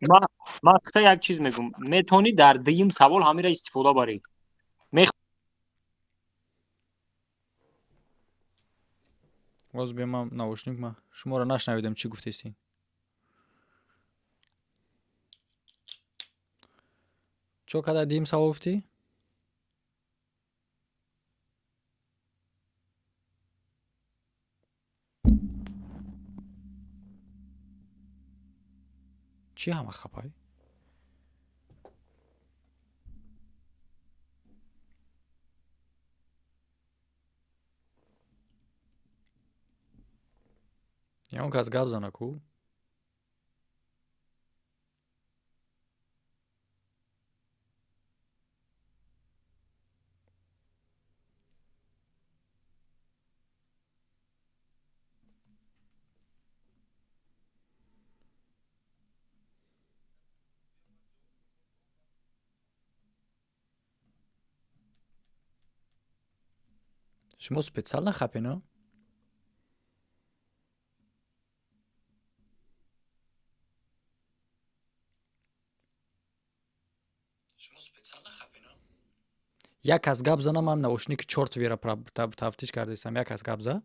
B: Ма хта як чиз мегум. Метони дар дуюм савол ҳамира истифода баред.
A: Воз биёмам навушник ма. Шуморо нашнавидам чӣ гуфтестин. Чо када дуюм савол гуфтӣ? چی همه خپای؟ یا اون کس گپ زنه کو؟ شما специально хапено? як кас гап зана, ман наушники 4 вера тафтиш кардестам. Як кас гап за?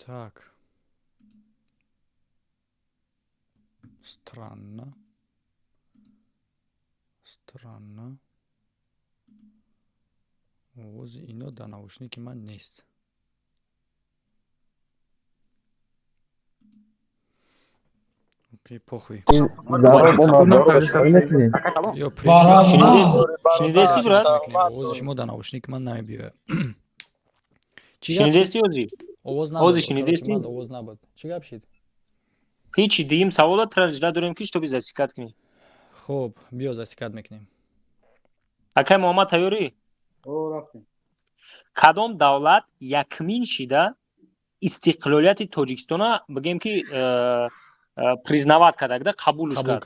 A: Так. Странно. Странно. Овози ино дар наушники ман нест. Окей, похуй.
B: Шинидести брат?
A: Овози шумо дар наушники ман намебиёяд.
B: Шинидести ози?
A: Овоз набуд.
B: Ози шинидести?
A: Овоз набуд. Чӣ гап шид?
B: Ҳичи дуюм савола тражда дорем ки штоби засикат кунем.
A: Хуб, биё засикат мекунем.
B: Акай Муҳаммад тайёрӣ? Кадом давлат якмин шида истиқлолияти Тоҷикистона бигем ки признават кардагда, қабулш кард?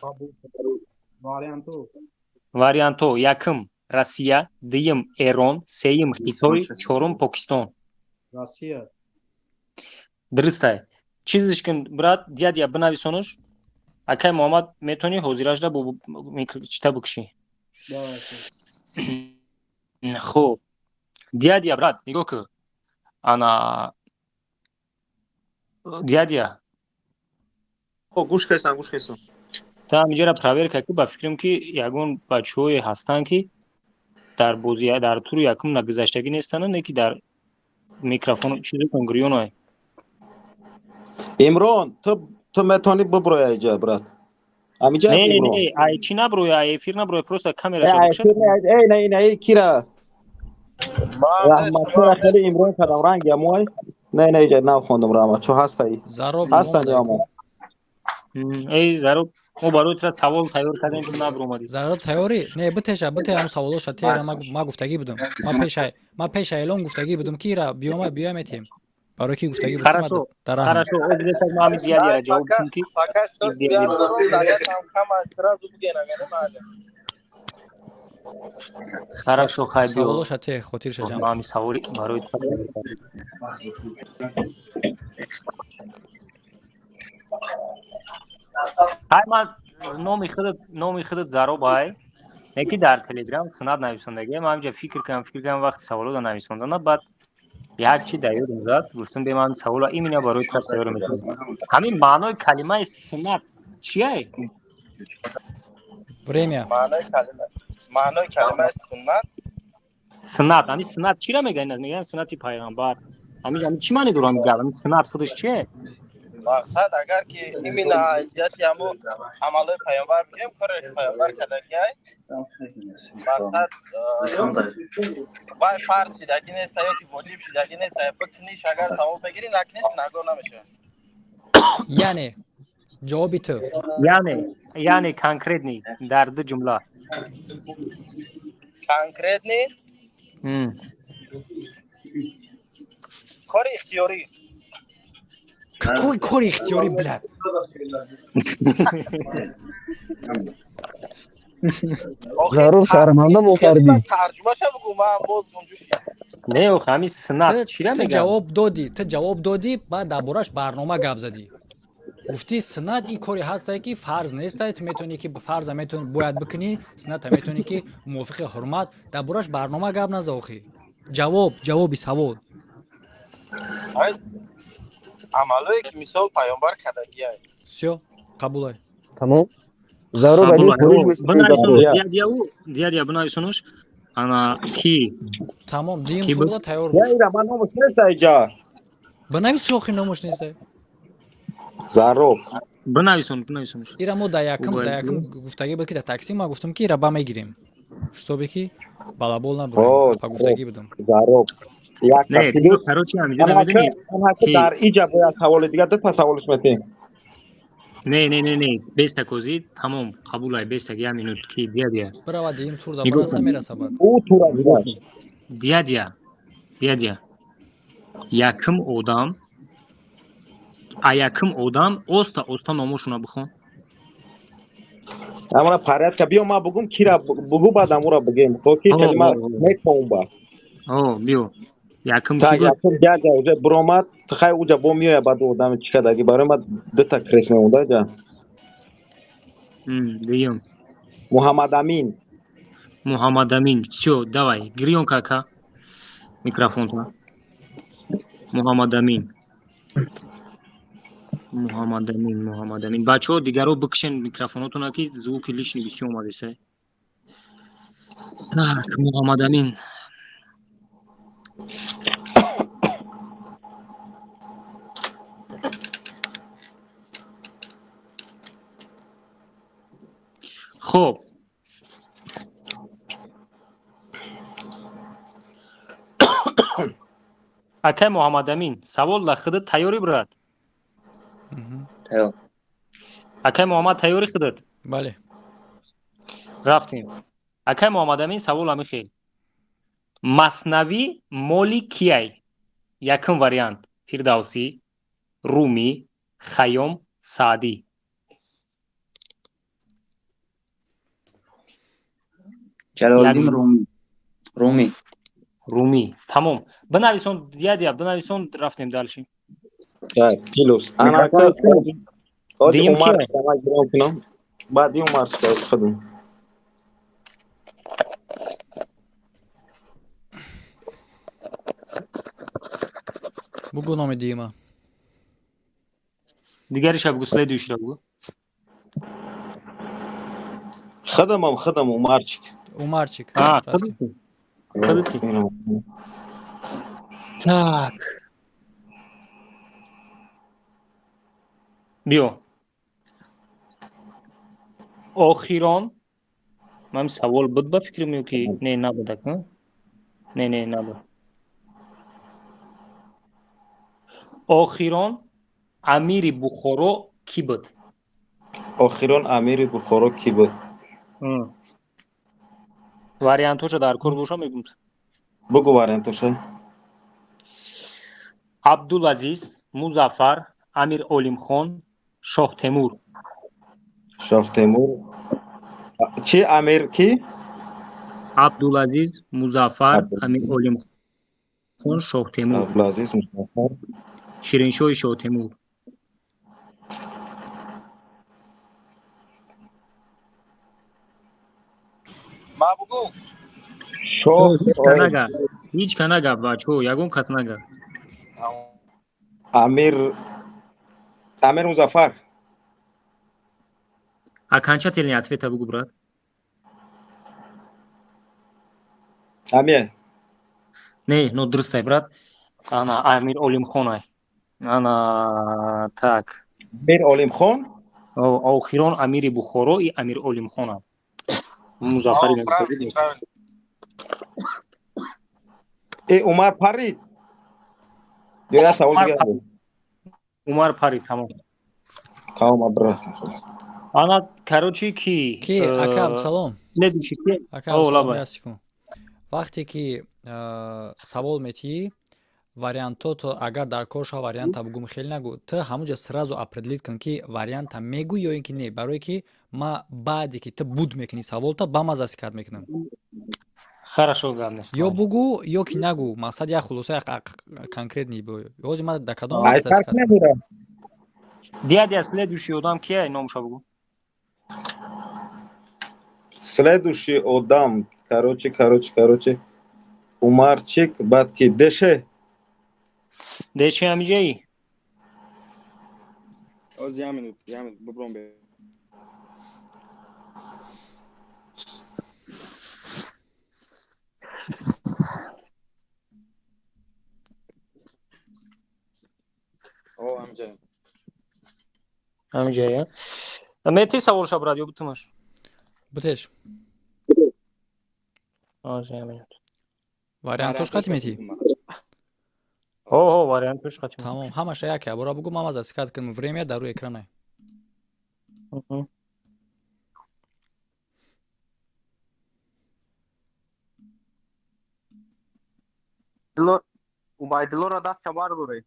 B: Вариантҳо: якм Россия, дуюм Эрон, сеюм Хитой, чорум Покистон.
R: Россия.
B: Дурустай. Чизиш кун брат, дядя бинависонуш. Акай Муҳаммад метони ҳозиражда чита букушӣ. Хуб. Дядя брат, нигоҳ кун. Ана дядя.
F: گوش کردم.
B: تا همینجا را پراورکا که با فکرم که یگون بچه‌های هستن که در بازی در تور یکم نگذشتگی نیستن، نه که در میکروفون چیزی کنگریون.
F: عمران تو میتونی ببروی اینجا برات. همینجا
B: نه ای چی نبروی، ای افیر نبروی، پروستا کامera شو بکشید.
F: نه کیرا رحمت خیلی عمران کردم رنگ موی. نه اینجا نخوندم رحمت چه هستی؟ هستن یا ما؟
B: ای زارو ما برای تو سوال تیار کردیم تو نبرومدی.
A: زارو تیاری؟ نه بتهش هم سوالش تیار ما گفتگی بدم. ما پیش اعلام گفتگی بدم کی را بیام تیم. برای کی گفتگی بدم؟
B: خراشو از دیگه ما می زیادی را جواب بدیم کی.
I: فقط تو زیاد ضرور دادن کم از سر زود بگیرن معلم.
B: خراشو خیلی
A: سوالش ته خاطرش جمع.
B: ما می سوالی برای تو. های من نامی خودت زارو بای یکی در تلگرام سند نویسندگی ما همینجا فکر کنم وقت سوالو دا نویسندن بعد یک چی دیدم زد گفتم به من سوالا ایمینا برای طرف تیار میکنم. همین معنای کلمه سند چیه؟
A: время
I: معنای کلمه
B: سند یعنی سند چی را میگن؟ میگن سنتی پیغمبر. همین چی معنی دارن میگن؟ سند خودش چیه؟
I: مقصد اگر که این نهایت یامو عمل پیامبر بگیم کار پیامبر کدگی مقصد وای فرض شدگی نیست یا که واجب شدگی نیست بکنیش اگر ثواب بگیری نکنیش نگاه نمیشه.
A: یعنی جوابی تو
B: یعنی کانکریت نی در دو جمله
I: کانکریت نی کار اختیاری
A: کار اختیاری بلد
P: ضرور شرمنده بکردی
I: ترجمه شو بگو من باز گنجوش
B: نه او خمی سنت چی را میگم
A: جواب دادی بعد دربارش برنامه گپ زدی گفتی سنت این کاری هست که فرض نیست تو میتونی که فرض میتونی باید بکنی سنت میتونی که موافق حرمت دربارش برنامه گپ نزاخی جوابی سوال
I: عملایی که مثال پیامبر کدگی
A: سیو قبول
P: تمام ضرور ولی خروج
B: دیا بنایسونش انا کی
A: تمام دیم خورده تیار
F: یا ایرا من ناموش نیست اینجا
A: بنویس شوخی ناموش نیست
F: ضرور
B: بنویسونش
A: ایرا ما در یکم گفتگی بود که در تاکسی ما گفتم که ایرا با میگیریم شتو بکی بالابول نبود با گفتگی بودم
F: ضرور یک
B: نه کاروچی همینجوری میدونی
F: که در اینجا باید سوال دیگه دو تا سوالش میتیم
B: نه 20 کوزی تمام قبول ای 20 یک مینوت کی دیا
A: برا دیم تور دا برا سمیرا سبب
F: او تور
B: دیا یکم odam osta نامشون بخون
F: اما پرات که بیا ما بگم کی را بگو بعد امورا بگیم تو کی کلمه نکنم با
B: بیو یکم
F: تا
B: کی
F: یکم جا برومات خای اوجا بو میو بعد odam چیکار داگی برای ما دو تا کریس میونده جا
B: دیم محمد امین چو давай گریون کاکا میکروفون تو محمد امین بچه‌ها دیگه رو بکشین میکروفوناتون که звук лишний بسیار اومده سه так محمد امین خب اکه محمد امین سوال لخده تیاری برات اکه محمد تیاری خودت
A: بله
B: رفتیم اکه محمد امین سوال همی خیل مثنوی مولی کیای یکم وریانت فردوسی رومی خیام سعدی
G: جلالدین
B: رومی تمام بنویسون دیا بنویسون رفتیم دالشیم
F: کیلوس انا دیم کیه بعد دیم مارس خدم
A: بگو نام دیما
B: دیگرش بگو سلی دوش رو بگو
F: خدم
A: عمرچیک
B: خدتی так بیو آخیران من سوال بود با فکر میو که نه نبود نه نبود آخیران امیر بخارا کی بود واریانتوشو در کور بوشا میگم
F: بگو واریانتوشو
B: عبدالعزیز مظفر امیر علیم خان شاه تیمور
F: چی امیر کی
B: عبدالعزیز مظفر امیر علیم خان شاه تیمور شیرینشاه شاه تیمور
I: ما بگو
B: هیچ کنگا بچو یگون کس نگا
F: امیر مظفر
B: окончательный ответ بگو брат
F: امیر
B: не ну درسته брат ана амир олимхон ай ана так
F: Мир Олимхон?
B: охирон амири Бухоро и амир Олимхонам. Музафари
I: Правильно, правильно.
F: Умар Парид. Я савол дига.
B: Умар Парид, тамом.
F: Тамом абра.
B: Ана короче ки
A: ака Абдусалом.
B: Следующий ки.
A: Ака Абдусалом ясикун. Вақте ки савол метии вариантото агар дар корша варианта бугум хел нагу ты ҳамуҷа сразу определит кун ки варианта мегӯ ё ин ки не барое ки ма баъде ки ты буд мекунӣ саволта ба мазаси кард мекунам.
B: Хорошо гавнес.
A: Ё бугу ё ки нагу мақсад я хулоса я конкретни бо. Ҳозир ма да кадом
B: Дядя следующий одам кия номша бугу.
F: Следующий одам короче Умарчик бад ки Деше.
B: Деше амиҷаи?
K: Оз я минут бубром бе. О, амиҷаи.
B: Амиҷаи. Мети савол шаб радио бутмаш.
A: Бутеш.
B: Оз я минут.
A: Вариантош қати мети?
B: О, вариантош қати мети.
A: Тамом, ҳамаша яке. Абора бугу ма мазаси кард кунам время дар рӯи экране.
C: Убайдуллоро дастша бардоред.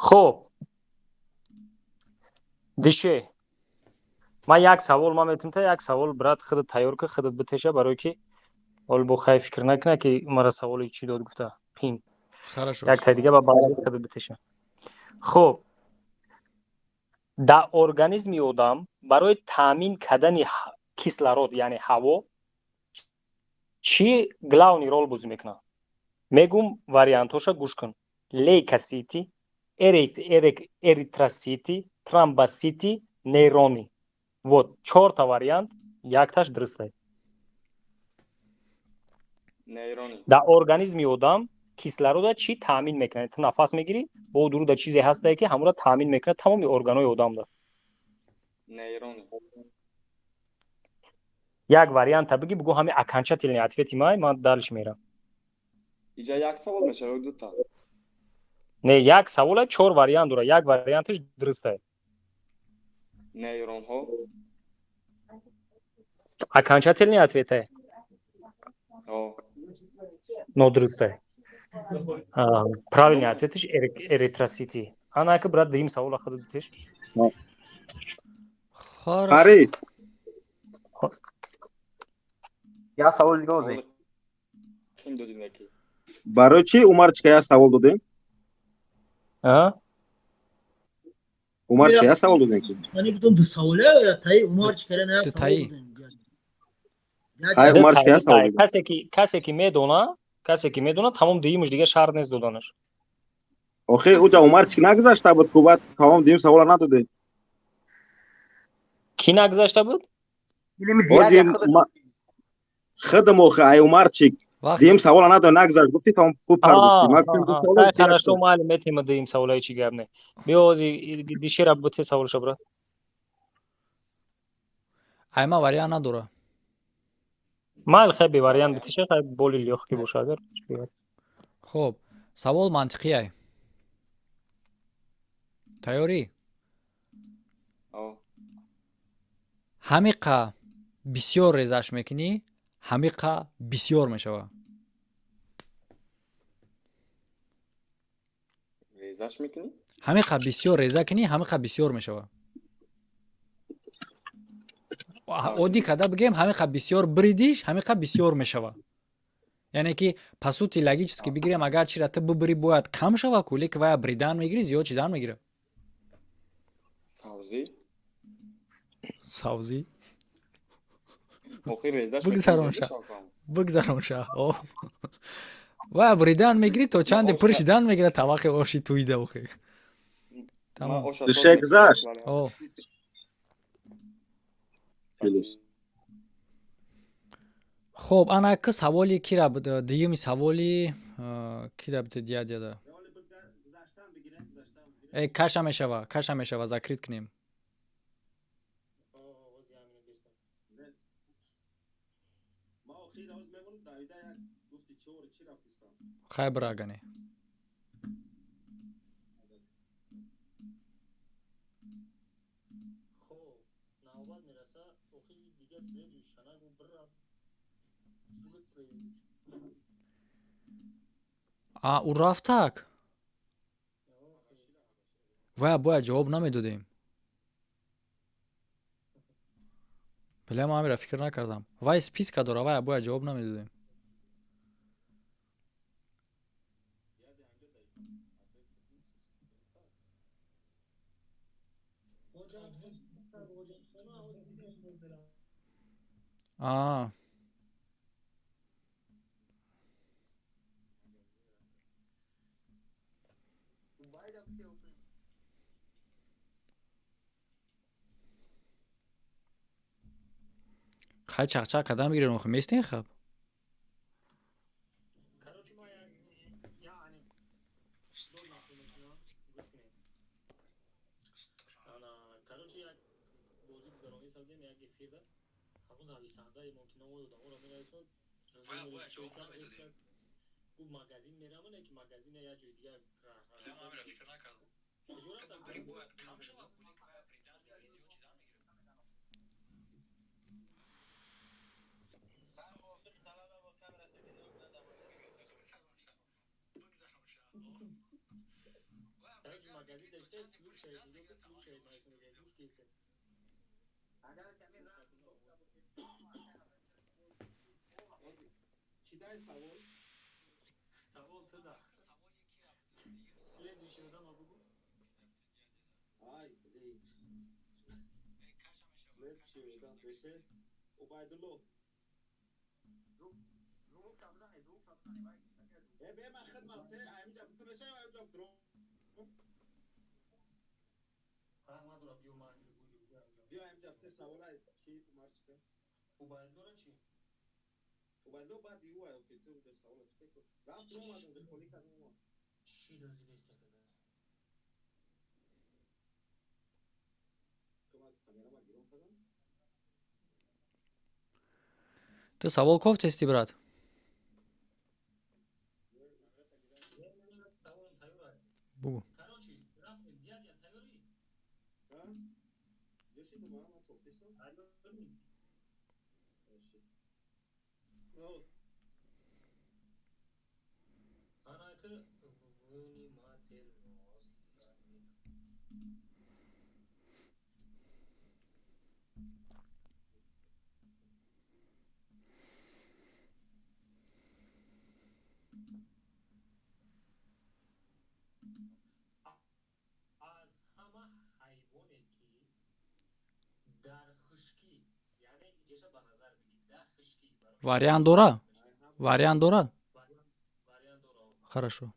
B: خب دیشه ما یک سوال ما میتونم تا یک سوال برات خودت تیار که خودت بتشه برای که اول با خیلی فکر نکنه که مرا سوالی چی داد گفته پین یک تا دیگه با برای خودت بتشه. خب در ارگانیسم آدم برای تامین کردن کیسلرود یعنی هوا چی گلاونی رول بازی میکنه؟ میگم واریانتاشا گوش کن. لیکوسیتی эритросити, тромбоцити, нейрони. Вот, 4 вариант, якташ дурусте.
K: Нейрони.
B: Дар организми одам кислорода чӣ таъмин мекунад? Ту нафас мегирӣ, бо дуруда чизе ҳастае ки ҳамура таъмин мекунад тамоми органҳои одамда.
K: Нейрони.
B: Як варианта биги, бугу ҳами окончательный ответи ман дальше мерам.
K: Иҷа як савол мешавад дута.
B: Не, як савола 4 вариант дора. Як вариантиш дурусте.
K: Нейронҳо.
B: Окончательный ответ е? Но дурусте. Правильный ответиш эритросити. Ана ка брат дим савола худо дутеш.
F: Хари.
C: Я савол дига озе.
K: Ким додин яки?
F: Барои чи Умарчика я савол додем? Умарчика я савол додем ки?
L: Они потом ду саволе я тай Умарчика я савол додем.
F: Ай Умарчика я савол додем.
B: Касе ки медона тамом диимш дига шарт нест доданаш.
F: Охе уҷа Умарчик нагзашта буд ку баъд тамом дим савола надоде.
B: Ки нагзашта буд?
F: Худам охе ай Умарчик дим савола надоде нагзашт гуфти тамом ку
B: паргуфти. Хорошо маълум метима дим саволаи чӣ гап не. Биё ози дишера бутӣ саволша брат.
A: Айма вариант надора.
B: Майл хай бе вариант бутиша хай боли лёх ки боша агар.
A: Хуб, савол мантиқие. Тайёрӣ? ҳамиқа бисёр резаш мекунӣ, ҳамиқа бисёр мешава.
K: Резаш мекунӣ?
A: ҳамиқа бисёр реза кунӣ, ҳамиқа бисёр мешава. Оддӣ карда бигем ҳамиқа бисёр бридиш, ҳамиқа бисёр мешава. Яъне ки по сути логически бигирем агар чира ту бибирӣ бояд кам шава ку, лекин вая бридан мегирӣ, зиёд чидан мегира. Савзӣ? Бигзаронша. Вая бридан мегирӣ то чанде пур шидан мегира таваққи оши туида охе.
F: Душек гузашт. پلیس.
A: خب انا که سوالی کی را بود دیگه سوالی کی را بود دیاده ای کاش میشوا زاکریت کنیم خیلی براگنه او رفت تک و باید جواب نمیدادیم بله ما همین را فکر نکردم وای سپیس که داره وای باید جواب نمیدادیم خیلی چق قدم میگیریم خب میستین خب تو سوال کوفت استی برات بگو вариант дора хорошо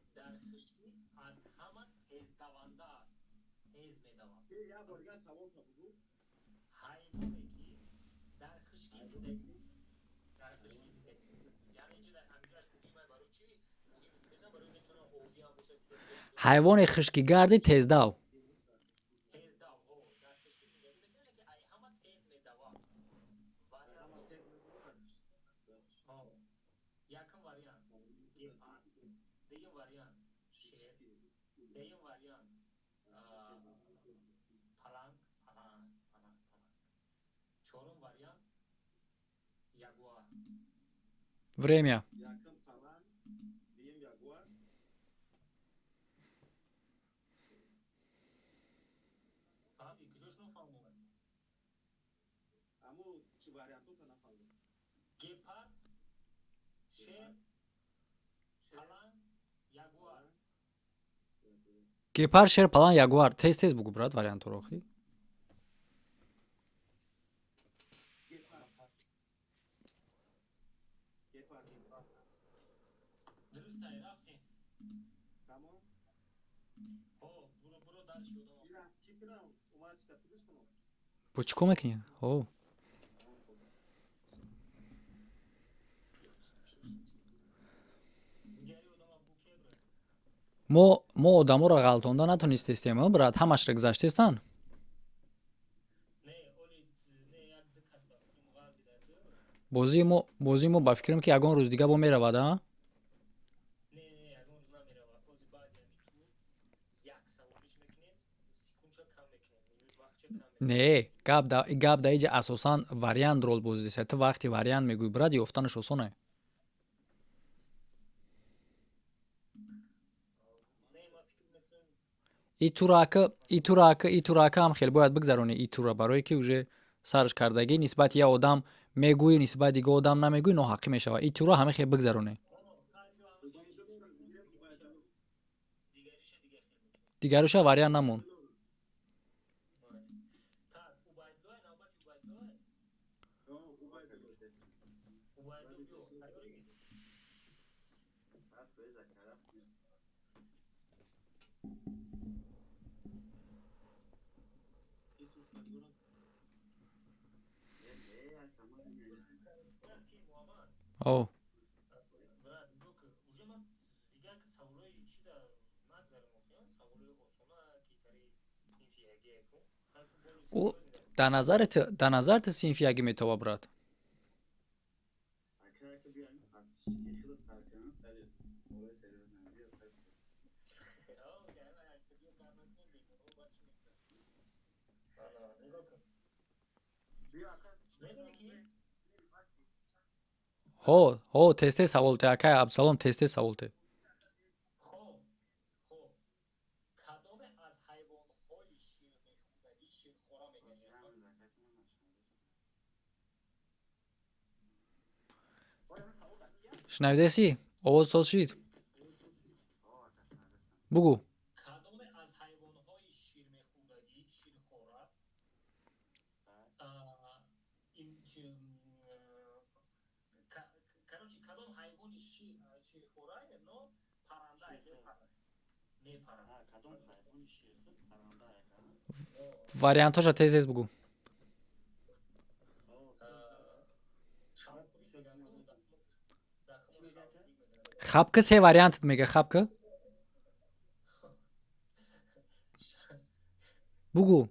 A: حیوان خشکیگرد تیزدو время гепард шер палан ягуар тез бугу брат вариантро охи бо чӣ кор мекунӣ мо одаморо ғалтонда натонистестем, брат, ҳамашро гузаштестан. бозии мо ба фикрам ки ягон рӯз дига бо меравад, а? Не, гап да иҷа асосан вариант рол бозӣ деса. Ту вақти вариант мегӯй, брат, ёфтанаш осон е. итурака ҳам хеле бояд бигзарони итура, барое ки уже сарш кардагӣ нисбати я одам мегӯӣ, нисбати дига одам намегӯӣ, ноҳақӣ мешавад. Итура ҳама хеле бигзароне. дигаруша вариант намон. О. Да назарт синфи яги метава, брат. ҳо, тез саволте, акай Абдусалом, тез саволте. шунавидеси? Овоз соз шид. Бугу. вариантоша тез бугу. хабка се вариантит мега, хабка. бугу.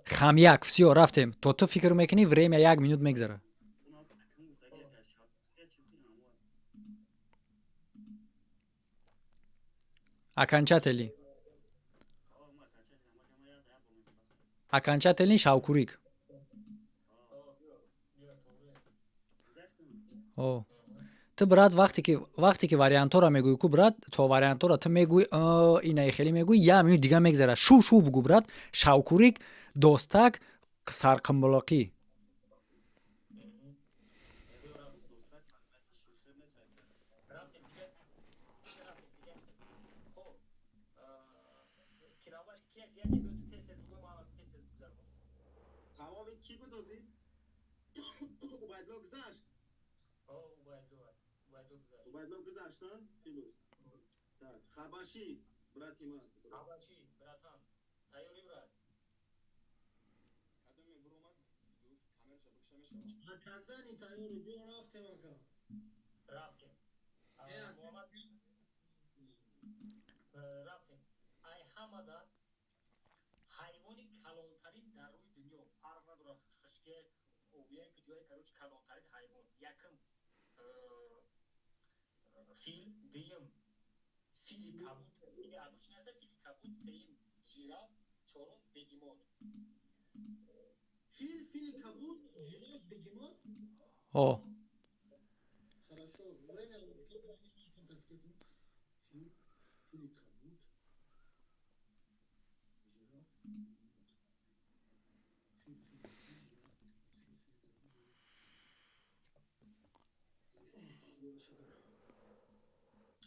A: хамяк, всё, рафтем. То ту фикр мекунӣ, время 1 минут мегзара. аканчатели. аканчателин шавкурик. О. Ту брат вақте ки вариантора мегӯй ку брат, то вариантора ту мегӯй инаи хеле мегӯй, 1 минут дига мегзара. Шу бугу брат. Шавкурик, достак, сарқимбулоқӣ.
F: Хабаши, брат Иман. Хабаши, братан. Тайёри, брат. Адаме буромад. Камерша бикшамеша. Акандани тайёри, бё рафтем ака. Рафтем. Муҳаммад рафтем. Ай ҳамада ҳайвони калонтарин дар рӯи дунё. Фарқ надорад хишке овияе ки ҷои кароч калонтарин ҳайвон. Якум фил, дуюм фили кабут, фили обычный аст, фили кабут, сеюм жираф, чорум бегемот. Фили кабут, жираф, бегемот. О. Хорошо. Время фили кабут, жираф.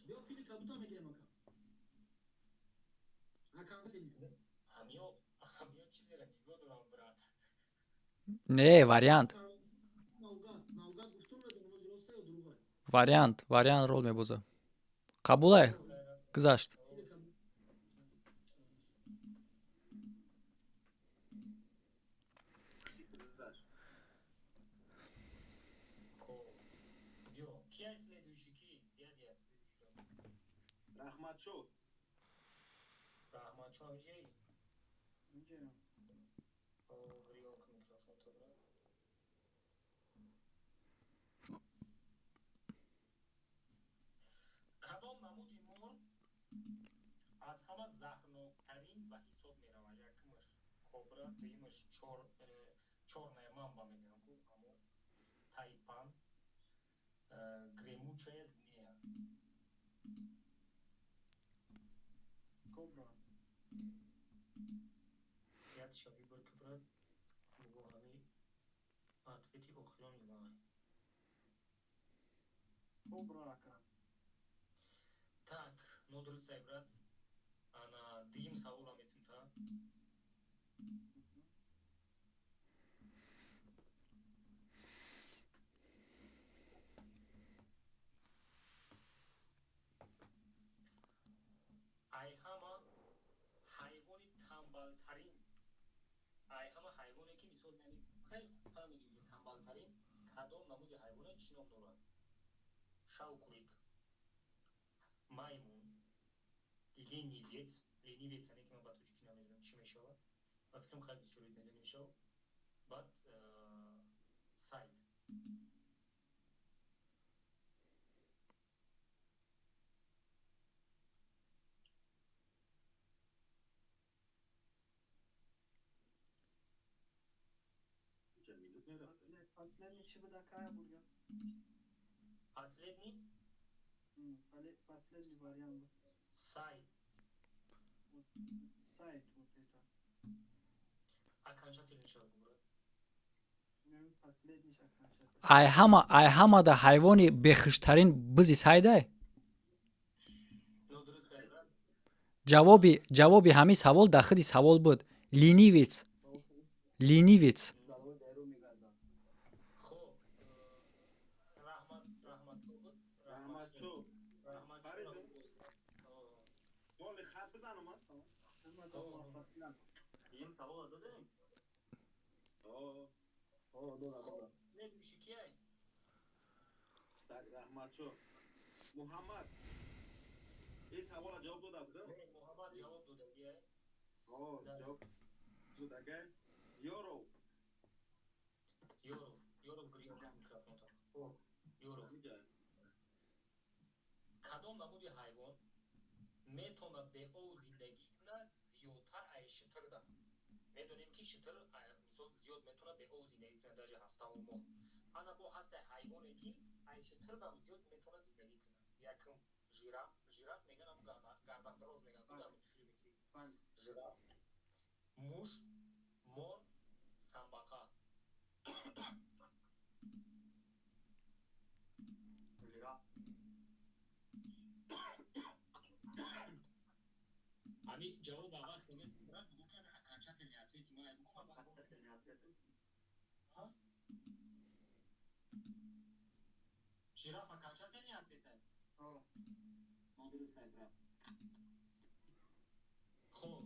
F: Бё фили кабута мегирем ака. Не, вариант. Вариант рол мебоза. Қабулай, гузашт. رحمتشو
B: رحمتشو همینجایی غریان که میکروفون تو برد کدام نمودی مرغ از همه زهرناکترین به حساب میروند؟ یکمش کبرا، دویمش چرنه мамба میگن کو همون تایپان гремучая змея
J: کبرا
B: яд шаби бір кибрат муго ҳами ответи охирон мебавай
J: کبرا ака
B: так нодурустай брат ана дигим савола метунта ай ҳама ҳайвони тамбалтарин ай ҳама ҳайвоне ки мисол нами хеле фаҳмидӣ уже тамбалтарин кадом намуди ҳайвоне чӣ ном дорад? шавкурик, маймун, ленивец ане ки ман ба тоҷикӣ намедонам чӣ мешавад ба фикрам хеле бисёрид медонӣ мешавад баъд сайд
J: Последний чи буде кая бургер?
B: Последний?
J: Последний вариант.
B: Сайт.
J: Сайт вот это.
B: Окончательный шаг, брат.
J: Последний окончательный.
A: ай ҳама да ҳайвони бехиштарин бизи сайдай? ҷавоби ҳамин савол дахили савол буд. Ленивец.
B: این سوال دادیم؟
J: دادم.
B: Следующий кияй?
F: Так, Рахматшо. Муҳаммад. این سوال جواب داده بوده؟
B: نه، محمد جواب داده بودی؟
F: جواب داده که یورو
B: گریان میکروفون تا یورو کدام نمودی حیوان میتواند به او زندگی کند زیادتر از شتر ده میدونیم که شتر مثال زیاد میتواند به او زندگی کند در هفتم ماه انا با هست حیوانی که از شتر دم زیاد میتواند زندگی کند یکم ژیراف میگن هم گردن دراز میگن تو در فیلم ژیراف موش مور سنباقا ژیراف ами ҷавоб аввал худет брат букан окончательный ответ мая букан окончательный ответ жираф окончательный ответ модеристай брат хоб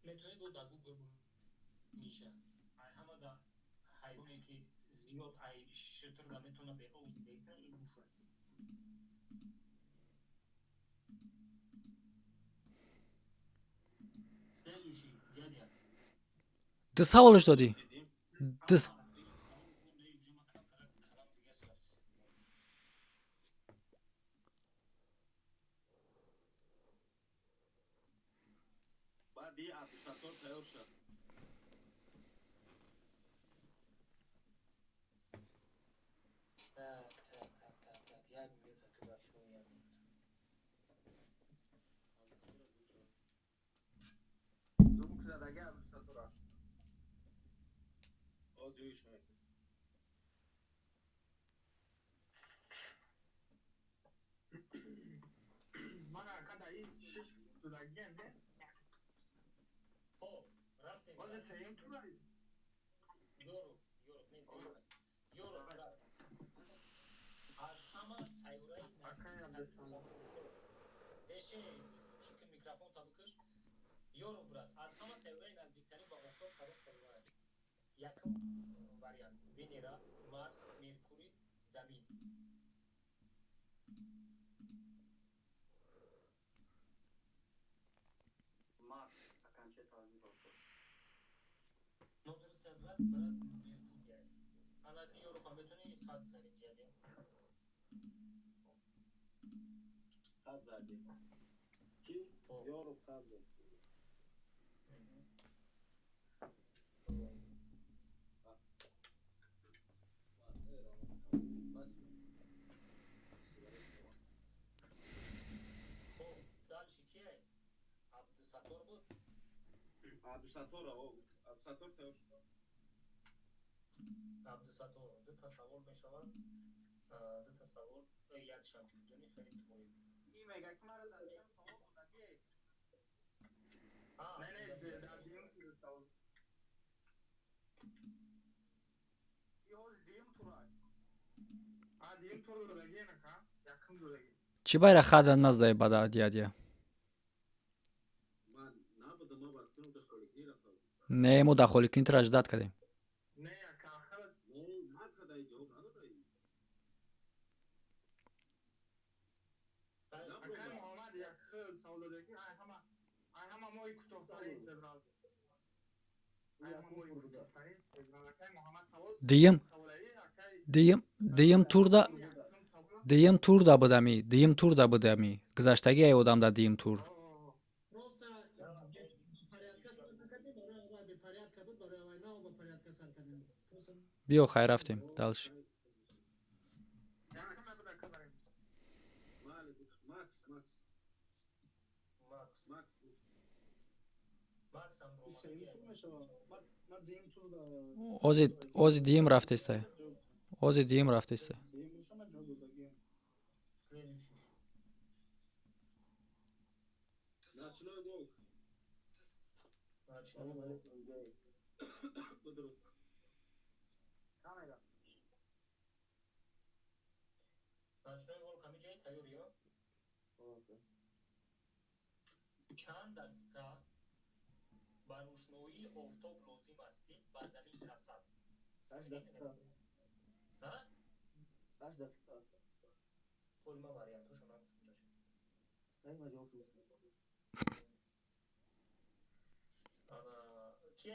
B: метавонед бо дар гугл миша ай ҳама да ҳайвоне ки зиёд ай шутр да метавонад бе об зиндагӣ кунад ин мушад следующий дядя
A: ду саволаш додӣ
F: بعد یه عبدالستار تیار شد
P: من اکد این شش سودگی نه
B: خب رفتیم
P: باز سیم تو رای
B: یورو از همه سیوره دشه شکل میکروفون تا بکش یورو برات از همه سیوره نزدیکترین با آفتاب کدام سیوره است یکم واریانت ونرا مارس مرکوری زمین
A: چی باید خدا نزده بدا دیادیا نه مو داخلی کین تراش داد کردیم دیم تور دا بودمی دیم تور دا بودمی گذشتگی ای آدم دا دیم تور بیو خیر رفتیم دالش اوزی دیم رفته است اوزی دیم رفته است
R: چند دقیقه با روشنایی آفتاب لازم است با زمین رسد 8 دقیقه ها 8 دقیقه کل ما واریانتش رو من میگم چی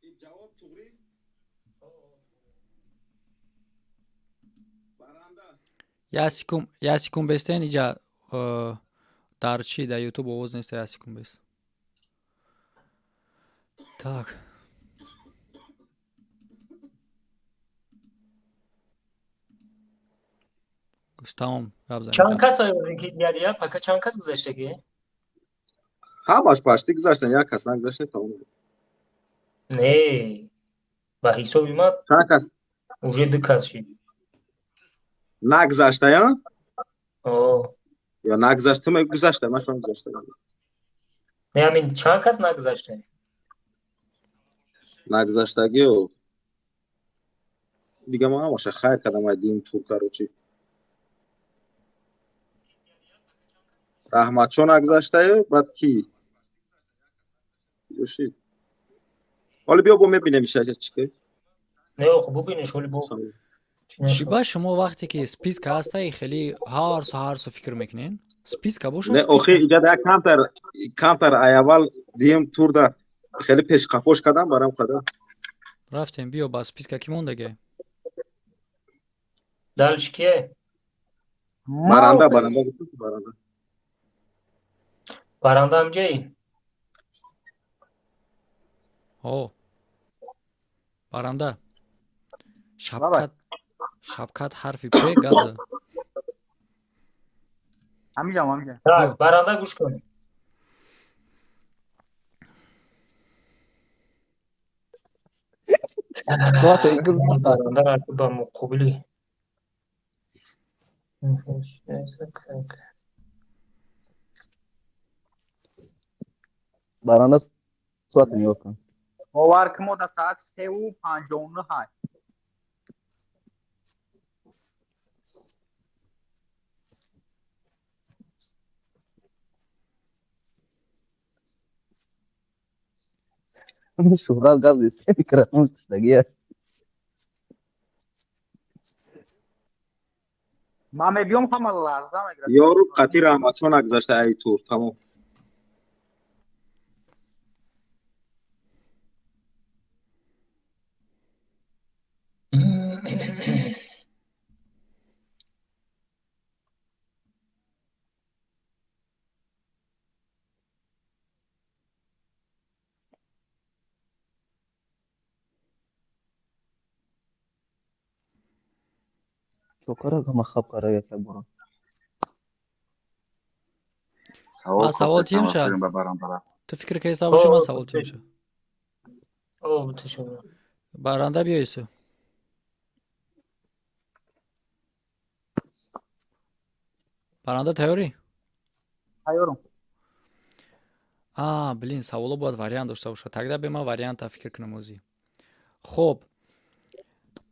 R: این جواب توری برنده
A: یا سکم بستین اینجا در چی در یوتیوب آواز نیست یا سکم بست так Tamam.
B: چند کس آیوزین که دیدیا پاکا چند کس گذاشتگی؟
F: همش پاشتی گذاشتن یک کس نگذاشته تمام.
B: نه با حسابی ما
F: چند کس؟
B: уже دو کس شد.
F: نگذاشته یا؟
B: آه.
F: یا نگذاشته من گذاشته من شما گذاشته.
B: نه همین چند کس نگذاشته؟
F: نگذاشتگی و دیگه ما همش خیر کردم ایدیم تو کارو چی. رحمت چون نگذاشته بعد کی؟ یوشی. حالا بیا با میبینه میشه چیکه؟
B: نه خب ببینش ولی با
A: شیبا شما وقتی که سپیسک هسته خیلی هر سو فکر میکنین سپیسک باشه
F: نه آخه اینجا در کمتر اول دیم تور در خیلی پیش قفوش کردم برام خدا
A: رفتیم بیا با سپیسک کی موندگه
B: دالش کیه برنده هم جایی
A: او برنده شبکت حرفی پره گاده
C: همینجا
B: برنده گوش کن برنده را با مقابلی
G: برنده صورت نیو کن
C: باور که ما در ساعت 3:59 هست
G: شهرت قبل سه فکر مستقیه
C: من میبیام همه لحظه میگرد
F: یارو قطی رحمت چون نگذاشته ای تور تمام
G: چوکره که مخاب کاره یکی برو
A: ما سوال تیم شد تو فکر که حساب شما سوال تیم شد برنده بیایسو برنده تیاری؟
C: تیارم
A: блин саволо бояд вариант дошта бошад тагда бе ман варианта фикр кунам ӯзи хуб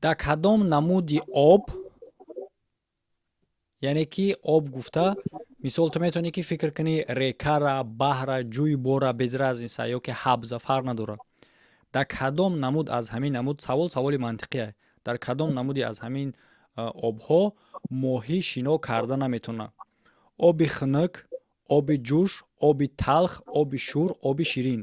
A: дар кадом намуди об яъне ки об гуфта мисол ту метавонӣ ки фикр кунӣ рекара баҳра ҷӯи бора безра аз инса ё ки ҳабза фарқ надорад дар кадом намуд аз ҳамин намуд саволи мантиқие дар кадом намуди аз ҳамин обҳо моҳӣ шино карда наметавонад оби хунук оби ҷӯш оби талх оби шӯр оби ширин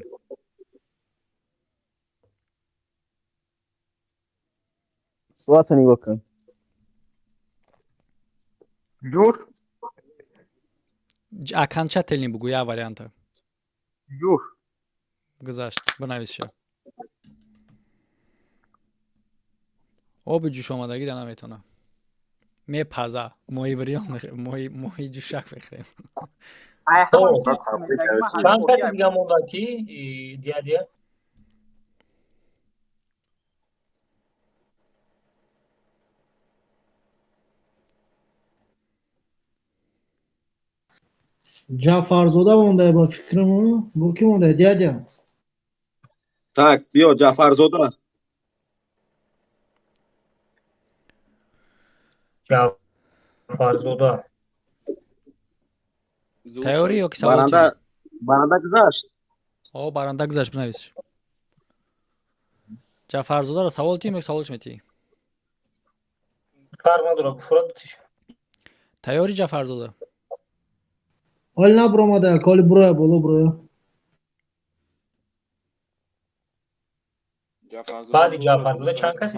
G: суата нигоҳ кун
C: ҷӯш
A: аканчателни бугӯ як варианта
C: ҷӯш
A: гузашт бинависша оби ҷӯшомадагида наметавонам мепаза моҳи бирён моҳи ҷӯшак мехӯрем
B: чанд каси дига монда ки диадия
L: ҷаъфарзода монда ба фикриму бо ки монда дядя
F: так биё ҷаъфарзода
B: ҷаъфарзода
A: тайёрӣ ё ки савол
F: баранда гузашт
A: баранда гузашт бинавис ҷаъфарзодаро савол тим ё саволш метӣ
B: фарқ надорад бушурад битиш
A: тайёрӣ ҷаъфарзода
L: ҳоли набуромада коли буроя боло буроя
B: баъди ҷаъфарзода чанд каси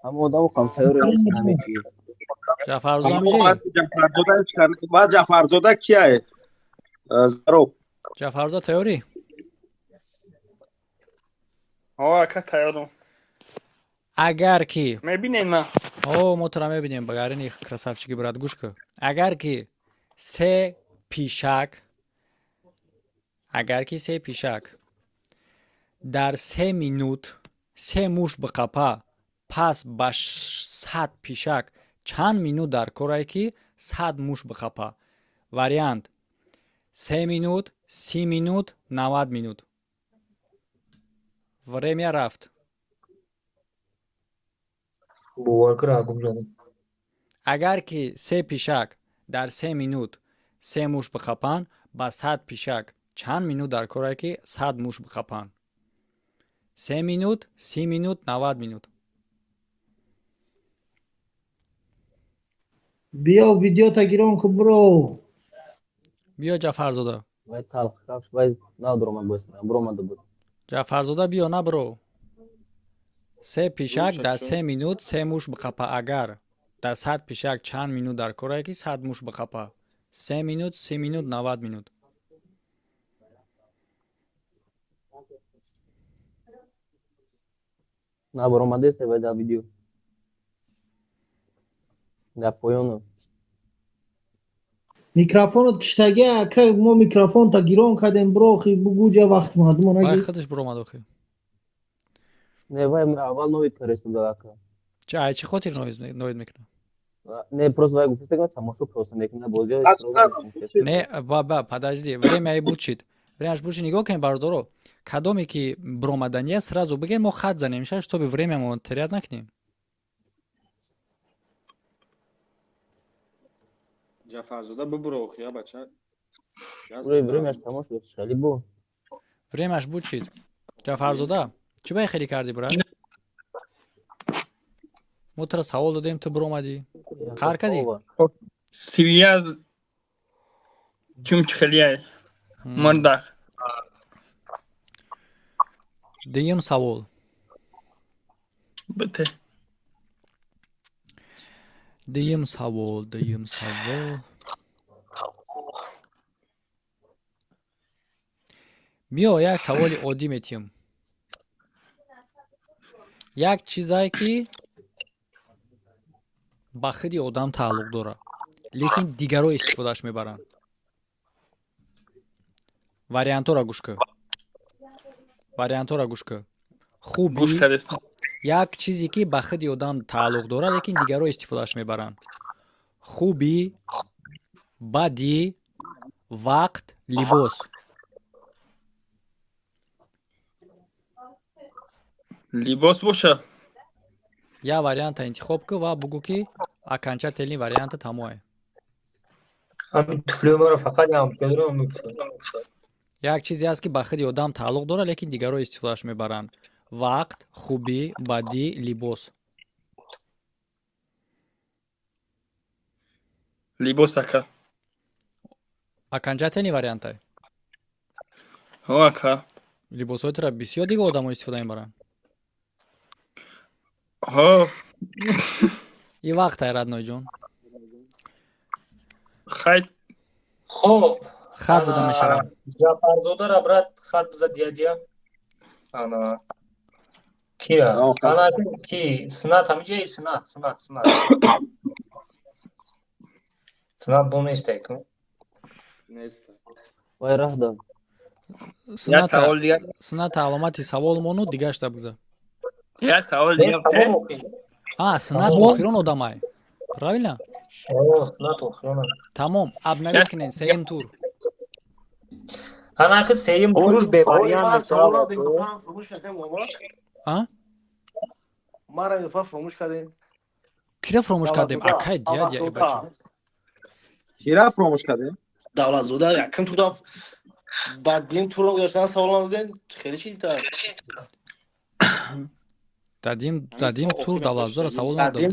G: ҳама одаму қам тайёр нест намечӣ
A: ҷаъфарзода ҳамиҷаи
F: баъд ҷаъфарзода кияе зароб
A: ҷаъфарзода тайёрӣ
Q: ака тайёрам
A: агар ки
Q: мебинем на
A: мо туро мебинем ба гарини красавчики брат гӯш кун агар ки се пишак дар 3 минут 3 мушт биқапа пас ба 100 пишак чанд минут дар корае ки 100 мушт биқапа вариант 3 минут 30 минут 90 минут время рафт агар ки 3 пишак дар 3 минут 3 мушт биқапанд ба 100 пишак чанд минут дар корае ки 100 мушт биқапанд 3 минут 30 минут 90 минут
L: биё видеота гирон ку бро
A: биё ҷаъфарзода ҷаъфарзода биё на бро 3 пишак дар 3 минут 3 мушт биқапа агар дар 100 пишак чанд минут дар корае ки 100 мушт биқапа 3 минут 30 минут 90 минут
G: набаромадест дар видео дар поёну
L: микрофонот киштаги ака мо микрофонта гирон кардем бро хи бугуҷа вақт мардумон
A: вай худаш буромад охи
G: не вай аввал новид фаристада ака
A: чӣ хотир новид мекунад
G: не просто вай гуфта ки тамошо просто мекунад бозиё
A: не баба подожди времяи будчит времяш будчит нигоҳ кунед бародаро кадоме ки буромадани аст сразу бигем мо хат занем ша чтобы времямо теряд накунем
K: ҷаъфарзода бибуро охи я бача
G: времяш тамош шали бо
A: времяш будчит ҷаъфарзода чӣ баи хеле кардӣ брат мо туро савол додем ту буромадӣ қар кардӣ
Q: сивия чум хелияй мурда
A: дуюм савол
Q: бите
A: дуюм савол биё як саволи оддӣ метиҳам як чизае ки ба худи одам тааллуқ дорад, лекин дигарро истифодаш мебаранд. Вариантора гӯш кӯ. Хуби як чизе ки ба худи одам тааллуқ дорад, лекин дигарро истифодаш мебаранд. Хуби, бади, вақт, либос.
Q: либос боша.
A: Я варианта интихоб кӯ ва бугӯ ки окончательни варианта тамое.
B: ҳамин туфлиҳои маро фақат ҳамшодрам мепӯшад.
A: Як чизе аст ки ба худи одам тааллуқ дорад, лекин дигарро истифодаш мебаранд. Вақт, хуби, бади, либос.
Q: Либос ака.
A: Окончательни варианта.
Q: Ҳо ака.
A: Либосҳои тира бисёр дигар одамҳо истифода мебаранд.
Q: Ҳо.
A: И вақтай Радноиҷон.
Q: Хайт.
B: Хоб.
A: Хат зада мешавад.
B: Ҷафарзода рабрат хат бизад дядя. Ана. Кия? Ана ки Синат ҳамиҷаи Синат. Синат бо нестай ку?
K: Нест.
G: Вай раҳдам.
A: Сината аломати савол мону дигашта бигза.
Q: Як савол дига.
A: Синат охирон одамай. Правильно?
B: Синат охирон.
A: Тамом, обновить кинен сеюм тур.
B: Ана ки сеюм туруш бе вариант.
J: Мара ифа фромӯш кардем.
A: Кира фромӯш кардем? Акай дядя ибачи.
F: Кира фромӯш кардем?
J: Давлатзода яким турда баддим турро гуяштан савол надодем. Хеле чӣ дитар?
A: Дадим тур Давлатзода савол надодем.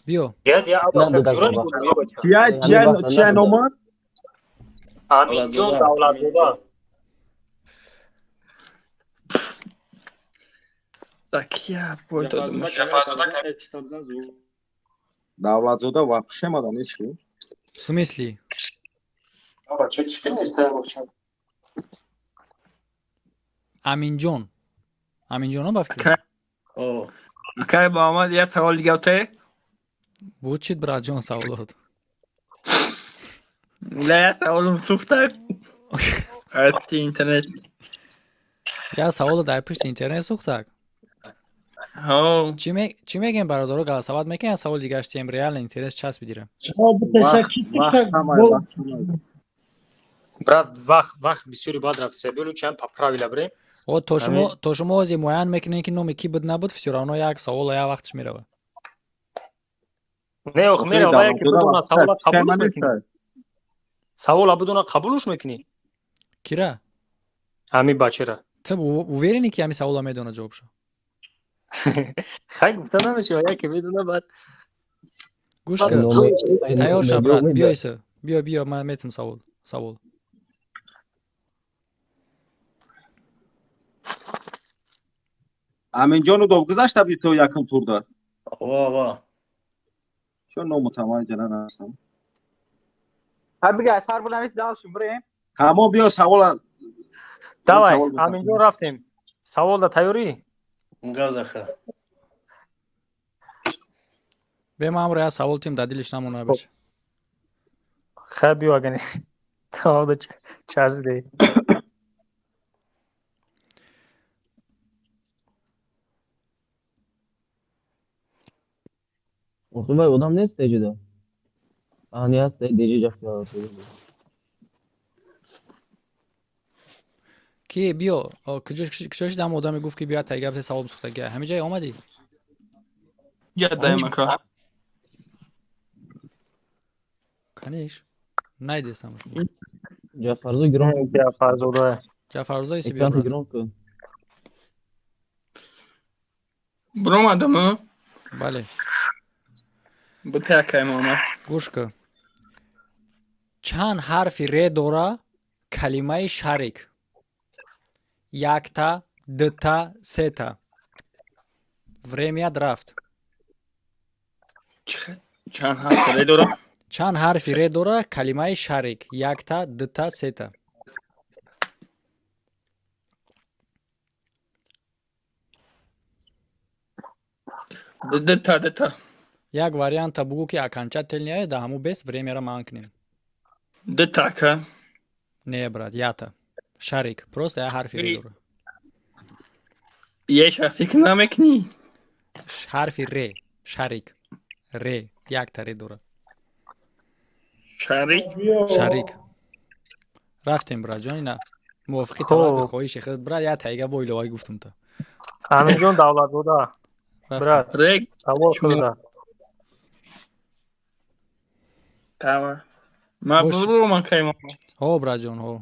A: Биё.
F: Чия номад?
B: Аминҷон Давлатзода.
Q: Закия бойд додум.
F: Давлатзода вообще мада нест ки?
A: В смысле? Аминҷон. Аминҷоно ба фикр.
Q: Акай ба омад як савол дига оте?
A: Бучид братҷон саволот.
Q: Ла як саволум сухта. Асти интернет.
A: Я саволо дар пишти интернет сухтак. Чӣ мегем бародаро галасават мекунем савол дига штем реально интерес часп бигирем.
B: Брат, вақт бисёри бад рафт. Себелу чанд поправила бре.
A: То шумо ози муайян мекунем ки номи ки буд набуд, всё равно як савол я вақтш мерава.
B: Не ох мерава, яке будуна савола қабулш мекунӣ. Савола будуна қабулш мекунӣ.
A: Кира?
B: Ҳами бачера.
A: Ты уверенӣ ки ҳами савола медона ҷавобшо?
B: Хай гуфта намешава, яке медона баъд.
A: Гӯш кар. Тайёр ша брат, биё иса. Биё, ман метам савол.
F: Аминҷону довгузашта би то якум турда.
J: Ва.
F: Чон номутамай ҷана настам.
C: Бига сар буламис далшим брем.
F: Ҳамо биё савола.
B: Давай, Аминҷон рафтем. Савол да тайёрӣ?
J: Газаха.
A: Бема амро я савол тим да дилиш намона бач.
B: Хай биё агани. Тавода чазде.
G: Вай одам нест деҷида. Ани аст деҷи ҷафта.
A: Ки биё, куҷош дам одаме гуфт ки биё тай гапте савол бисухтагия. Ҳами ҷай омадӣ?
Q: Ҷаддаем ака.
A: Каниш? Найдесам.
G: Ҷафарзо гирон.
A: Ҷафарзо иси биё.
G: Гирон кун.
Q: Буромадаму?
A: Бале.
Q: Бутакай мама.
A: Гӯш кӯ. Чанд ҳарфи ре дора калимаи шарик? Якта, дта, сета. Время рафт.
Q: Чанд ҳарфи ре дора?
A: Чанд ҳарфи ре дора калимаи шарик? Якта, дта, сета.
Q: Дета.
A: Як варианта бугу ки окончательно да ҳаму бес времяра манкнем.
Q: Детака.
A: Не брат, ята. Шарик. Просто я ҳарфи ре дора.
Q: Еш фикр намекунӣ?
A: ҳарфи ре. Шарик. Ре. Якта ре дора. Шарик. рафтем брат ҷон ина мувофиқи талаб хоҳиши худ брат я тайга бо иловаи гуфтум та.
B: Аминҷон Давлатзода. Брат, савол шуда.
Q: Тама. Мабрурум каймо.
A: Ҳо брат ҷон, ҳо.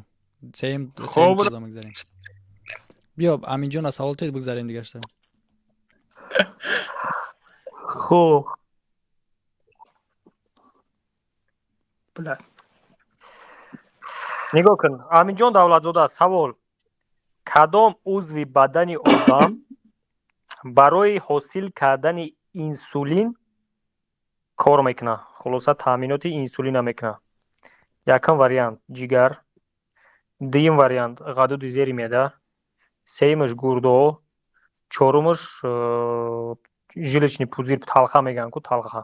A: Сеем туза мегзарем. Биё Аминҷон аз савол тед бигзарем дигашта.
B: Хуб.
Q: Блад.
B: нигоҳ кун. Аминҷон Давлатзода, савол. Кадом узви бадани одам барои ҳосил кардани инсулин кор мекунад? Хулоса таъминоти инсулина мекунад. Якум вариант ҷигар, дуюм вариант ғадуди зери меъда, сеюмаш гурдо, чорумаш жилични пузир талха мегӯянд ку талха.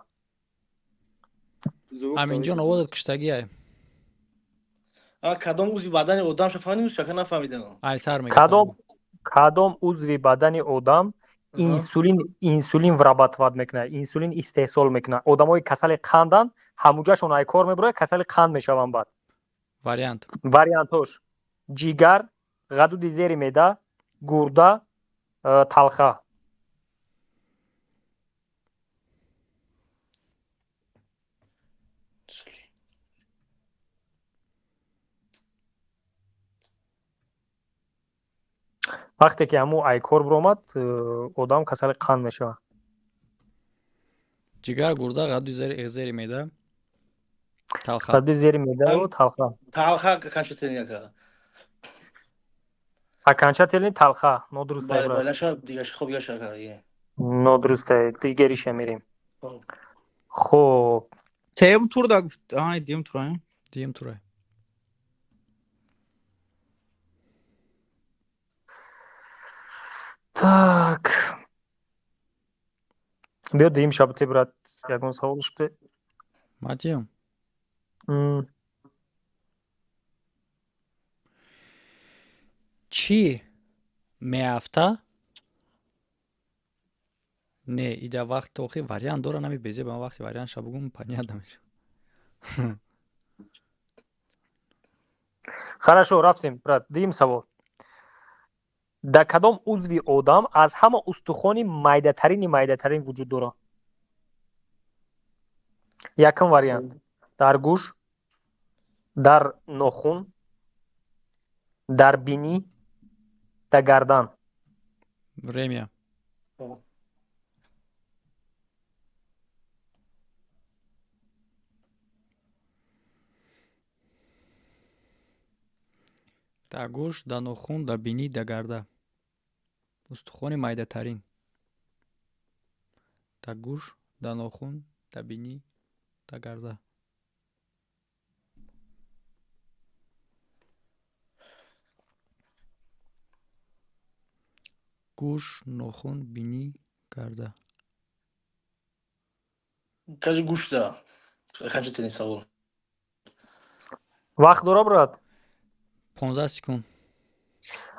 A: Аминҷон овозат киштагиае.
J: کدام عضو بدن آدم شو فهمیدم شکر نفهمیدم.
A: айсар мегӯяд.
B: кадом узви бадани одам инсулин вырабатывад мекунад, инсулин истеҳсол мекунад. Одамои касали қанданд, ҳамуҷашон ай кор мебарад, касали қанд мешаванд баъд. Вариантош ҷигар, ғадуди зери меъда, гурда, талха. вақте ки ҳамун айкор биромад, одам касали қанд мешавад.
A: ҷигар, гурда, ғадуди зери меъда, талха.
B: ғадуди зери меъда ва талха.
J: Талха окончательно яка.
B: Окончательно талха. Нодуруст ай брат.
J: Балаша дигаш хуб яша кардие.
B: Нодуруст ай. Дигариша мерем. Хуб.
S: Сеюм турда гуфт. Ай, дим турай.
A: Дим турай.
B: Так. Биё дим шабти брат. Ягон савол шуде.
A: Матиё. Чӣ меафта? Не, иҷа вақт охи вариант дора намебезе ба вақти вариант шабугум понятно меша.
B: Хорошо, рафтем брат. Дим савол. дар кадом узви одам аз ҳама устухони майдатарин вуҷуд дорад? Якум вариант. Дар гӯш, дар нохун, дар бинӣ, дар гардан.
A: Время. дар гӯш, дар нохун, дар бинӣ, дар гарда. устухони майдатарин. дар гӯш, дар нохун, дар бинӣ, дар гарда. гӯш, нохун, бинӣ, гарда.
J: Кажи гӯш да. Окончательный савол.
B: Вақт дора брат?
A: 15 секунд.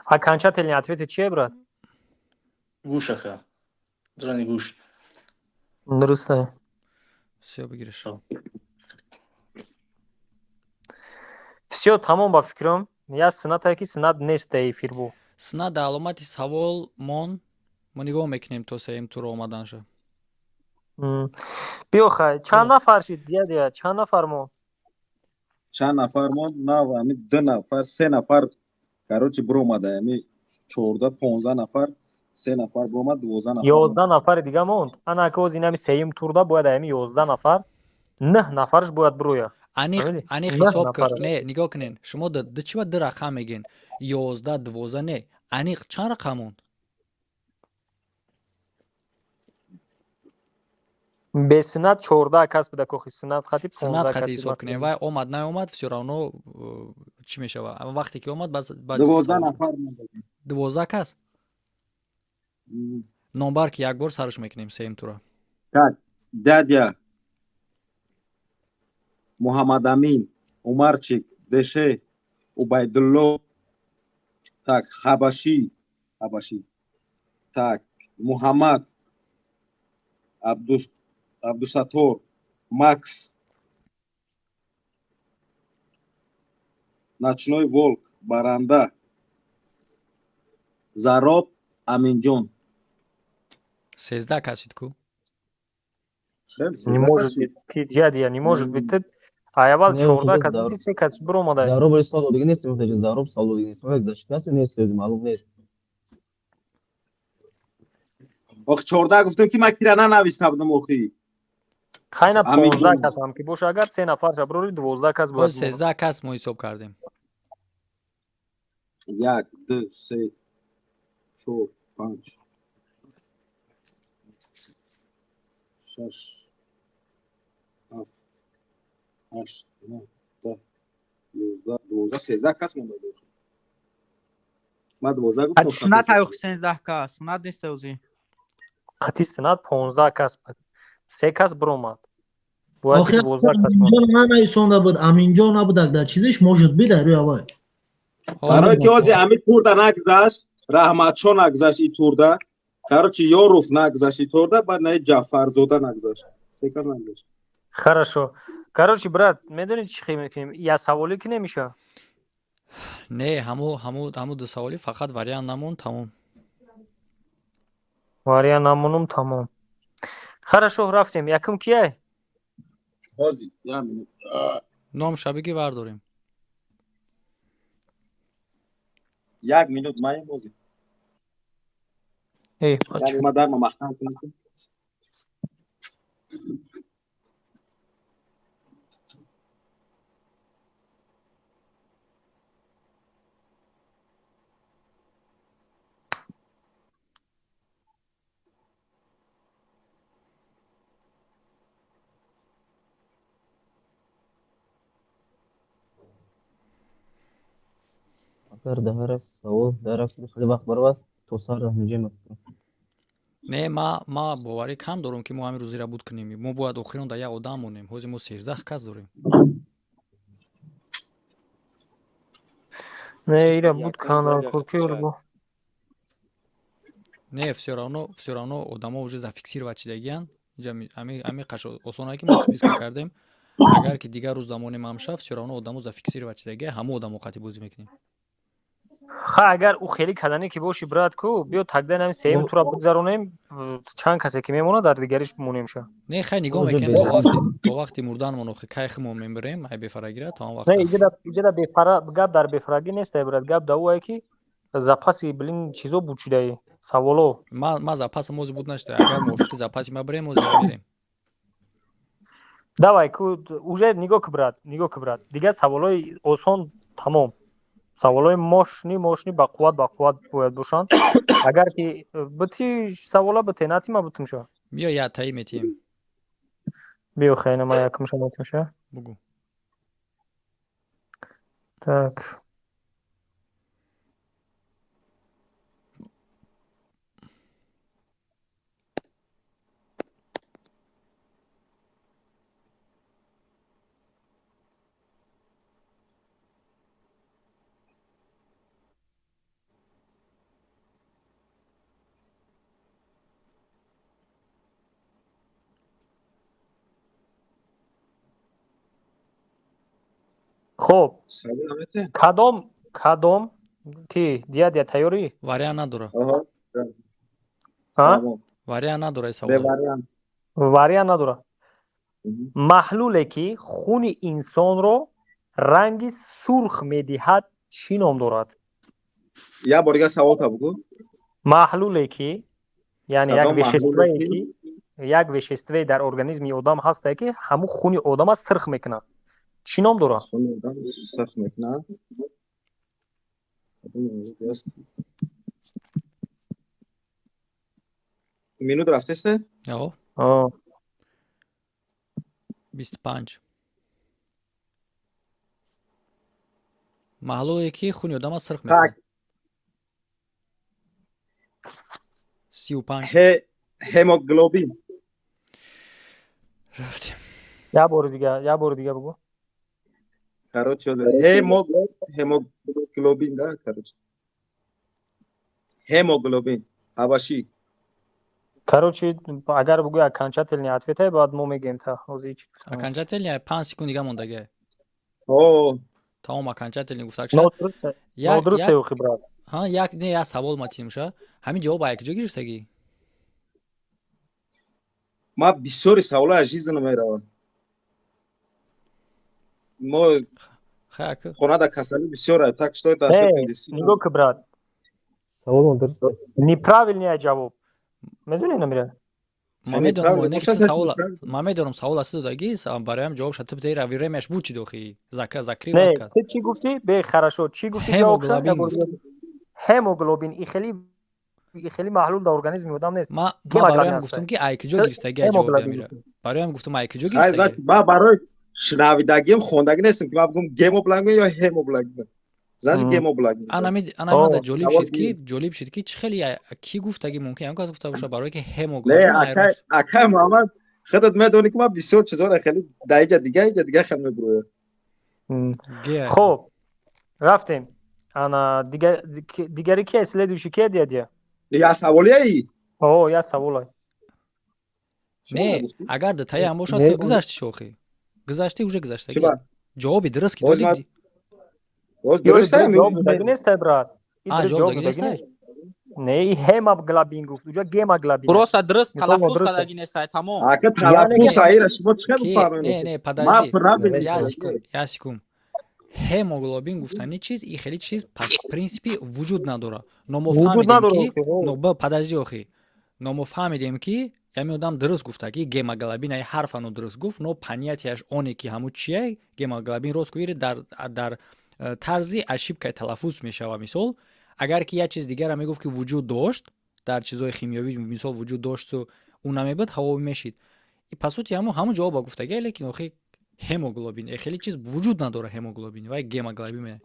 B: Окончательный ответи чие брат?
J: Гӯш ака. Драни гӯш.
B: Дуруст ай.
A: Всё бигириш.
B: Всё тамом ба фикрам. Я синатае ки синат нест дар эфир бу.
A: Синат дар аломати савол мон мо нигоҳ мекунем то сеюм тур омаданша.
B: Биё хай. Чанд нафар шид? Дия чанд нафар мон?
F: чанд нафар мон? Нав ами 2 нафар, 3 нафар короче биромада. Ами 14-15 нафар, 3 нафар биромад, 12 нафар.
B: 11 нафари дига монд. Ана ки оз инами сеюм турда бояд ами 11 нафар, 9 нафарш бояд бирояд.
A: Аниқ ҳисоб кар. Не, нигоҳ кунен. Шумо да чӣ ва ду рақам мегин? 11, 12 не. Аниқ чанд рақам монд?
B: Бе синат 14 кас буда кохи синат хати 15
A: синат
B: кас.
A: хати ҳисоб кунем. Вай омад наомад всё равно чӣ мешава? Вақте ки омад
F: 12 нафар монд.
A: 12 кас? номбар ки як бор сарш мекунем сеюм тура.
F: Так, дядя Мухаммад Амин, Умарчик, Деше, Убайдулло, так, Хабаши, так, Мухаммад, Абдусатор, Макс, Ночной волк, Баранда, Зароб, Аминджон.
A: 13 касид ку?
B: Не может быть. Ты, дядя, не может быть. Ты аявал чорда касид се касид буромадай.
G: Зароб ис сало диге нест, мутаҷи зароб сало диге нест. Мо дашт каси нест, маълум нест.
F: ох 14 гуфтам ки ман кира нанависта будам охи.
B: Хайна 15 кас ҳам ки боша, агар 3 нафар шаброри 12 кас
A: бояд. 13 кас мо ҳисоб кардем.
F: 1 2 3 4 5 6 7 8 9 10 11 12 13 кас монда. ман 12 гуфтам.
S: Снат ай 13 кас, снат нест ози.
B: қатӣ снат 15 кас буд. 3 кас буромад. Бояд 12 кас монда.
L: нанависонда буд, Аминҷон набудак, дар чизиш может бид дар авай.
F: барои ки ози амин турда нагзашт, раҳматшо нагзашт и турда, короче Ёров нагзашт и турда, баъд на Ҷаъфарзода нагзашт. 3 кас нагзашт.
B: Хорошо. Короче, брат, медонӣ чӣ хел мекунем? Я саволӣ ки немеша?
A: Не, ҳаму ду саволӣ фақат вариант намон, тамом.
B: Вариант намонум, тамом. Хорошо, рафтем. Якум кияй?
F: Ҳозир, 1 минут.
A: Ном шабиги вардорем.
F: 1 минут маем ҳозир.
B: бача.
F: ма дарма махтам кунам.
G: Агар дар савол дар хеле вақт барвад то сар ҷема.
A: Не, ма боварӣ кам дорам ки мо ҳамин рӯзира буд кунем. Мо бояд охирон дар як одам монем. Ҳозир мо 13 кас дорем.
B: Не, ира буд канал куркер бо.
A: Не, всё равно одамо уже зафиксировать шудагиян. Ами қашо осонае ки мо список кардем. Агар ки дигар рӯз дамонем ҳамша, всё равно одамо зафиксировать шудагия, ҳамо одамо қати бозӣ мекунем.
B: Ха, агар у хеле кадане ки боши брат ку, биё тагда нами сеюм тура бигзаронем, чанд касе ки мемонад дар дигариш монем ша.
A: Не, хай нигоҳ мекунем то вақти мурданмон охи кайхимо мебарем, ай бефарагира то он вақт.
B: Не, иҷода бефара гап дар бефарагӣ нест брат, гап дар уае ки запаси блин чизо буд шудаи саволо.
A: Ма запаси мози буд наштуда. Агар мувофиқи запаси ма барем, мози мерем.
B: Давай ку уже нигоҳ ки брат. Дигар саволои осон тамом. Саволои мошни бақувват бояд бошанд. Агар ки бити савола бите натима бутим шо.
A: Биё я таъин метием.
B: Биё хайна ма якум шо метим шо.
A: Бугу.
B: Так. خب کدام کی دیا تیاری
A: وریان نداره
B: ها
A: وریان نداره سوال
B: وریان نداره محلولی که خون انسان رو رنگ سرخ میدهد چی نام دارد
F: یا بارگاه سوال تا بگو
B: محلولی که یعنی یک ویشستوی در ارگانیسم آدم هست که همون خون آدم سرخ میکنه چی نام داره؟
F: سرخ میکنه минут рафтеста?
A: Ао. 25. маҳлуле ки хуни одама сирх мекунад. 35
F: هموگلوبین
A: رفتیم.
B: یه بار دیگه بگو.
F: کروچ هموگلوبین ده کروچ هموگلوبین حبشی
B: Короче, اگر بگوی окончательный ответ بعد ما میگیم تا اوزیچ.
A: окончательный 5 секунд دیگه موندگه.
F: او
A: تمام окончательный گفتگو
B: شد. درسته او خبرات.
A: ها یک نه یا سوال ماتیم شه. همین جواب یک جا گرفتگی.
F: ما بسیاری سوالا عزیز نمیروم. ما خونه دا کسانی بسیار так что это ошибка действительно.
B: نگاه брат.
P: سوال درسته.
B: Неправильный جواب. میدونی نمیره.
A: ما میدونم سوال است دادگی برایم جواب شد تو بتیر رویرمش بود چی دوخی زکری
B: نه
A: کرد.
B: تو چی گفتی به خراشو چی گفتی جواب شد هموگلوبین این خیلی محلول در ارگانیسم آدم نیست.
A: ما برایم گفتم که ایکجو گرفتگی جواب میره. برایم گفتم ایکجو گرفتگی.
F: ما برای شنویدگیم خوندگی نیستم که ما بگم گیموگلوبین یا هموگلوبین. زاش گیموگلوبین.
A: انا جالب شد که چه خیلی کی گفتگی ممکنه هم گفته باشه برای که هموگلوبین.
F: نه اکا محمد خودت میدونی که ما بسیار چیزا خیلی دایجا دیگه خیلی میبروه.
B: خب رفتیم. انا دیگری کی اسلیدوشی کی دیدی؟
F: یا سوالیه
B: اوه یا سوالای.
A: نه اگر دتای هم باشه تو گذشتی شوخی. گذشتی اوج گذشتی. جوابی درست کی دادی؟
F: درسته
B: جواب نیست برات. این جواب نیست. نه هموگلوبین گفت. اونجا گیموگلوبین.
S: درست تلفظ کردگی نیست تمام.
F: اگه تلفظ صحیح است شما چه میفهمید؟
A: نه подожди. Я секунд. هموگلوبین گفتنی چیز این خیلی چیز پس پرینسیپی وجود نداره. نمو فهمیدیم که نو подожди آخی. نمو فهمیدیم که یعنی آدم درست گفته که گیموگلوبین ای حرف انو درست گفت نو پنیاتیش اونی که همون چیه گیموگلوبین روز کویر در طرزی اشیب که تلفظ میشه و مثال اگر که یه چیز دیگر هم میگفت که وجود داشت در چیزهای شیمیایی مثال وجود داشت و اون نمیبود هوایی میشید پس همون جواب گفتگی لیکن آخه هموگلوبین خیلی چیز وجود نداره هموگلوبین و گیموگلوبین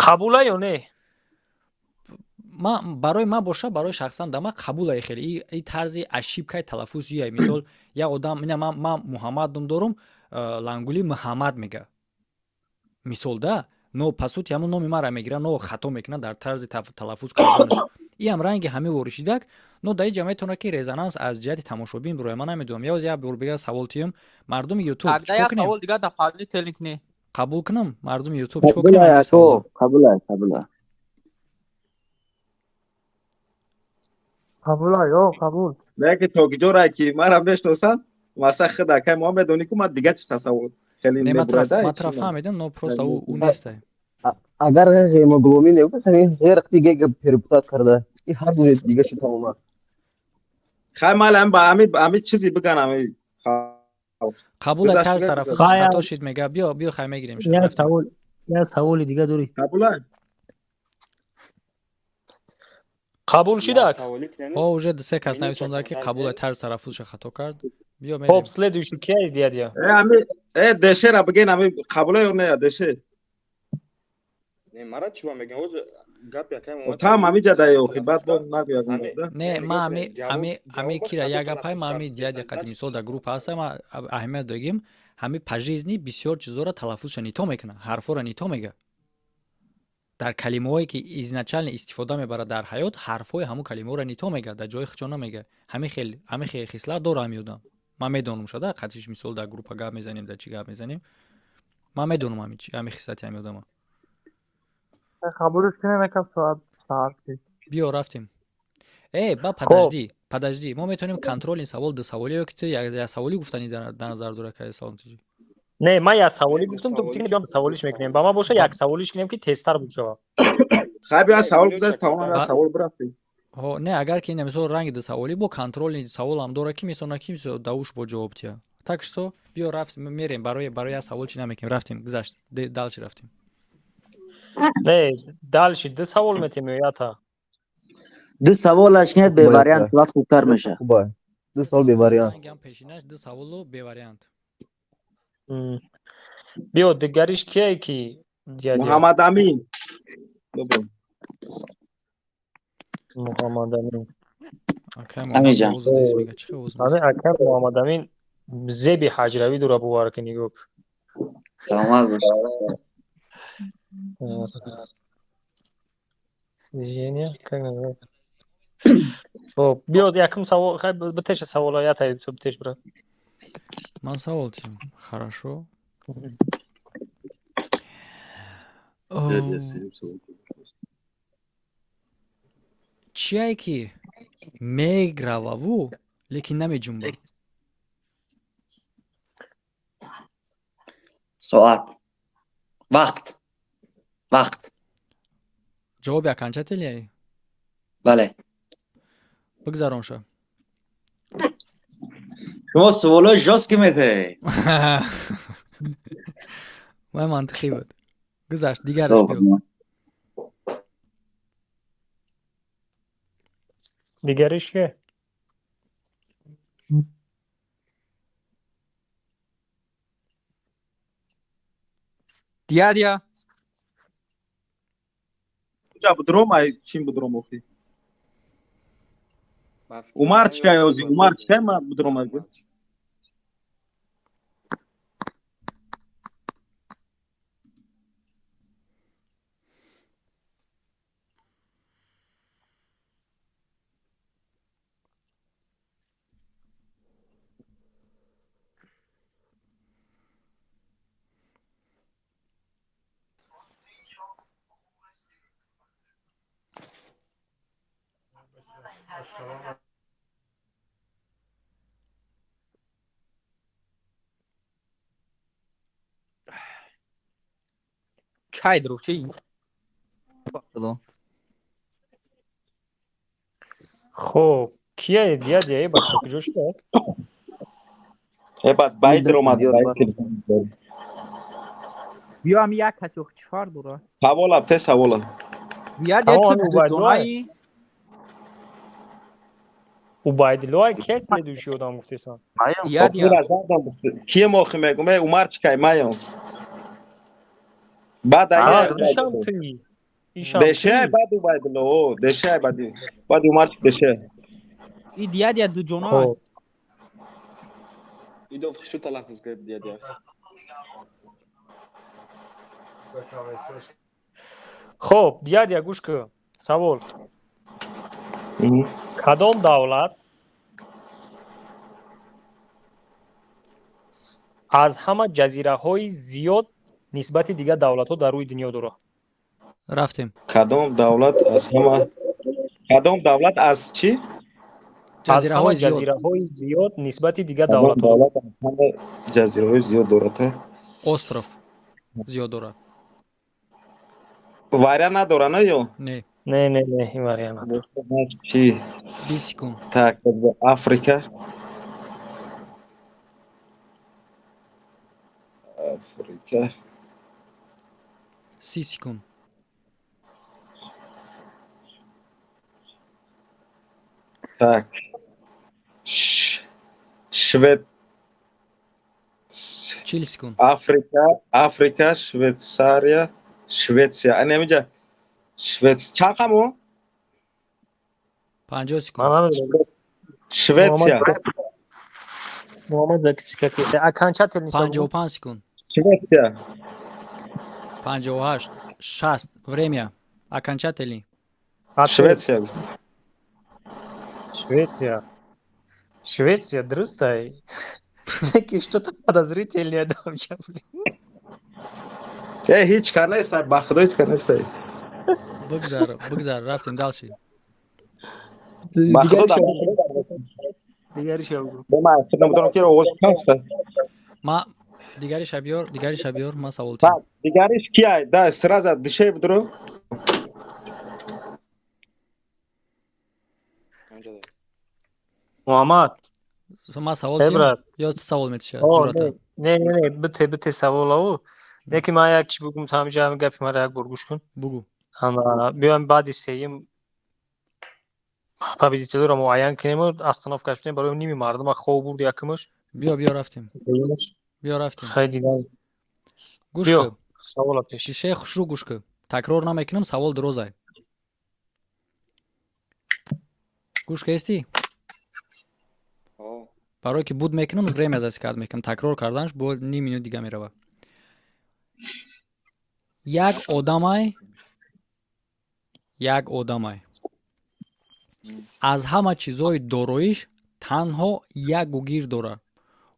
B: قبوله یا نه
A: برای ما باشه برای شخصا دما قبوله خیلی این طرزی اشیب که تلفظ یه مثال یا آدم من محمد دارم لنگولی محمد میگه مثال ده نو پسوت همون نام مرا میگیره نو خطا میکنه در طرز تلفظ کردنش این هم رنگ همه ورشیدک نو دای جمعیتونه که رزونانس از جهت تماشابین برای من نمیدونم یا بر بگه سوال تیم مردم یوتیوب
S: چیکار کنیم سوال دیگه در پابلیک تلینک نه
A: قبول کنم مردم یوتیوب چیکار کنیم
B: قبول
F: نه که تو جورا کی مرا بشناسن واسه خدا که ما بدونی که ما دیگه چه تصور خیلی
A: مطرح فهمیدم نو پروست اون نیست
G: اگر هموگلوبین همین غیر دیگه پرپوتات کرده این هر گونه دیگه شو تمام
F: خیلی هم با امید چیزی بگم
A: قبول کرد طرف خطا شد میگه بیا خیلی میگیریم
L: یا سوال دیگه دوری
B: قبول شدک
A: اوج سه کس نویسنده که قبول تر طرفش خطا کرد بیا
B: میریم خب سلیدوشو کی دیدیا
F: دشه را بگین امید قبول یا نه دشه
K: نه مرا چی با میگن اوج گپ یکم
F: تام امی جدای او خدمت نگو
A: نه ما امی کیرا یا گپای ما امی دیاد قدیمی سو در گروپ هستم احمد دگیم همه پژیزنی بسیار چیزا را تلفظش نیتا میکنه حرفا را نیتا میگه در کلمه‌ای که ایزنچال استفاده میبره در حیات حرفای همون کلمه را نیتا میگه در جای خچونا میگه همه خیلی خصلت داره میودم ما میدونم شده خاطرش مثال در گروپ گپ میزنیم در چی گپ میزنیم ما میدونم همه خصلت میودم
P: قبولش کنه نکم ساعت
A: بیا رفتیم با подожди ما میتونیم کنترل این سوال دو سوالی که تو یک سوالی گفتنی در نظر داره که سوال تو
B: نه ما یک سوالی گفتم تو بچینی بیام سوالیش میکنیم با ما باشه یک سوالیش کنیم که تستر باشه
F: خیلی از سوال گذاشت تمام از سوال برفتیم
A: نه اگر که نمیشه رنگ دو سوالی با کنترل این سوال هم داره که میسونه کی داوش با جواب تیا так что بیا رفتیم میریم برای سوال چی نمیکنیم رفتیم گذشت دالش رفتیم
B: نه دالش دو سوال میتیم یا تا
G: دو سوالش کنید به واریانت وقت خوبتر میشه خوبه دو سوال به واریانت
A: میگم پیشینش دو سوالو به واریانت
B: بیا دیگریش کیه کی
F: محمد امین
B: محمد امین
G: амиҷан
B: ҳаме акам муҳаммадамин зеби ҳаҷравӣ дура бувар ки нигоҳ кун.
G: саломат бош.
B: Хоб биёд якм савол битеша саволоят ҳай битеш брат.
A: Ман савол тим. Хорошо. Чие ки меграваву лекин намеҷунба?
G: соат вақт
A: ҷавоби аканчателияй?
G: бале.
A: Бигзаронша.
G: шумо саволои жёстки метаҳед.
A: вай мантиқӣ буд. гузашт дигараш биё.
B: дигариш ке?
S: Дядя.
F: Куҷа будромай чин будром охи? Умар чикай ози Умар чикай ма будромай бу.
S: Чай дручи.
B: Хоб кия дядя бача куҷо шуд?
F: Бад байдир омад.
S: биё ам як каси чифар дура.
F: Савола те савола.
S: Дядя ки дунай
B: убайдилой ки следующий одам гуфтесан?
S: Дядя
F: Кие мохи мегуме Умар чикай маё. Бад ая деше бад убайдило деше бад Умар деше.
S: и дядя ду ҷонай.
K: Идо шу талаффуз кард дядя.
B: хоб дядя гӯш кун. савол. кадом давлат аз ҳама ҷазираҳои зиёд нисбати дигар давлатҳо дар рӯи дунё дорад?
A: рафтем.
F: Кадом давлат аз чӣ?
B: аз ҳама ҷазираҳои зиёд нисбати дигар давлатҳо
F: давлат аз ҳама ҷазираҳои зиёд дорад.
A: остров зиёд дорад.
F: варя надора на ё?
A: Не.
B: Не ин варя надора.
F: Чӣ?
A: 20 секунд.
F: Так Африка. Африка.
A: 30 секунд.
F: Так. Швед.
A: 40 секунд.
F: Африка, Швейцария, Швеция. Анемиҷа. Чанд қамо?
A: 50 секунд.
F: Швеция.
B: Muhammed Zakirskaki. Окончательный
A: 55 секунд.
F: Швеция.
A: 58. 6. Время. Окончательный.
F: Швеция.
B: Швеция, друстай. Что-то подозрительное там.
F: Ҳеҷ кар нестай, ба худо ҳеҷ кар нестай.
A: Бигзар, рафтем далши.
B: Дигари шабиёр.
F: Ма худам дорам ки овоз каста.
A: Ма дигари шабиёр ма савол тем.
F: Дигариш кия? Да, сразу дишей будро.
B: Муҳаммад.
A: Ма савол тем. Ё савол метиша.
B: Не, бите саволаву. Неки ман як чӣ бугум ҳамиҷа ҳами гапи мара як бор гӯш кун.
A: Бугу.
B: Биём баъди сеюм победителро муайян кунем, остановка кунем барои ними мардума хоб бурд якмаш.
A: Биё рафтем.
B: Хайди дан.
A: Гӯш кун.
B: Савола пеш.
A: Тишаи хушрӯ гӯш кун. Такрор намекунам, савол дурозай. Гӯш касти? برای که بود میکنم время засекать میکنم تکرار کردنش با نیم минут دیگه میره. یک آدمای از همه چیزهای داراییش تنها یک گوگیر داره.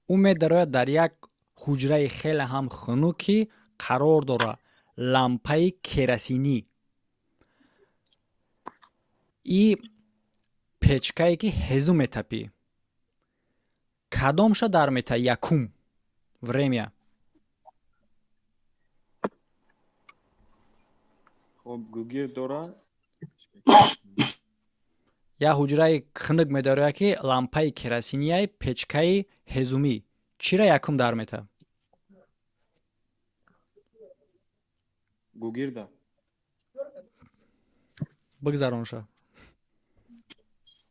A: او می‌داره در یک حجره خیلی هم خنکی قرار داره. لامپای کراسینی. ای پچکایی که هزو میتپی. کدامش در میتا یکم время.
K: خب گوگیر داره
A: یا حجره خنک می‌داره که لامپای کراسینی پچکای هزومی چرا یکم در میتا؟
K: گوگیر ده
A: بگذارونشه.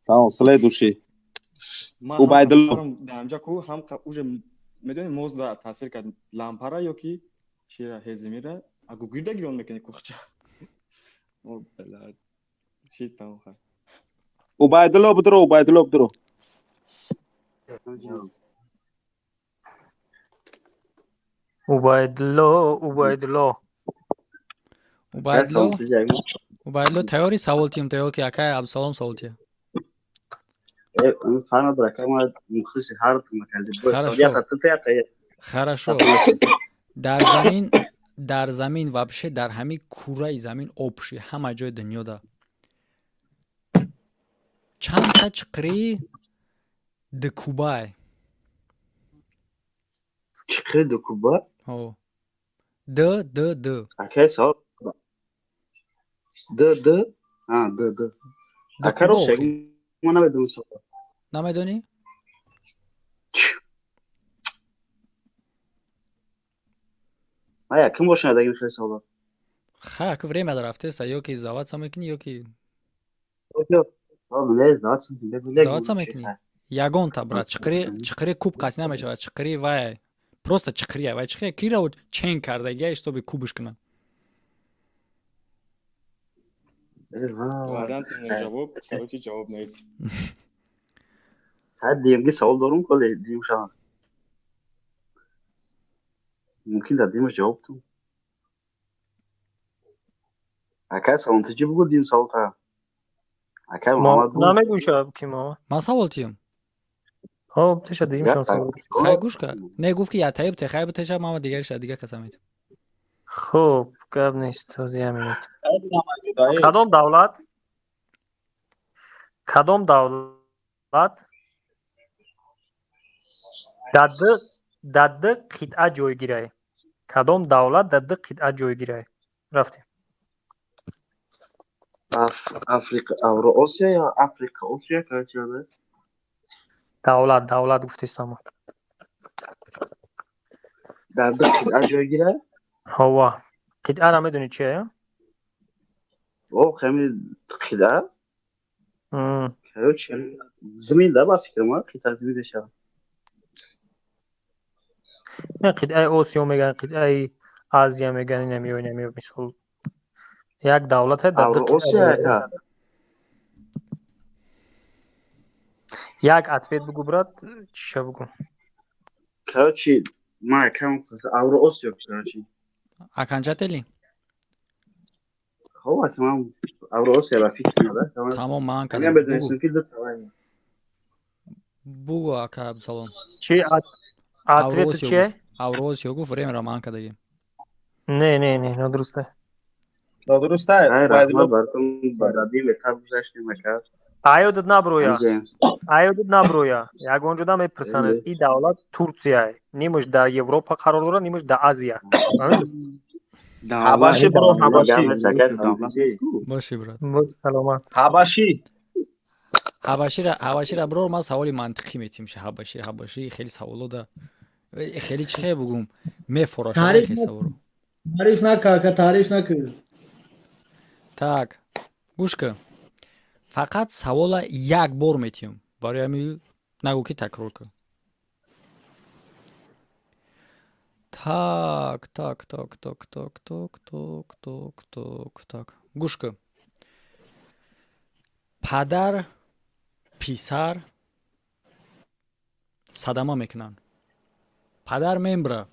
F: تمام следующий عبیدالله
K: دامجا کو هم уже میدونی موز را تاثیر کرد لامپا را یا کی چرا هزمی را گوگیر ده گیرون میکنه کوچا او بلا چی تمام خواهد
F: عبیدالله بدرو
A: عبیدالله تیاری سوال تیم تیار که اکای عبدالسلام سوال تیم. хорошо. در زمین вообще در همین کره زمین общий همه جای دنیا ده چند تا چقری دکوبای
G: چقری دکوبای
A: ها د
G: اکای سال د ها د اکارو شگی ما نمیدونم سال
A: نمیدونی؟
G: آیا کم باشه نداریم خیلی سال
A: خب که время رفته است یا که زاوات میکنی یا که زاوات میکنی یگان تا برات چقری کوب قطع نمیشه چقری وای просто چقری وای چقری کی رو چین کرده گیش تو به کوبش کنه
K: بعدن جواب короче جواب نیست
G: هر دیگه سوال دارم کلی دیم شما ممکن دادیمش جواب تو اکای سوال تجیب بگو دیم سوال تا اکای محمد بود
B: نمیگوشه کی ما
A: ما سوال تیم
B: ها تشه دیم شما سوال
A: خیلی گوش کن نه گفت که یا تایب تخیب تشه ما دیگرش دیگه قسمت
B: خب گپ نیست توضیح همینید کدام دولت در قطعه جایگیره کدام دولت در قطعه جایگیره رفتیم
G: افریقا اوراسیا یا افریقا آسیا که چیه
B: دولت گفتی سامان
G: در قطعه جایگیره
B: هوا قطعه را میدونی چیه
G: او خیلی قطعه زمین ده با فکر ما قطعه زمین دشه
B: نه قطعه آسیا میگن قطعه آسیا میگن نمیو مثال یک دولت در قطعه یک اتفیت بگو برات چی بگو
G: کاچی ما کام اوراسیا کاچی
A: اکنجاتلی
G: هو تمام اوراسیا با فکر ما ده
A: تمام من
G: کردم بدونستم که دو تا
A: بگو اکا عبدالسلام
B: چی اتفیت چیه
A: اوراسیا گفت время роман کردیم
B: نه درسته
G: رحمت براتون بادی میتاب گذاشتیم مکر
B: айодат наброя ягонҷода мепурсанд ин давлат турсия немуш дар европа қарор дорад немуш дар азия
F: ҳабаши бро
A: боши брат
B: саломат
A: ҳабашира бро ман саволи мантиқӣ метимша ҳабаши хеле саволода хеле чӣ хе бугум мефороша хесаворо
L: تعریف نکرد
A: так гӯш кун фақат савола як бор метиём барои ҳамин нагӯ ки такрор кун так гӯш кун падар писар садама мекунанд. Падар мембра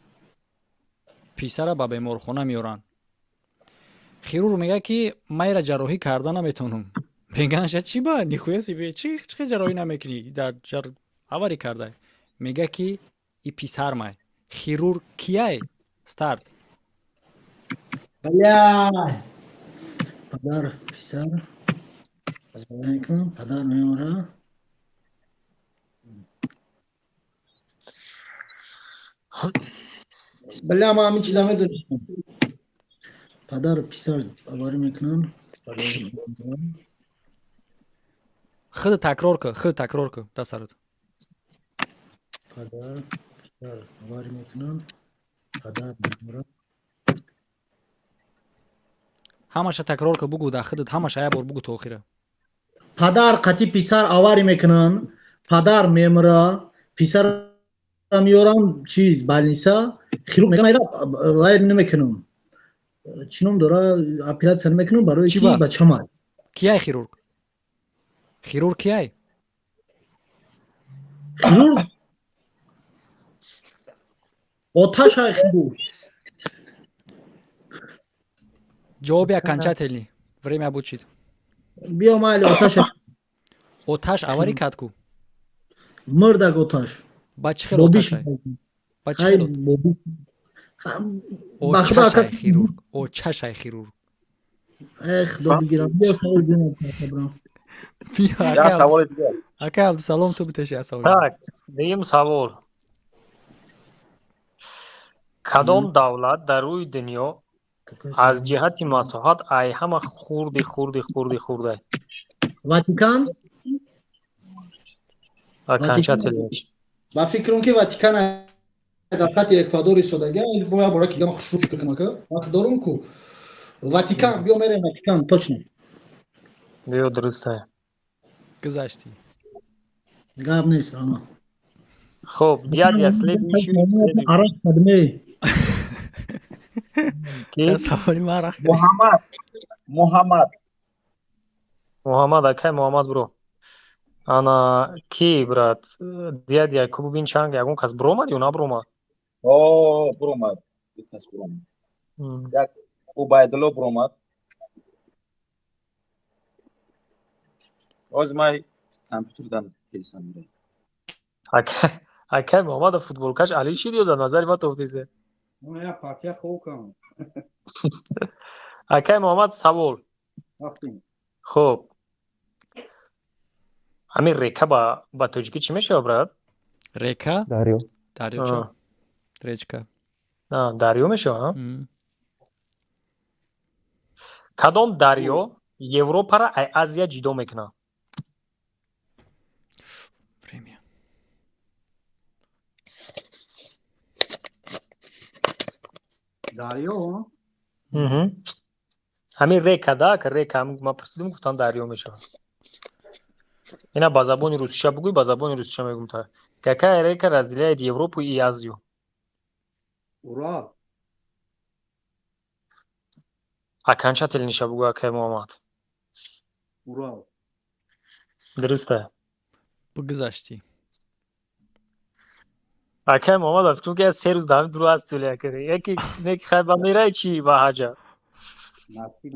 A: писара ба беморхона меоранд. хирург мега ки майра ҷарроҳӣ карда наметонам. меган ша чӣ ба нихуяси бе чӣ ҷарроҳӣ намекунӣ дар аварӣ кардай. мега ки и писар май. хирург кияй? старт.
L: Бляй. Падар писар. Падар меора. Бля, ма ҳамин чиза медонистам. Падар писар аварӣ мекунанд.
A: худ такрор кун дасарат.
L: Падар писар аварӣ мекунанд. Падар меора.
A: ҳамаша такрор кун, бугу дар худат ҳамаша як бор бугу то охира.
L: Падар қати писар аварӣ мекунанд. Падар мемора. Писар меоранд чиз больница. хирург мегам майра вай намекунам. чӣ ном дора оператсия намекунам барои ки бача май.
A: кияй хирург? хирург кияй?
L: хирург оташай хирург.
A: ҷавоби окончательный. время обучит.
L: биё майли оташа.
A: оташ аварӣ кард ку.
L: мырдак оташ.
A: ба чӣ хел оташай? ба чӣ хел? очашай хирург. очашай хирург.
L: худо бигирам. биё савол бинам.
F: Я саволи дигар.
A: Ака Абдусалом ту биташи асавол.
B: Так, дигим савол. Кадом давлат дар рӯи дунё аз ҷиҳати масоҳат ай ҳама хурди?
L: Ватикан?
B: Окончательно.
L: ба фикрам ки Ватикан дар хати Эквадор истодагӣ аз боя бора ки гама хушрӯ фикр кунам ка. Вақт дорум ку. Ватикан биё мерем Ватикан точно.
B: биё дурусте.
A: гузашти.
L: гап нест рама.
B: Хуб, дядя следующий.
L: Арак садме.
F: Муҳаммад
B: акай Муҳаммад бро. Ана ки брат? Дядя кубин чанг ягон кас бромад ё набромад?
F: бромад. Кас бромад. Як Убайдулло бромад. оз май компютердан тесам мера.
B: акай Муҳаммад футболкаш Али шид ё дар назари ма тофтисе?
O: Я партия хокам.
B: акай Муҳаммад савол. Хуб. Ҳамин река ба тоҷикӣ чӣ мешавад брат?
A: река?
B: дарё.
A: дарёча. речка.
B: дарё мешавад? кадом дарё Европаро аз Азия ҷудо мекунад?
O: дарё?
B: ҳамин река да, река ма пурсидим гуфтан дарё мешавад. ина ба забони русиша бугӯй, ба забони русиша мегум та. Какая река разделяет Европу и Азию?
O: Урал.
B: Окончательниша бугӯ акай Муҳаммад.
O: Урал.
B: Дурусте.
A: Бигузашти.
B: акай Муҳаммад фикр ки се рӯз дар дур аст тӯлия кардӣ. Яки неки хайба мерай чи ба ҳаҷа?
O: Насиб.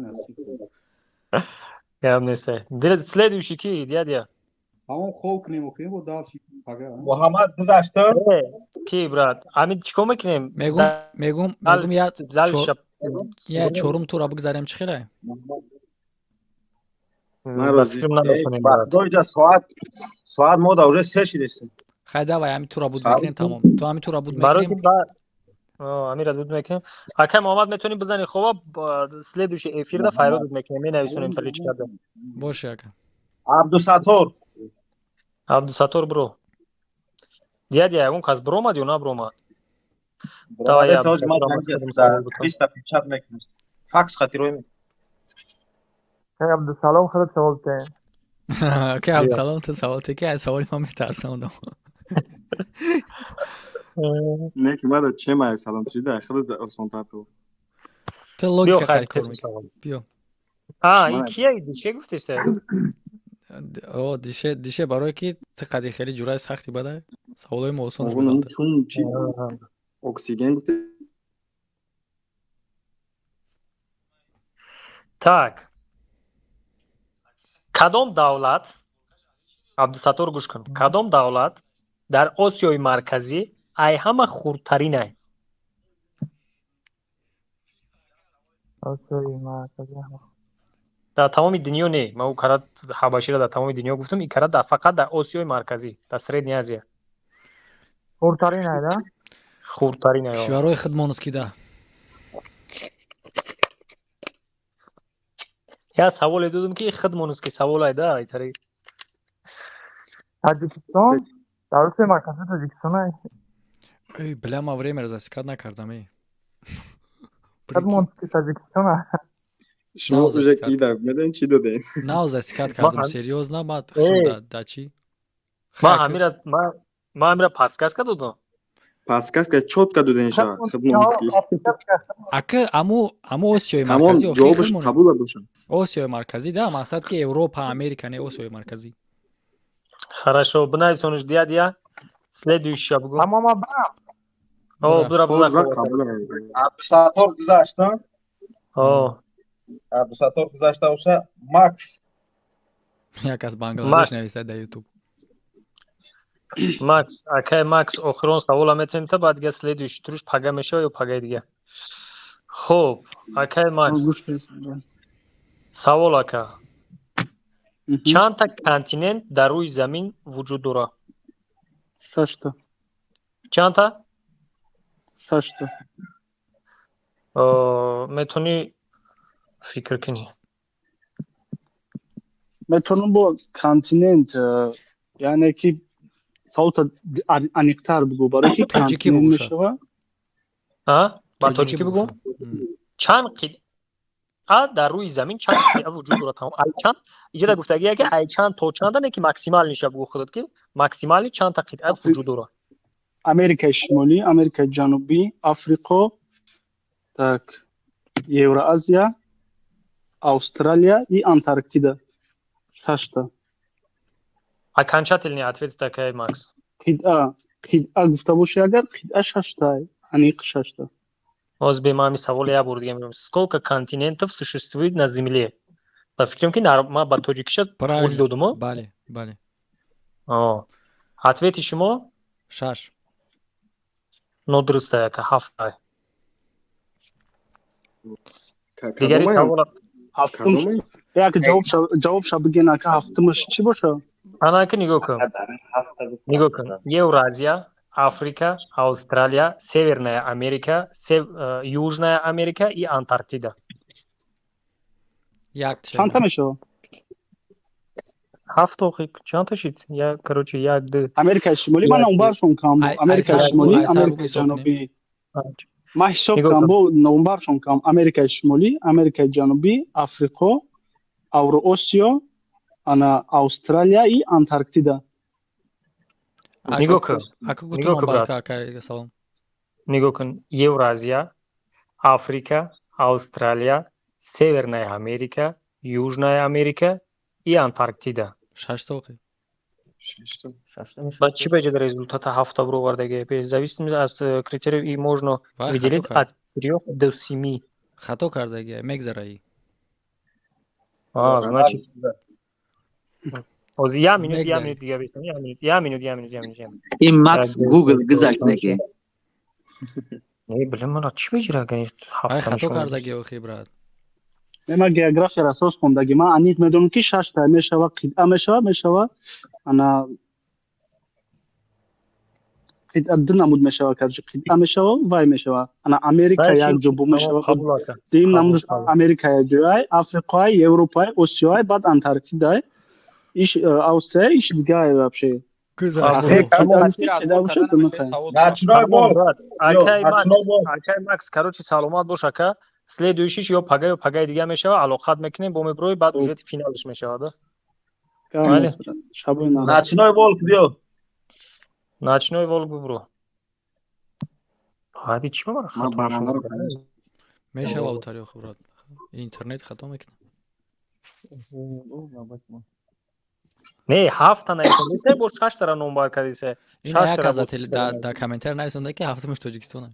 B: Гап нест. Следующий ки дядя?
O: ҳамон хоб кунем охирин бо далчи пага.
F: Муҳаммад гузашта?
B: Ки брат? Амин чикор мекунем?
A: мегум я чорум тура бигзарем чӣ хелай?
F: доиҷа соат мо да уже се шидестем.
A: хай давай ҳамин тура буд мекунем тамом. ту ҳамин тура буд мекунем.
B: амира буд мекунем. акай Муҳаммад метонӣ бизани хоба следующий эфирда файрод буд мекунем. менависонем таличкада.
A: боше ака.
B: Абдусатор бро. дядя ягон кас бромад ё набромад?
F: факс хатирои
B: Абдусалом худат савол тен.
A: окей Абдусалом ту савол те ки аз саволи ман метарсонам.
K: неки мада чемай салом чида худат осонтар ту.
A: ту логика хай кор мекунӣ. биё.
B: ин кия иди? чӣ гуфтисе?
A: дише барое ки чақадри хеле ҷуръаи сахти бада саволои мо осонш
K: آقا نمون
A: гузарда.
K: چون چی اکسیژن گفته
B: Так. Кадом давлат, Абдусаттор гӯш кун. Кадом давлат дар Осиёи марказӣ ай ҳама хурдтарин ай?
H: Осиёи марказӣ.
B: дар тамоми дунё не. Ман ӯ кара ҳабаширо дар тамоми дунё гуфтам, ин кара фақат дар Осиёи марказӣ, дар Средняя Азия.
H: Хурдтарин ай да?
B: Хурдтарин ай.
A: кишварҳои хидмонускида.
B: Я саволе додам ки хидмонуски савол ай да айтари.
H: Таҷикистон? Дар Осиёи марказӣ Таҷикистон ай?
A: Эй, бляма время засекать накардам, эй.
H: Хидмонуски Таҷикистон ай?
K: شما уже ида медон чи додем
A: на засекать кардам серьёзно бад да чи
B: ма амира подсказка додам.
K: подсказка чётко додем ша хидмонуски
A: ака аму Осиёи марказӣ
K: ҷавобаш қабул бошад.
A: Осиёи марказӣ да мақсад ки Европа Америка не Осиёи марказӣ.
B: Хорошо, бинай сонуш дия. Следующий обгон.
H: Тамома бам.
B: О, дура бузак.
F: Абдусаттор гузашта.
B: О.
F: Абдусаттор гузашта боша Макс.
A: Як аз Бангладеш нависад дар YouTube.
B: Макс, акай Макс охирон савола метавонем та баъд дига следующий туруш пага мешава ё пагаи дига. Хуб, акай Макс. Савол ака. Чандта континент дар рӯи замин вуҷуд дорад?
O: 6 та.
B: Чандта?
O: 6 та.
B: метавонӣ фикр кунӣ.
O: метавонам бо континент яъне ки савота аниқтар бигӯ барои ки континент мешава.
B: ба тоҷикӣ бигӯ. Чанд қитъа дар рӯи замин чанд қитъа вуҷуд дорад? Ай чанд иҷода гуфтагие ки ай чанд то чанда не ки максимал ниша бигӯ худат ки максимали чандта қитъа вуҷуд дорад?
O: Америкаи Шимолӣ, Америкаи Ҷанубӣ, Африқо, так, Евроазия, Австралия и Антарктида. 6 та.
B: Окончательный ответ такой, Макс.
O: Қитъа гуфта боши агар қитъа 6 та, аниқ 6 та.
B: Озби мами савол я бур дига мирам. Сколько континентов существует на Земле? Ба фикрам ки ма ба тоҷикиша пули додум.
A: Бале.
B: Ответи шумо?
A: 6.
B: Нодуруста яка 7 та. Дигари савол
O: як ҷавобша биген ака ҳафтумаш чӣ боша?
B: Ана ака нигоҳ кун. Евразия, Африка, Австралия, Северная Америка, Южная Америка и Антарктида.
O: Чанд та мешава?
B: 7 охи чанд та шид? Я короче 1 2
O: Америкаи Шимолӣ ман номбаршон кам. Америкаи Шимолӣ, Америкаи Ҷанубӣ. ман ҳисоб кам бо номбаршон кам. Америкаи Шимолӣ, Америкаи Ҷанубӣ, Африқо, Авроосиё, ана Австралия и Антарктида.
B: Нигоҳ кун. Евразия, Африка, Австралия, Северная Америка, Южная Америка и Антарктида.
A: 6 та охи.
B: Ба чӣ баҷода результата 7 та бировардаги? Зависит аз критерий и можно выделить от 3 до 7.
A: Хато кардаги, мегзараи.
B: Значит я минут дига бистам. Я минут.
G: این مکس گوگل گذاشت نگه.
B: بله من چی بجرا کنی؟
A: خطا کردگی охи брат.
O: من گеография اساس خوندگی من انیق میدونم که 6 تا میشوه قطعه میشوه انا قطعه دو نمود میشوه که قطعه میشوه وای میشوه انا امریکا یک جو بو میشوه دیم نمود امریکا جای افریقای اروپای آسیای بعد انتارکتیدا ایش اوسه ایش دیگه вообще
B: Акай Макс, короче, саломат бош ака. Следующий ё пагай дига мешава, алоқат мекунем бо меброи, баъд уже финалиш мешава, да?
F: Ночной волк биё.
B: Ночной волк бибро. Ҳади чӣ мара хато шуд?
A: Мешава утари охи брат. Интернет хато мекунад.
B: Не, 7 та наисондаисе бо 6 тара номбар кардисе.
A: این یک از در کامنتر نایسونده که هفتمش تاجیکستانه.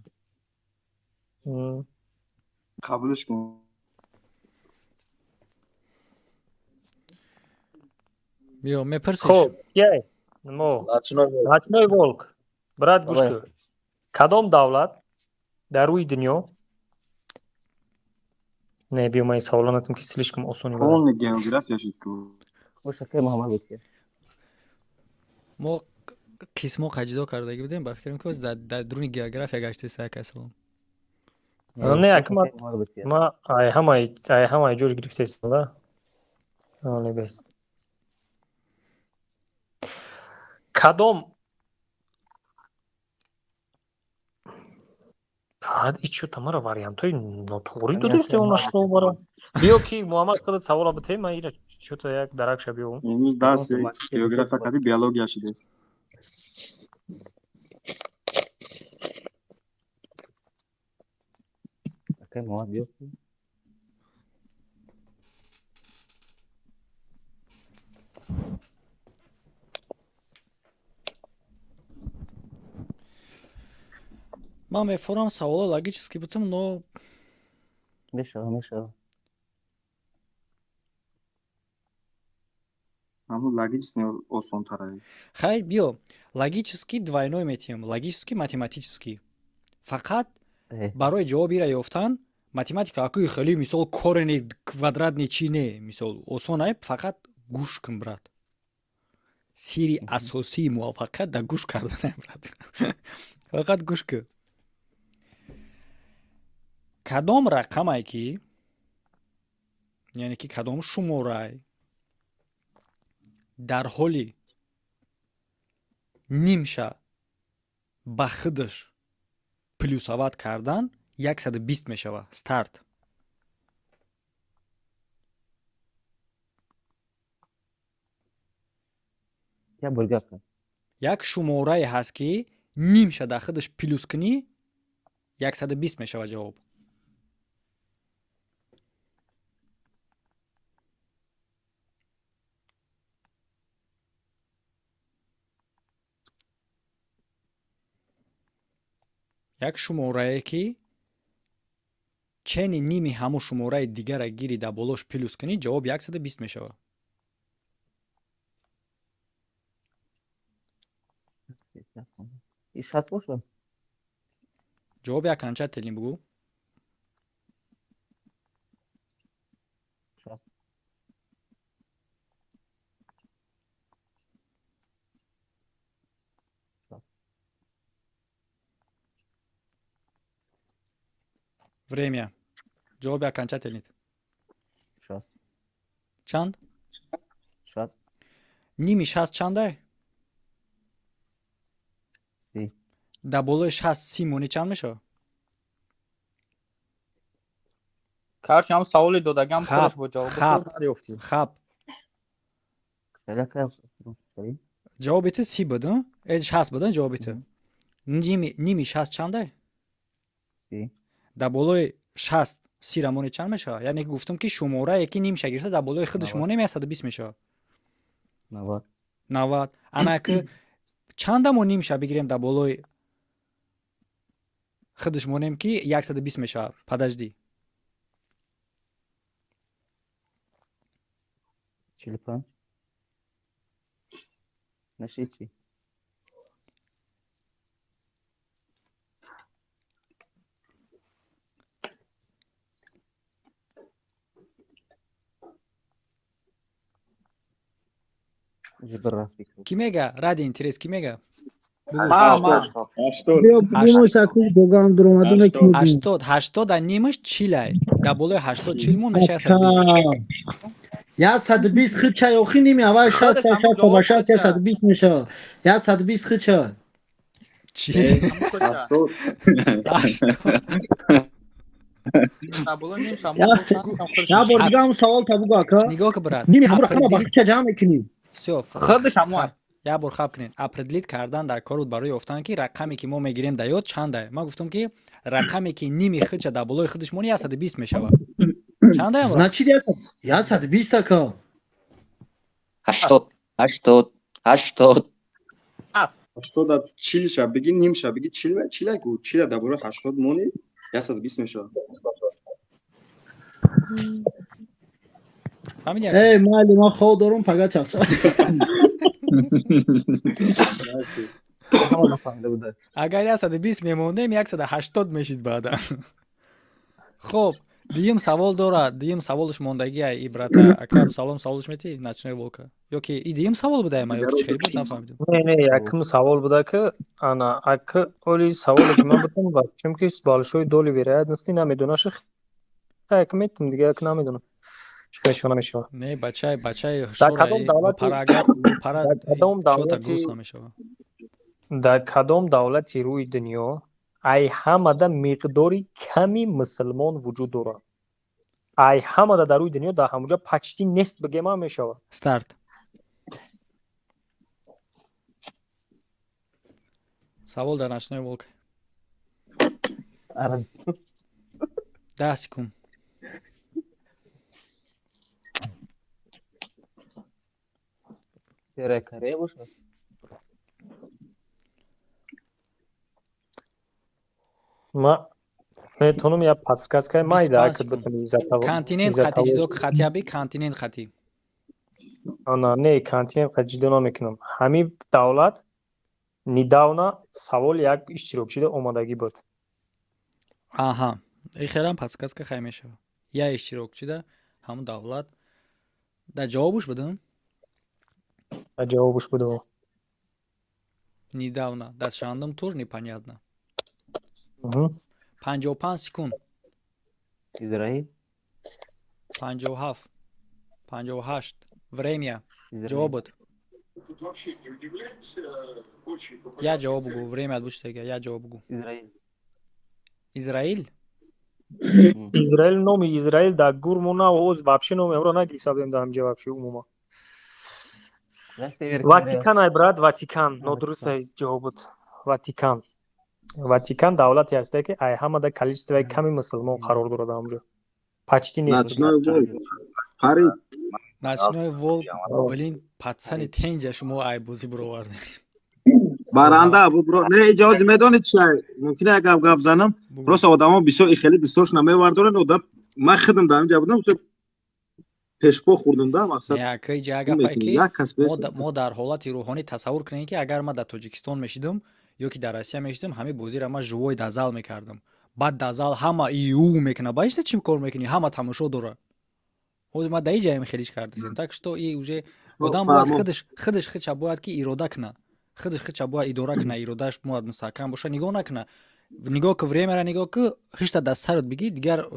K: قبولش کن.
A: بیا میپرسیش.
B: خب یه نمو نочной волк брат гӯш кун кадом давлат дар рӯи дунё не биё ман саволо натам ки слишком осони
K: полный география шид ку
A: мо қисмо қаҷидо кардагӣ будем ба фикрам ки дар дуруни география гаштиса каслом
B: не акмат ма ай ҳамаи ҷош гирифтесам да не бест кадом фақат ичо тамара вариантои нотуғри додесте онашро бара биё ки муҳаммад худат савола бите ман ина чото як даракша биём
K: имрӯз дарси география кади биология шидест
A: ман мефурам саволо логически бутам но
G: мешава
K: ҳамун логически осонтарае
A: хайр биё логически двойной метиҳам логически математически фақат барои ҷавобиро ёфтан математика акӯи хеле мисол корени квадратни чӣ не мисол осонае фақат гӯш кун брат сири асосии муваффақият дар гӯш карданае брат фақат гӯш кун кадом рақамае ки яъне ки кадом шуморае дар ҳоли нимша ба худаш плюсоват кардан 120 мешава старт як шуморае ҳаст ки нимша дар худаш плюс кунӣ 120 мешава ҷавоб як шуморае ки чени ними ҳамун шумораи дигара гири дар болош плюс кунӣ ҷавоб 120 мешава ҷавоб як анча телин бугӯ время ҷавоб як анча телин чанд ними 60 чандае дар болои 60 30 монӣ чанд мешава
S: карчи ҳам саволи додагам худаш бо ҷавоб наёфтӣ
A: хаб ҷавоби ту 30 буд 60 буд ҷавоби ту ними 60 чандае дар болои 60 30 рамони чанд мешава яъне гуфтам ки шуморае ки нимша гирифта дар болои худаш монем 120 мешава 90 ана ки чандамо нимша бигирем дар болои худаш монем ки 120 мешава подожди
G: 45 нашичи
A: ки мега ради интерес ки мега 80 дар нимаш чилай дар болои 80 чил мон меша
L: 120 хит чай охи ними авай 60 120 меша 120 хит чай
A: чи
L: я бор дига ҳам савол табуга ака
A: нигоҳ кун брат
L: ними ҳамро ҳама ба хича ҷамъ мекунӣ
A: всё
S: худаш ҳама
A: я бор хаб кунед определит кардан дар корут барои ёфтан ки рақаме ки мо мегирем дар ёд чандае ман гуфтам ки рақаме ки ними хича дар болои худаш мони 120 мешава чандае
L: значит 120 ака
F: 80
G: 80
K: 80 40 شب بگی نیم شب بگی 40 گو 40 درباره 80 مونی 120 میشه.
L: ای مالی ما خود دارم فقط چخچخ.
A: اگر 120 میموندیم 180 میشید بعدا. خب دیگه سوال داره. دیگه سوالش موندگی ای برات اکرم سلام سوالش میتی نچنه ولکا یا که این دیگه سوال بوده ما یا چه خیلی بود نفهمیدم.
B: نه یکم سوال بوده که انا اک اولی سوالی که من بودم با چون که بالشوی دولی ویراد نستی نمیدونه شخ یک میتونم دیگه یک نمیدونم چیکارش نمیشه.
A: نه بچه شورای پاراگراف پارا چوتا گوش نمیشه.
B: در کدام دولتی روی دنیا ای همه مقداری کمی مسلمان وجود داره. ای همه در روی دنیا در همونجا پچتی نیست بگه ما میشه.
A: استارت. سوال در نشنای ولک. 10 سکون.
B: سره کره باشه. ما میتونم یا پادکست که مایده که بتونم ایزد
A: کانتیننت خطی جدو خطی ابی کانتیننت خطی.
B: آنا نه کانتیننت خطی جدو نمیکنم. همین دولت نداونا سوال یک اشتراکچی ده اومدگی بود.
A: آها. این خیلی پادکست که خیلی میشه. یا اشتراکچی ده همون دولت. در جوابش بدم.
B: در جوابش بدم.
A: نداونا. در شاندم تور نیپانیادنا. 55 سکون.
B: Израиль.
A: 57 58 время. Джаваб. Я джаваб бегу. Время отбучите. Я джаваб бегу. Израиль.
B: Израиль номи Израиль да гурмуна оз вообще номи евро на гисабем да ам джаваб шу умума. Ватикан ай брат Ватикан. Но дуруст джаваб. Ватикан. Ватикан давлати ҳасте ки ай ҳама да количествои ками мусулмон қарор дорад онҷо. Почти нест.
A: Ночной волк, блин, пацани тенҷа шумо ай бозӣ бировардем.
F: Баранда бро, не иҷоз медонед чай. Мумкин ак гап занам. Просто одамо бисёр хеле дистош намевардоранд. Одам ман хидам да инҷа будам. пешпо хурдам да мақсад.
A: Я ки ҷага ки мо дар ҳолати рӯҳонӣ тасаввур кунем ки агар ман дар Тоҷикистон мешидам ёки дар Россия мешидам ҳамин бозиро ман живой дазал мекардам. Баъд дазал ҳама иу мекуна. Ба ишта чӣ кор мекунӣ? Ҳама тамошо дора. ҳозир ма дар ин ҷая хелиш кардем. Так что и уже одам бояд худаш бояд ки ирода куна. Худаш бояд идора куна. Иродаш бояд мустаҳкам боша. Нигоҳ накуна. Нигоҳ ки времяро нигоҳ ки ҳишта дар сарат бигӣ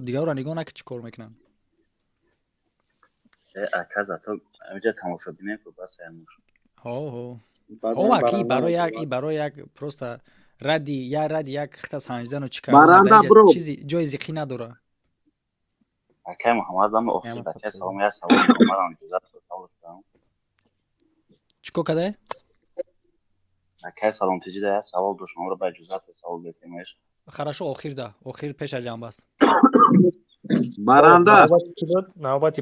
A: дигарро нигоҳ накӣ чӣ кор мекунанд.
T: Аказа то амҷа тамошобинем ки бас ямуш.
A: Ҳо. Оваки барои як просто ради як хита санҷидану чӣ кардан чизи ҷои зиқӣ надора.
T: Акай Муҳаммадам охир бача салом я савол омадам иҷозат додам.
A: Чӣ кор кардае?
T: Акай салом тиҷида я савол дошт амро ба иҷозат савол бетемеш.
A: Хорошо охирда. Охир пеш аз ҷанб аст.
F: Баранда.
B: Навбати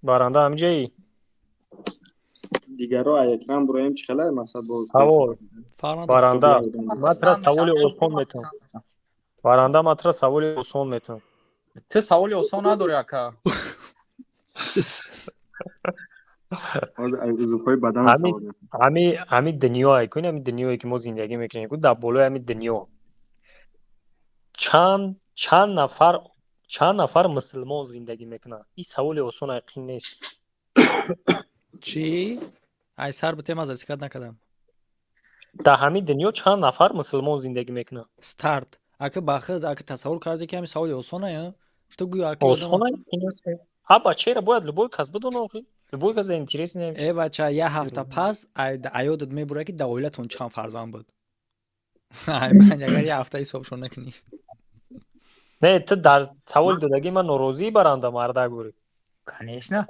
B: баранда амҷаи.
K: دیگرها اکرم برایم چی خلای مثلا
B: سوال بارنده ماترا سوالی اوسون میتون بارنده ماترا سوالی اوسون میتون
S: تو سوالی اوسون نداری اکا
B: همین دنیا کنی همین دنیایی که ما زندگی میکنیم در بالای همین دنیا چند نفر مسلمان زندگی میکنن این سوالی اوسون یقین نیست
A: چی؟ ای سر به تیم از دقت نکردم.
B: در همین دنیا چند نفر مسلمان زندگی میکنن؟
A: استارت. اگه تصور کردی که همین سوال آسانه تو گویا که
B: آسانه اینست. ها بچه را باید لبوی کس بدون آخه. لبوی کس اینترس نمیشه.
A: ای بچه یه هفته پس ایادت میبره که دولتون چند فرزند بود. ای من اگر یه هفته حسابشون نکنی.
B: نه تو در سوال دادگی من ناراضی برنده مرده گوری.
S: کنیشنا.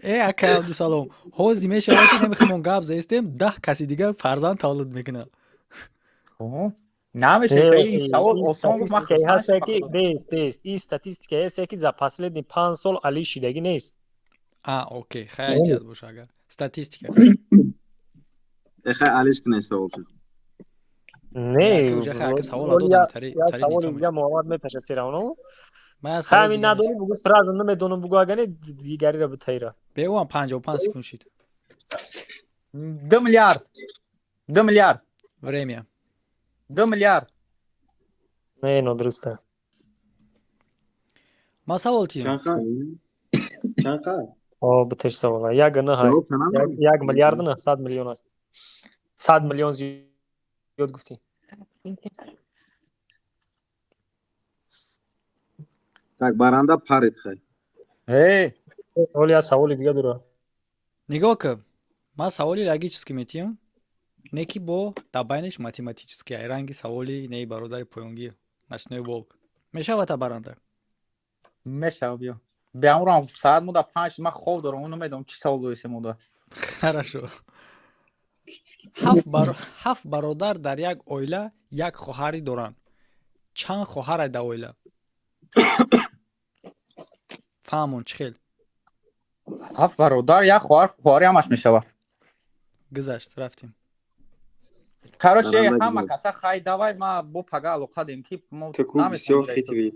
A: ای اکا عبدالسلام حوزی میشه که نمیخوام گپ زیستیم 10 کسی دیگه فرزند تولد میکنه
S: نمیشه خیلی سوال آسان
B: بود که هست که این استاتستیک هست که در последние 5 سال علی شیدگی نیست
A: окей, хай эҳтиёт бош агар статистика.
F: Хай алиш кне савол шуд.
B: Не,
A: уже хай ак савол додам тари.
B: Я савол я Муҳаммад меташа сиравно.
A: Ман
B: Хамин надонӣ бугу сразу намедонам бугу агане дигариро битайра.
A: Беуам 55 секунд шид.
S: 2 миллиард. 2 миллиард.
A: Время.
S: 2 миллиард.
B: Не, но дуруста.
A: Ма савол тиём.
F: Чанqa?
B: О, биташ савола. Як не ҳай. 1 миллиард не 100 миллион. 100 миллион зиёд гуфтӣ.
F: Так, баранда парид хай.
B: Оля саволи дига дура.
A: Нигоҳ кун. Ман саволи логически метиём. Не ки бо табайниш математически ранги саволи не бародари поёнгӣ. Начной волк. Мешавад баранда?
S: Мешава биё. Биамурам саат муда 5 ман хоб дорам, оно медам чӣ савол доисе муда.
A: Хорошо. 7 бародар дар як оила як хоҳари доранд. Чанд хоҳар дар оила? фаҳмон чӣ хел?
S: 7 бародар, як хоҳар, хоҳари ҳамаш мешава.
A: Гузашт, рафтем.
S: Короче, ҳама каса хай давай ма бо пага алоқа дем ки мо
K: намесам хитрӣ.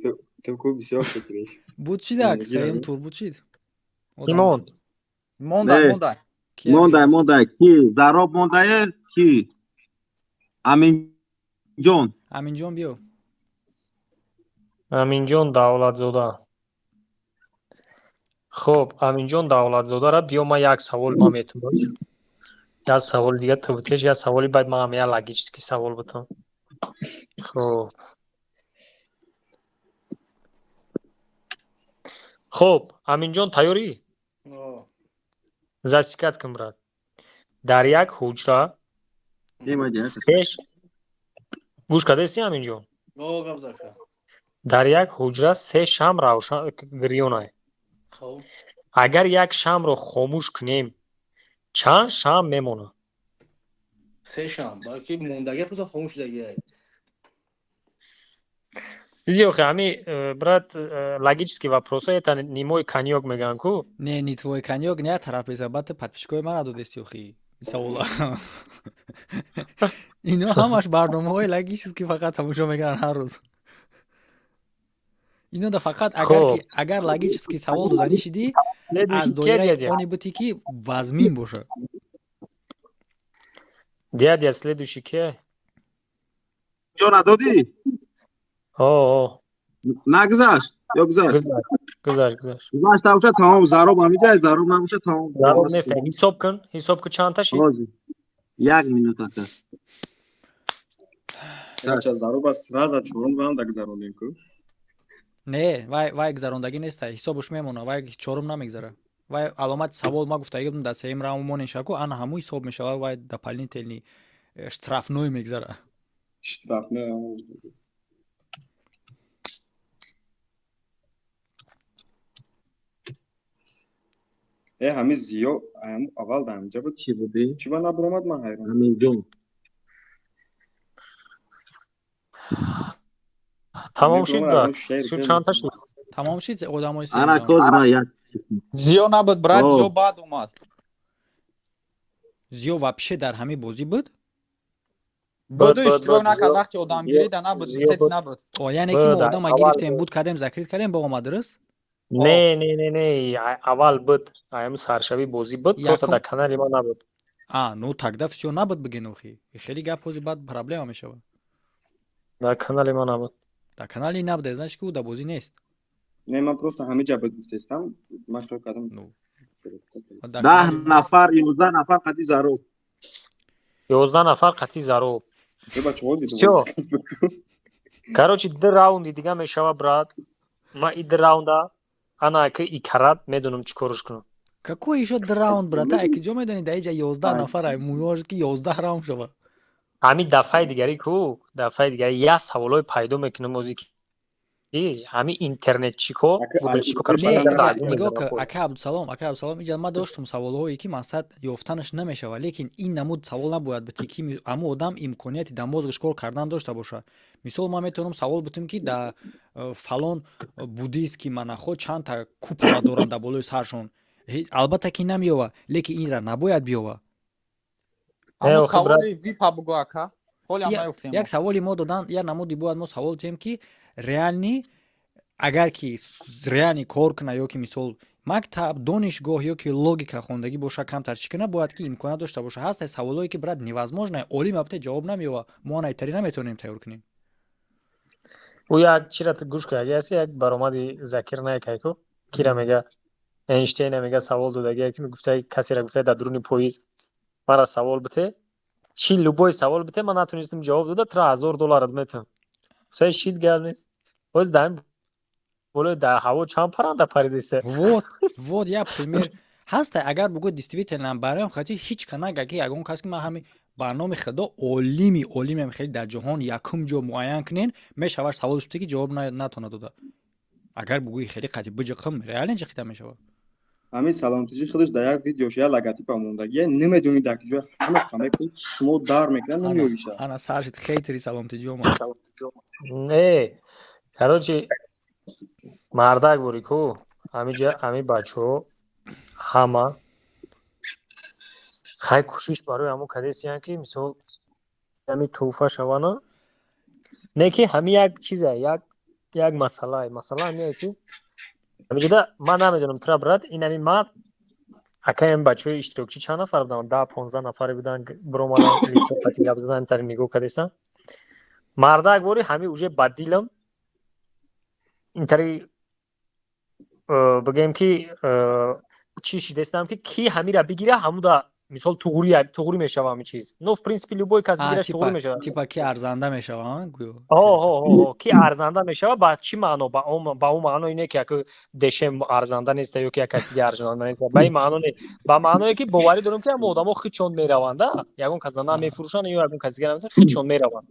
K: Ту бисёр хитрӣ.
A: Буд чӣ дак? Сеюм тур буд чӣ?
B: Имон.
F: Мондай. Ки зароб мондае ки? Аминҷон.
A: Аминҷон биё.
B: Аминҷон Давлатзода. Хуб, Аминҷон Давлатзодара биё ман як савол ман метавонам. Як савол дига ту битеш, як саволи баъд ман я логический савол бутам. Хуб. Хуб, Аминҷон тайёрӣ? Засикат кун брат. Дар як ҳуҷра гӯш кардеси Аминҷон? Дар як ҳуҷра 3 шам равшан гирён аст. Агар як шамро хомӯш кунем, чанд шам мемонад?
J: 3 шам, балки мондаги просто хомӯш шудаги.
B: Видео хами брат логический вопрос это немой коньяк меган ку?
A: Не, не твой коньяк, не тарап изабат подписчикои ман додеси охи. Савола. Ино ҳамаш барномаҳои логически фақат тамошо мекунанд ҳар рӯз. Ино да фақат агар логически савол доданӣ шидӣ, аз доираи они бути ки вазмин боша.
B: Дядя, следующий ке?
F: Ҷо надодӣ?
B: О.
F: Нагзашт? Ё гузашт?
B: Гузашт.
F: Гузашт баша тамом, зароб ҳамиҷа, зароб набоша тамом.
B: Зароб нест, ҳисоб кун чанд та шид?
F: 1 минута ка.
K: Чаша зароба сразу чорум вам дагзаронем ку?
A: Не, вай гузарондагӣ нест, ҳисобуш мемона, вай чорум намегзара. Вай аломати савол ма гуфта гудам да сеюм раунд монешаку, ана ҳаму ҳисоб мешава, вай дополнительни штрафной мегзара.
K: Штрафной. ҳамин зиё аввал да ҳаминҷа буд. Чӣ будӣ? Чӣ ба набуромад ман ҳайрон.
F: Аминҷон.
B: Тамом шид брат. Шу чанд та шид?
A: Тамом шид одамои
F: Ана козма як.
S: Зиё набуд брат, зиё баъд омад.
A: Зиё вообще дар ҳамин бозӣ буд?
S: Буду иштирок накард вақти одамгирида набуд, сет набуд.
A: О, яъне ки мо одама гирифтем, буд кардем, закрит кардем, бо омад дуруст?
B: Не, аввал буд. Аям саршави бозӣ буд, просто дар канали ма набуд.
A: Ну тогда всё набуд бигин охи. Хеле гап ҳози баъд проблема мешавад.
B: Дар канали ма набуд.
A: Дар канали набуд, значит ки ӯ дар бозӣ нест.
K: Не, ман просто ҳамиҷа буд гуфтестам, машғул кардам.
F: 10 нафар, 11 нафар қати зароб.
B: 11 нафар қати зароб. Всё. Короче, 2 раунди дига мешава брат. Ма и 2 раунда ана ки икарат медонам чӣ корш кунам.
A: Какой ещё 2 раунд, брата? Ки ҷо медонӣ дар иҷа 11 нафар ай, муможад ки 11 раунд шава.
B: Ҳамин дафъаи дигари ку, дафъаи дигари як саволҳои пайдо мекунам ози ки ҳамин интернетчико, гуглчико короче.
A: Нигоҳ кун, ака Абдусалом, иҷа ман доштам саволҳое ки мақсад ёфтанаш намешава, лекин ин намуд савол набояд бути ки ҳамун одам имконияти дар мозгаш кор кардан дошта боша. Мисол ман метавонам савол бутам ки дар фалон буддистки манахо чанд та купола доранд дар болои саршон. албатта ки намеёва лекин инра набояд биёва.
S: Аммо саволи випа бугу ака. Ҳолам наёфтем.
A: Як саволи мо додан, як намуди бояд мо савол дем ки реальни агар ки реальни кор куна ё ки мисол мактаб донишгоҳ ё ки логика хондагӣ боша камтар чӣ куна бояд ки имконат дошта боша. Ҳастай саволое ки брат невозможное олим абте ҷавоб намеёва, мо найтари наметавонем тайёр кунем.
B: او یک چی را گوش که اگه هستی یک برآمدی ذکر نکه کو کی را میگه اینشتین میگه سوال دادگی که میگفته کسی را گفته در درون پاییز مرا سوال بده چی لوبای سوال بده من نتونستم جواب داده $3000 میتونم سه شید گل نیست باز دایم боло дар ҳаво чанд парранда паридиста.
A: Вот я пример. Ҳастай агар бугӯ действительно бароям хати ҳеҷ канага ки ягон кас ки ман ҳами барноми худо олимем хеле дар ҷаҳон якум ҷо муайян кунен мешавад савол шуде ки ҷавоб натона дода. Агар бугӯи хеле қати биҷиқим реален ҷихита мешавад.
K: ҳамин саломтиҷи худаш дар як видеош я логотипа мондагӣ намедонӣ дар ки ҷои ҳама камеку шумо дар мекунад намеёвиша.
A: Ана саршид хейтери саломтиҷи омад.
B: Короче мардак бори ку ҳами бачаҳо ҳама хай кӯшиш барои ҳамо кадесиян ки мисол ҳами тӯҳфа шавана не ки ҳами як чиза як масъала ҳамие ки ҳамиҷода ман намедонам тра брат ин ҳами ман акаем бачаҳои иштирокчӣ чанд нафар будан 10-15 нафаре будан биромадан литофати гап задан тари нигоҳ кадесам мардак бори ҳами уже ба дилам интари бигем ки чӣ шидестам ки ҳамира бигира ҳамуда мисол туғурӣ мешава ҳами чиз но в принципе любой кас бигираш туғурӣ мешава
A: типа ки арзанда мешава гӯё
B: ки арзанда мешава ба чӣ маъно ба он маъно ине ки яку дешем арзанда неста ё ки як кас дига арзанда неста ба ин маъно не ба маъное ки боварӣ дорем ки ҳама одамо хичон мераванд ягон кас намефурӯшанд ё ягон кас дига намефурӯшанд хичон мераванд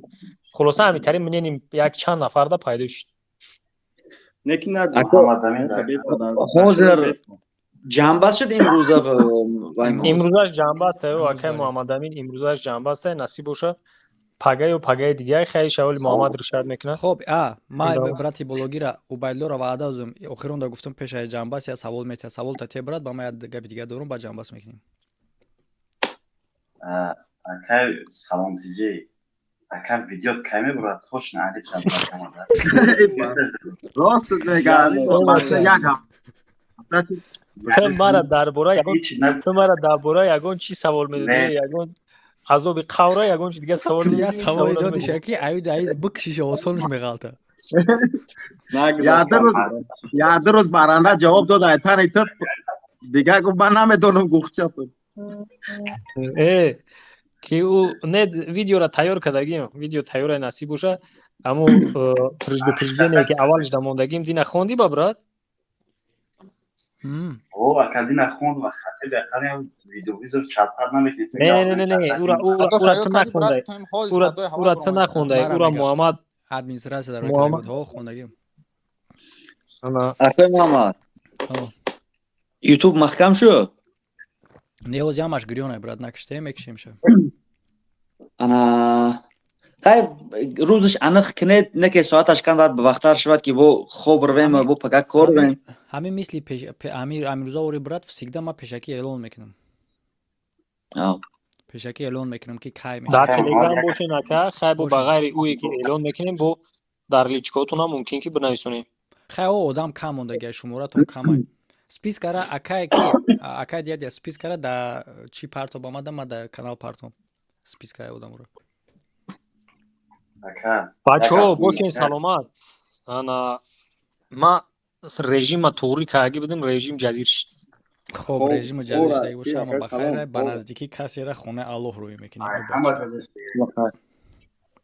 B: хулоса ҳамитари миненим як чанд нафарда пайдо шуд
G: ҳозир ҷанбаст шуд
B: имрӯзаш ҷанбаст акай муҳаммадамин имрӯзаш ҷанбаст насиб боша пагаю пагаи дигаи хай шаволи муҳаммад ришад мекунад.
A: Хоб ман брати бологира убайдуллоро ваъда додам охиронда гуфтам пеша ҷанбаст я савол метая савол та те брат ба ман як габи дига дорум ба ҷанбаст мекунем.
T: акай саломтиҷи акай видео каме бурад хош наъли ҷанбаст
F: рост мегӯяд
B: ту мара дар бораи ягон чӣ савол медодӣ ягон азоби қавра ягон чи дига савол
A: я саволи додиша ки аюд бикшиша осонш меғалта
F: яду рӯз баранда ҷавоб дод айтани ту дига гуфт ман намедонам гухча
B: ки ӯ не видеора тайёр кардагим видео тайёра насиб боша аммо президение ки аввалш дамондагим дина хонди ба брат
T: акадина хонд ва хатиб якани видеовизор чапкар намекунед
B: ура ту нахондай ура муҳаммад
A: администрация хондагим
G: акай муҳаммад ютуб маҳкам шуд
A: неози ҳамаш гирёнай брат накиштем мекишемша
G: ана хай рӯзиш аниқ кинед неке соаташ кандар бивақтар шавад ки бо хоб равем бо пага кор равем
A: ҳамин мисли амирӯза ори брат всегда ма пешакӣ эълон мекунам пешакӣ эълон мекунам ки кай
B: дар телеграм бошен ака хай бо ба ғайри ӯе ки эълон мекунем бо дар личкаотунам мумкин ки бинависонем
A: хай одам кам мондагия шуморатон камай спискара акай диядия спискара да чӣ партоб омада ма да канал партом спискаи одамро
B: бачаҳо бошен саломат ана ма режима туғрӣ кардаги будем режим ҷазир шуд
A: хоб режиму ҷазир шудаги боша аммо бахайра ба наздикии касера хонаи аллоҳ рӯй мекунем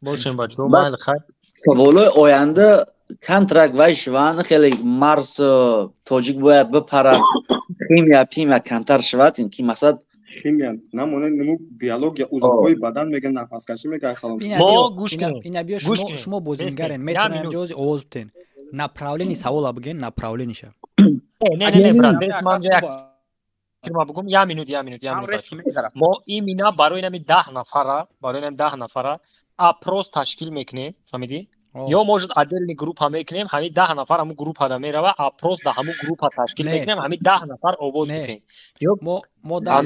B: бошен бачаҳо майли хайр
G: саволои оянда контракт вай шиванд хеле марс тоҷик бояд бипарад химия пимия камтар шавад ки масад
K: химия намонед нему биология узвҳои бадан мегӯяд нафаскашӣ мекунад салом
B: мо гӯш кунем
A: шумо бозингарен метавонед ҷози овоз битен направлени савола бигӯен направлениша
B: не брат бес ман як фирма бигӯм я минут мо имина барои нами 10 нафара опрос ташкил мекунем фаҳмидӣ ё мо шуд отдельный группа мекунем, ҳамин 10 нафар ҳамун группада мерава, опрос да ҳамун группа ташкил мекунем, ҳамин 10 нафар овоз бидем.
A: мо 10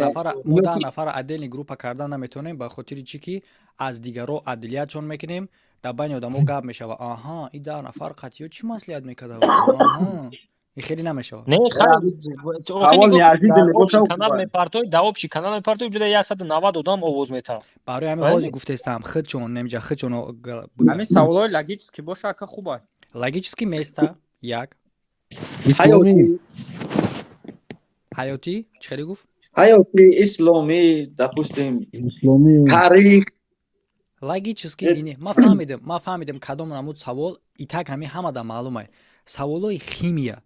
A: нафар отдельный группа кардан наметавонем, ба хотири чӣ ки аз дигаро адлиятшон мекунем, дар байни одамо гап мешава. Аҳа, ин 10 нафар қатъиёт чӣ маслиҳат мекарда? Аҳа. ин хеле намешава.
B: Не, савол неожиданный канал мепартои, да общий канал мепартои ҷуда 190 одам овоз метава.
A: Барои ҳамин ҳозир гуфтестам, худчон немиҷа худчон.
S: ҳамин саволҳои логически боша ака хуба.
A: Логически места як. ҳаётӣ чӣ хеле гуфт?
G: ҳаётӣ, исломӣ, допустим, таърих.
A: Логически дини. Ма фаҳмидем кадом намуд савол итак ҳамин ҳамада маълум ай. Саволҳои химия.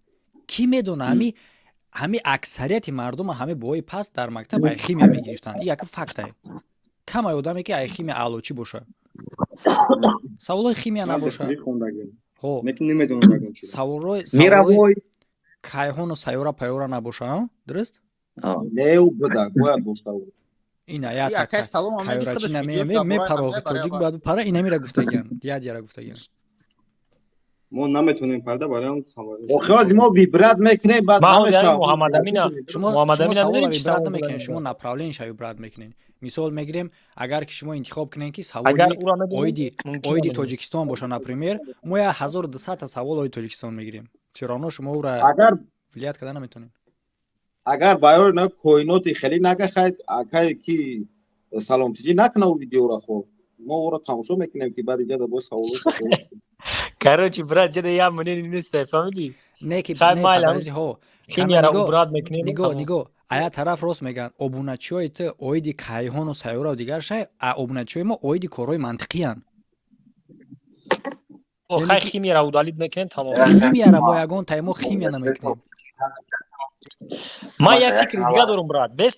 A: Ки медона ҳами аксарияти мардум ҳами бои паст дар мактаб ай химия мегирифтанд. Ин як факт ай. Камай одаме ки ай химия аълочӣ боша. Саволҳои химия набоша. Саволҳои кайҳону сайёра пайёра набоша, дуруст? ин ая кайёрачӣ мепароғи тоҷик бояд бипара, инамира гуфтагиям. Дияра гуфтагиям.
K: мо наметонем парда барои он савол.
F: охироз мо вибрат мекунем баъд ҳамеша
A: вибрат намекунем, шумо направлениша вибрат мекунем. Мисол мегирем, агар ки шумо интихоб кунем ки саволи оиди Тоҷикистон боша, например, мо 1200 савол оиди Тоҷикистон мегирем. Всё равно шумо ура влият карда наметонем.
F: агар баёр на коиноти хеле нагахайд, акай ки саломтиҷӣ накуна у видеора, хоб мо уро тамошо мекунем ки баъди ҷада бо саволо.
B: Короче, брат, ҷада я мнение нестай, фаҳмидӣ?
A: Не ки нигоҳ, ая тараф рост меган, обуначиҳои ту оиди кайҳону сайёрау дигар шай, обуначиҳои мо оиди корҳои мантиқиянд.
B: Хай химияра удалид мекунем, тамом.
A: Химияра мо ягон таймо химия намекунем.
B: Ман як фикри дига дорам, брат. Бес.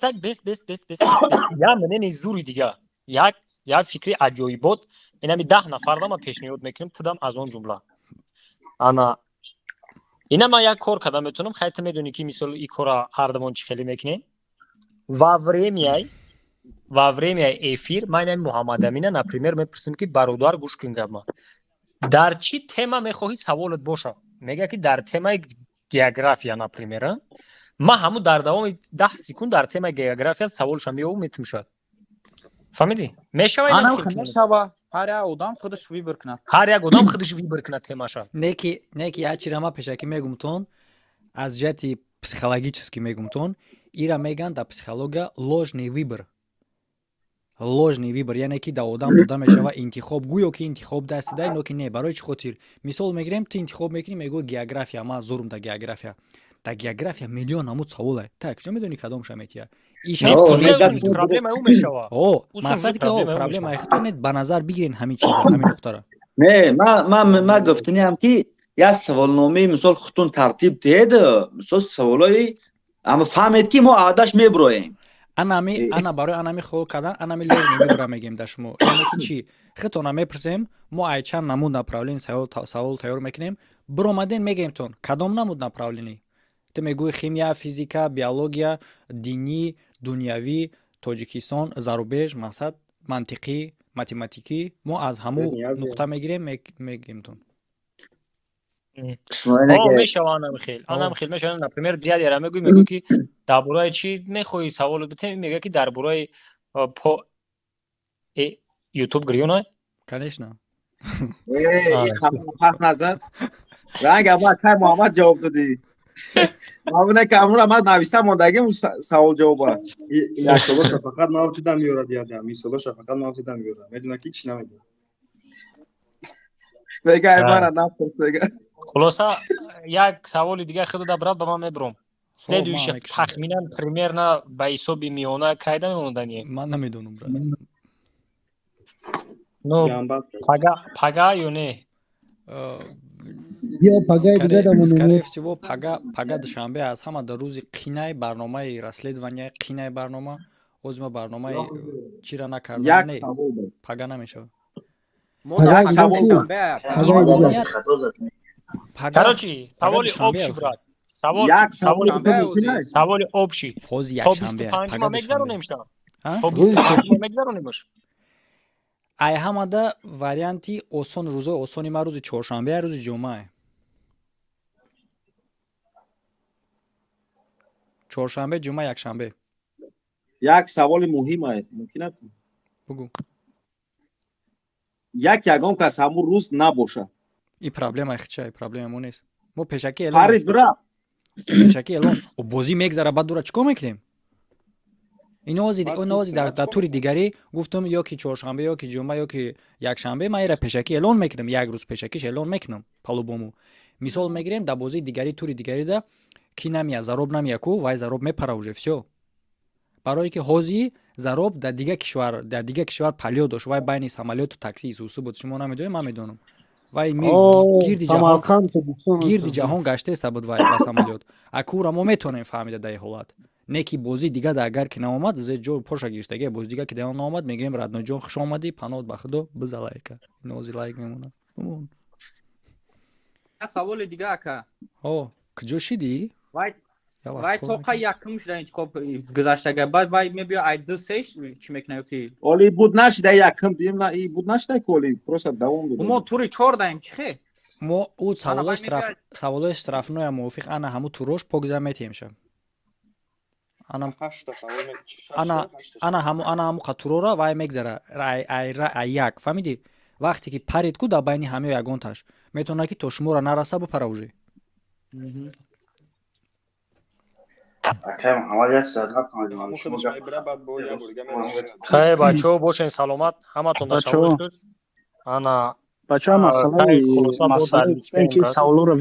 B: Я мнение зури дига. Як фикри аҷоибот, инами 10 нафарда ма пешниҳод мекунем, тудам аз он ҷумла. Ана ина ман як кор карда метавонам, хай ту медонӣ ки мисол ин кора ҳардамон чӣ хеле мекунем. Ва времяи эфир ман инами Муҳаммадамина, например, мепурсим ки бародар гӯш кун гапма. Дар чӣ тема мехоҳӣ саволот боша? Мега ки дар темаи география, например, ма ҳаму дар давоми 10 секунд дар темаи география саволша меёву метмушад. Фаҳмидӣ? Мешава
S: мешава. ҳар як одам худаш вибр кунад.
B: Ҳар як одам худаш вибр кунад темаша.
A: Не ки як чира ма пешаки мегумтон, аз ҷиҳати психологически мегумтон, ира меган дар психология ложный вибр. Ложный вибр, яъне ки да одам дода мешава интихоб, гӯё ки интихоб дасти дай, но ки не, барои чӣ хотир? Мисол мегирем, ту интихоб мекунӣ, мегӯ география, ман зурм да география. Да география миллион намуд савол ай. Так, чӣ медонӣ кадомша метия?
B: Проблема ӯ мешава.
A: Мақсади ки проблема ихтонед ба назар бигирин ҳамин чиза, ҳамин нуқтара.
G: Не, ман гуфтаниам ки як саволномаи мисол худтун тартиб диҳед, мисол саволои ама фаҳмед ки мо адаш меброем.
A: ана барои анами хол кардан, анами лозим мебра мегем да шумо. Яъне ки чӣ? худтона мепурсем, мо ай чанд намуд направлени савол тайёр мекунем, биромаден мегемтон кадом намуд направлени. Ту мегӯи химия, физика, биология, динӣ, дунявӣ, Тоҷикистон, зарубеж, мақсад мантиқӣ, математикӣ, мо аз ҳамун нуқта мегирем, мегемтон.
B: Мешава анам хел мешава, например, диара мегӯй ки дар бораи чӣ мехоҳӣ савол битем, мега ки дар бораи YouTube гирёна?
A: Конечно.
F: пас назар. ранг аввал кай Муҳаммад ҷавоб додӣ. мавина ки амруз ман нависта мондагим савол ҷавоб аст.
K: мисолоша фақат навтида меёрад яда. Мисолоша фақат навтида меёрад. Медона ки чӣ намедона.
F: мега мана напурсега.
B: Хулоса як саволи дига худода брат ба ман мебром. Следующий тахминан примерно ба ҳисоби миёна кайда мемондани?
A: Ман намедонам брат.
B: Ну пага ё не?
A: скорее всего пага душанбе аст. ҳама дар рӯзи қинаи барномаи расследования, қинаи барнома, озма барномаи чира накардан не пага намешава.
B: Короче, саволи общий брат. Саволи общий.
A: ҳози
B: якшанбе. Та 25 мегзаронемш. Та 25 мегзаронемш.
A: ай ҳамада варианти осон рӯзои осони ман рӯзи чоршанбе рӯзи ҷумъае. чоршанбе, ҷумъа, якшанбе.
F: як саволи муҳим ай мумкинат
A: бугӯ.
F: ягон кас ҳамун рӯз набоша.
A: И проблема хича, проблема мо нест. Мо пешакӣ
F: Харид бира.
A: Пешакӣ элон. Бозӣ мегзара баъд дура чикор мекунем? Инози дар тури дигарӣ гуфтам ё ки чоршанбе ё ки ҷумъа ё ки якшанбе ман ира пешакӣ элон мекунам, як рӯз пешакиш элон мекунам палубому. Мисол мегирем дар бозии дигарӣ тури дигарида ки намия зароб намия ку вай зароб мепара уже всё. Барое ки ҳози зароб дар дига кишвар палё дошт, вай байни самолёту таксии сусу буд. Шумо намедонед, ман медонам. Вай гирди ҷаҳон гаштеста буд вай ба самолёт. Акура мо метонем фаҳмида дар ин ҳолат. Не ки бозӣ дига да агар ки наомад ҷо поша гирифтаги бози дига ки да наомад мегӯем Радноҷон хуш омадӣ панот ба худо бизалайка. Нози лайк мемонад.
S: саволи дига ака.
A: куҷо шидӣ?
S: Вай тоқа якум шуда интихоб гузаштага баъд вай мебиё ай ду сеш чӣ мекунад ки
F: оли буд нашида якум дим на и буд нашида коли просто давом буда.
S: мо тури 4 даем чӣ хе?
A: мо у саволои штрафноя мувофиқ ана ҳаму турош погза метемша. ана ҳаму қатурора вай мегзара ай як фаҳмидӣ? Вақте ки парид ку дар байни ҳамаё ягонташ метавонад ки то шумора нараса бупара уже.
B: خیر بچه ها باشین سلامت همتون در شما انا
O: بچه ها مسئله که سوالو رو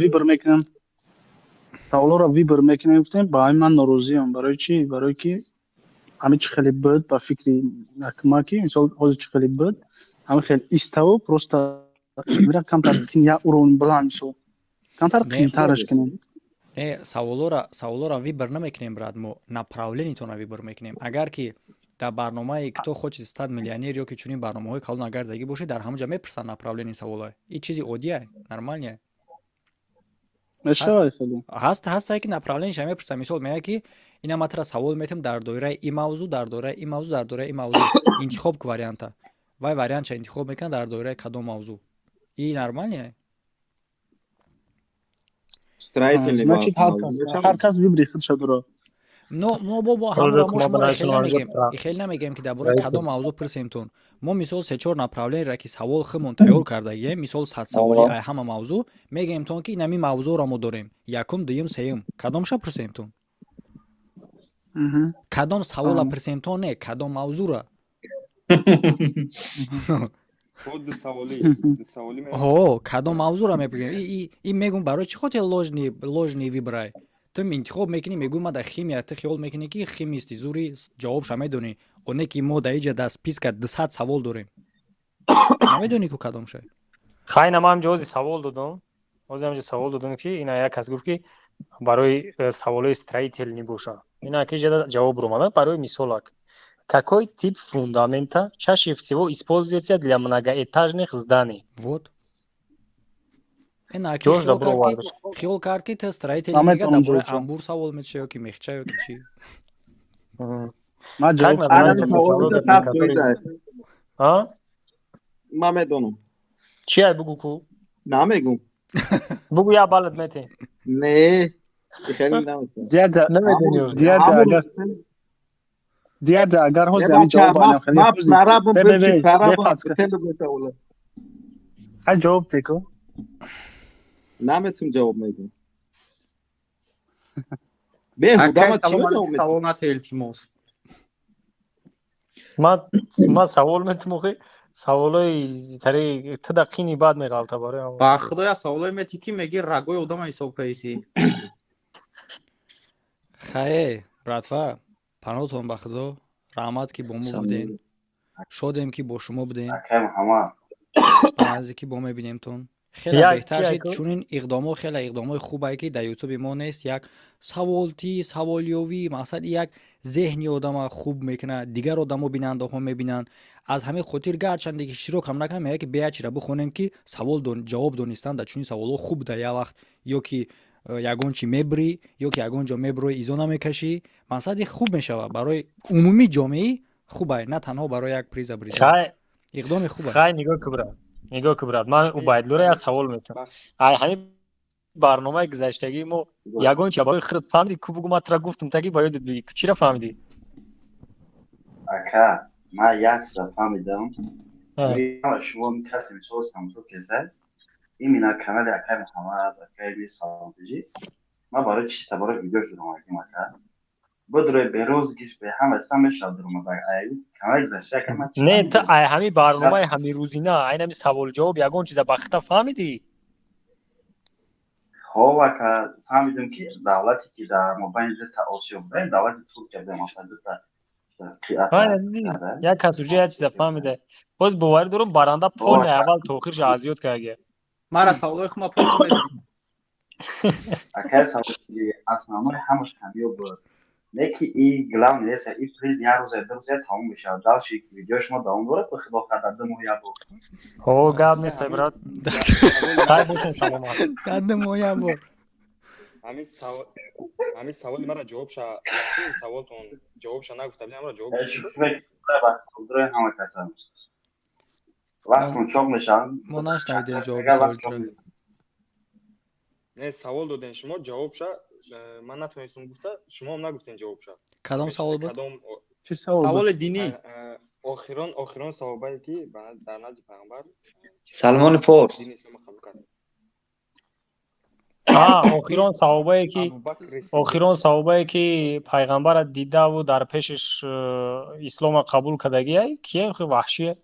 O: ویبر میکنیم با این من ناراضی ام. برای چی؟ برای که همه چی خیلی بد با فکری نکمکی مثال حاضر چی خیلی بد همه خیلی ایستاو просто میرا کمتر کنیم یا اورون بلند شو کمتر قیمترش کنیم.
A: саволора вибр намекунем брат, мо направлениятона вибр мекунем. Агар ки дар барномаи ки то хочед стад миллионер ё ки чунин барномаҳои калон агар дагӣ бошед дар ҳамаҷа мепурсанд направлени саволае. И чизи оддия нормалия ҳастае ки направлениша мепурсанд. Мисол мега ки ина матра савол метам дар доираи и мавзӯъ дар доираи и мавзӯъ дар доираи и мавзӯъ интихоб ку варианта вай вариантша интихоб мекунад дар доираи кадом мавзӯъ. И нормалия
O: значит ҳар кас вибри худша дора.
A: мо бобо ҳамра мо шуморо хеле намегем ки дар бораи кадом мавзӯъ пурсемтон. Мо мисол 3-4 направлениро ки савол худмон тайёр кардагем, мисол 100 саволи ай ҳама мавзӯъ мегемтон ки инами мавзӯъро мо дорем. Якум, дуюм, сеюм кадомша пурсемтон? Кадом савола пурсемтон не, кадом мавзӯъра. кадом мавзӯъро мепурсем. И мегум барои чӣ хотир ложни вибрай? Ту интихоб мекунӣ мегӯй ма дар химия ту хиёл мекунӣ ки химисти зури ҷавобша медонӣ. оне ки мо дар иҷа дар списка 200 савол дорем. намедонӣ ку кадомша.
B: хайна ман ҳамҷо савол додам. ҳозир ҳамҷо савол додам ки ина як кас гуфт ки барои саволои строительни боша. Ина ки ҷавоб ромада барои мисолак. Какой тип фундамента чаще всего используется для многоэтажных зданий?
A: Вот. Хиёл кард ки ты строитель мега дар бораи амбур савол метиша ё ки мехча ё ки чӣ.
F: Ман медонам.
B: Чӣ ай бугӯ ку?
F: Намегум.
B: Бугӯ я балад метем.
F: Не.
O: Диада агар ҳозир ҳамин ҷавоб ҳар ҷавоб теку
F: наметум ҷавоб медам. беҳуда ма чӣ ҷавоб
S: савол нато илтимос.
B: ман савол метам охи саволои тари ту дақиқини баъд меғалта барои
S: ба худоя саволое метӣ ки меги рагои одама ҳисоб кайсӣ.
A: хайр братва панотон ба худо, раҳмат ки бо мо будем, шодем ки бо шумо будем, азӣ ки бо мебинемтон. хеле беҳтар шид. чунин иқдомо хеле иқдомои хубае ки дар ютуби мо нест. як саволтӣ саволёвӣ мақсад як зеҳни одама хуб мекунад, дигар одамо бинандаҳо мебинанд. аз ҳамин хотир гарчанде ки широк ҳам накунем мега ки бея чира бихонем ки ҷавоб донистан дар чунин саволҳо хуб дар як вақт ё ки ягон чӣ мебурӣ ё ки ягон ҷо мебурӯи изо намекашӣ. мақсади хуб мешавад барои умумии ҷомеӣ хуб ай, на танҳо барои як приза бриза. اقدام خوبه.
B: خیلی نگاه که برات من عبیدالله را سوال میتونم همین برنامه گذشتگی ما یگان چه برای خرد فهمیدی که بگو من ترا گفتم تاگی باید بگی چی را فهمیدی؟
T: اکا من یک چیز فهمیدم شما کسی میسوز تماشا کسی این مینا کانال اکای محمد اکای بیس سالانتجی ما برای چیستا برای ویدیو شدم اکی مکا بدروی بروز گیش به هم استم شد درم با ای کانال گذشته که من
B: نه تا همین برنامه همین روزینه این همین سوال جواب یگان چیز بخته فهمیدی؟
T: خب اکا فهمیدم که دولتی که در مبین تا آسیا بودن دولت ترکیه به مثلا
B: یک کس اوجه یک چیز فهمیده باز باور دارم برنده پول اول توخیرش ازیاد کرده
S: مرا سوال خما پرسم بدید
T: اکای سوال اصلا ما همش کمیو بود نکی ای گلام نیست ای پلیز یه روز تموم بشه دالشی ویدیوش ما داون داره به خدا قدر دمو یا بود
B: او گاب نیست برات خیلی باشین سلامت
A: دمو یا بود
K: همین سوال مرا جواب شد این سوالتون جواب شد نگفتم مرا جواب شد
T: خودروی همه کسان وقتون چوب میشن
A: ما نشنویدیم جواب سوالتون
K: نه سوال دادین شما جواب شد من نتونستم گفته شما هم نگفتین جواب شد
A: کدام سوال بود؟
S: سوال دینی
K: آخران صحابه که در نزد پیامبر
G: سلمان فارس
B: آخران صحابه که پیغمبر دیده و در پیشش اسلام قبول کردگی کیه خیلی وحشیه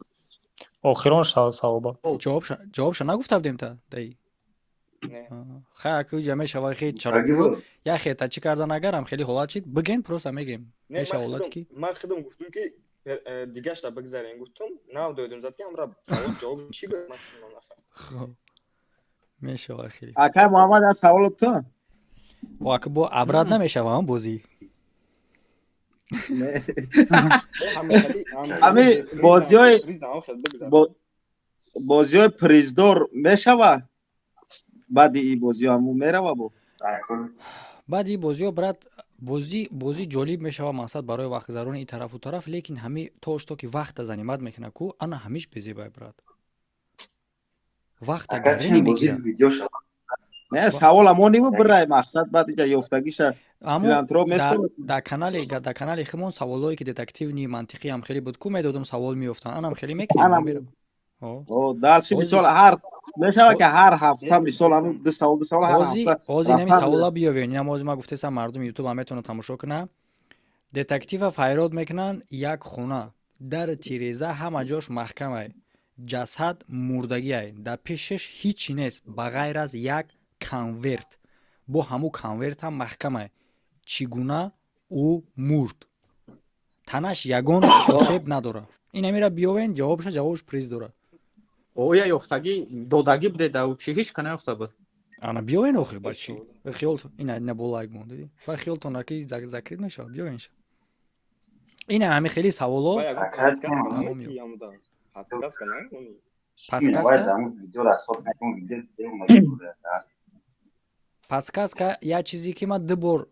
B: آخران صحابه
A: جوابش نگفته بودیم تا دایی خیلی که جمعه شوای خیلی چرا یا خیلی تا چی کردن اگرم خیلی حالت شد بگین پروسا میگیم میشه حالت کی
K: من خودم گفتم که دیگه شتا بگذارین گفتم نه دادم زد که امرا سوال جواب چی به من نفهم
A: میشه خیلی
F: اکای محمد از سوال تو
A: واقعا با ابراد نمیشه وام بازی
F: همه بازی‌های پریزدور میشوه بعد این بازی همو میره با
A: بعد این بازی ها برات بازی جالب میشوه مقصد برای وقت گذرون این طرف و طرف لیکن همه توش تو که وقت زنیمت میکنه کو انا همیش بزیبای برات وقت گری نمیگیره
F: نه سوال همون نیمه برای مقصد بعد اینجا یافتگیشه فیلانتروپ میسکنه
A: در کانال خمون سوالایی که دتکتیو نی منطقی هم خیلی بود کو میدادم سوال میافتن انا هم خیلی میکنم میرم
F: دالشی مثال هر میشه که هر هفته مثال همون دو سوال هر هفته
A: اوزی نمی سوالا بیاوین نماز ما گفتم مردم یوتیوب هم میتونن تماشا کنن دتکتیو فایراد میکنن یک خونه در تیریزه همه جاش محکمه جسد مردگی در پیشش هیچی نیست بغیر از یک کانورت با همو کانورت هم محکمه چگونه او مرد تنش یگان آسیب نداره این میره بیاوین جوابش پریز داره
S: او یا یافتگی دادگی بده داو چی هیچ کنه افته بود
A: انا بیاوین اخی بچی خیال این نبولایگ موندی و خیال تو نکی ذکر نشه بیاوین شه این همه خیلی سوالا پادکست یا چیزی که من دو بار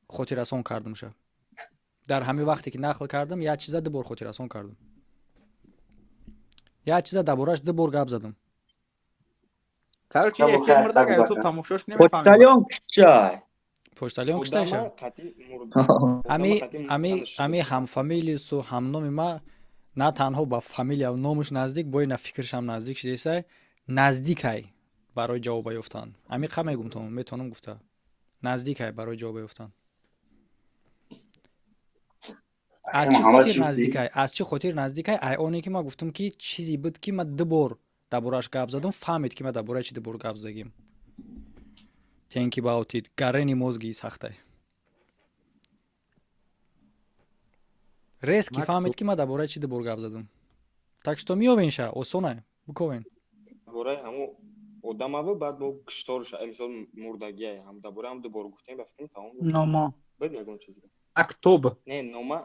A: خاطر رسان کردم شه در همین وقتی که نقل کردم یا چیزا دو بار خاطر رسان کردم یا چیزا دربارش دو بار گپ زدم
S: کارچی یکی مرده تو تماشاش نمیفهمی
A: پشتالیان کشته امی هم فامیلی سو هم نام ما نه تنها با فامیلی و نامش نزدیک با این فکرش هم نزدیک شده است نزدیک های برای جواب یافتن امی خم میگم تو میتونم گفته نزدیک های برای جواب یافتن از چی خاطر نزدیک های از چی خاطر نزدیک های اونی که ما گفتم که چیزی بود که ما دو بار دربارش گپ زدم فهمید که ما درباره چی دو بار گپ زدیم think about it گرنی موزگی سخته ریسکی فهمید که ما درباره چی دو بار گپ زدم так что میوین شه осоне بکوین
K: درباره همو آدمو بعد با کشتارش مثلا مردگی هم درباره هم دو بار گفتیم بفهمید تمام
S: نامه
K: بد یگون چیزی
S: مکتوب
K: نه نامه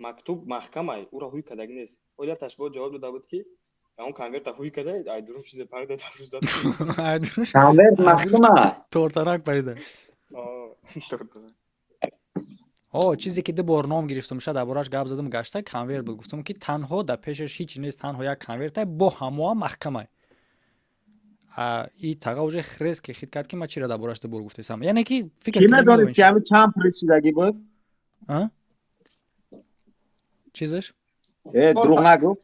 K: مکتوب محکمه او را هوی کدگ نیست اولا تشبیه جواب داده بود که اون کانورت هوی کده ایدروم چیز پرده در زد
G: کانورت محکمه
A: تورترک پرده چیزی که 2 بار نام گرفتم شد دربارش گپ زدم گشته کنورت بود گفتم که تنها در پیشش هیچ نیست تنها یک کنورت با همه محکمه این تقاوج خرس که خید کرد که ما چرا دربارش 2 بار گفتم یعنی که فکر
F: کی ندانست که همین چند پرسیدگی بود
A: چیزش
F: دروغ نگو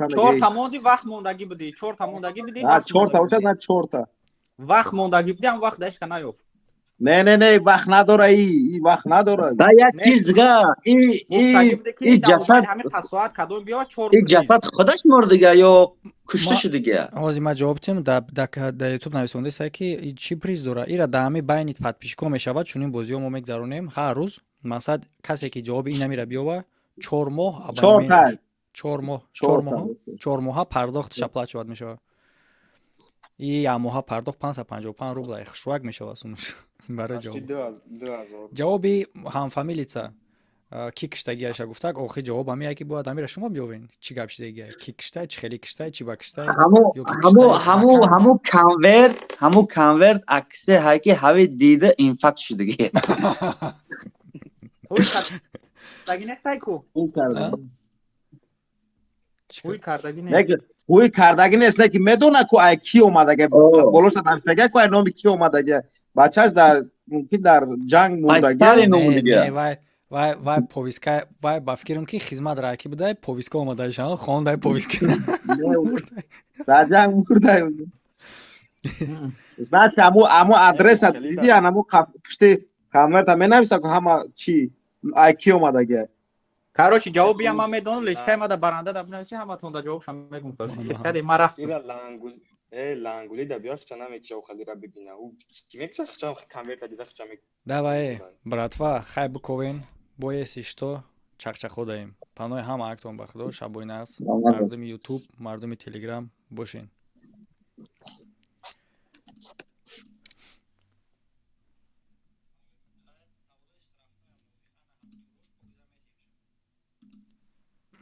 S: 4 تا موندی وقت موندگی بودی 4 تا موندگی بودی
F: 4 تا نه 4 تا
S: وقت موندگی بودی هم وقت داشت که نیافت
F: نه وقت نداره این وقت نداره
G: با یک چیز دیگه این جسد
S: همین قصوات کدوم بیا 4
G: این جسد خودش مرد دیگه یا کشته شد دیگه
A: حاضر ما جواب تیم در یوتیوب نویسنده است که چی پریز داره ایرا دامی باینید پادپیشکو میشود چون این بازیو ما میگذرونیم هر روز مثلا کسی که جواب این نمیره بیاوه 4 ماه 4 ماه پرداخت شپلات شود میشه این ماه پرداخت 555 روبل خشواک میشه واسونش برای جوابی هم فامیلیца کی киштагиаша гуфтак охи ҷавоб ҳами яке буд амира шумо биёвен чӣ гап шидагия ки киштай чӣ хеле киштай чӣ ба киштай
G: ҳаму конверт аксе ҳаки ҳави дида инфакт шудагия
F: ҳуи кардаги нест не ки медона ку ай ки омадаги болоша нависаги ку ай номи ки омадаги бачаш дар мумкин дар ҷанг мурдаги
A: вай повиска вай ба фикрам ки хизмат раки буда повиска омадаша хондай повиска
F: дар ҷанг мурдай значит аму адреса диди аму пушти конверта менависа ку ҳама чи ай ки омадаги
S: короче ҷавоби ҳам ман медонам лечкаи ма дар баранда дар бинависи ҳаматон дар ҷавобшам мегум кади ма рафтам
K: лангули да биёс чана мекиша хадира бибина у ки мекиша чана конверта дида чана мек
A: давай братва хай буковен боеси что чақчақо даем панои ҳама актон ба худо шабои нас мардуми ютуб мардуми телеграм бошен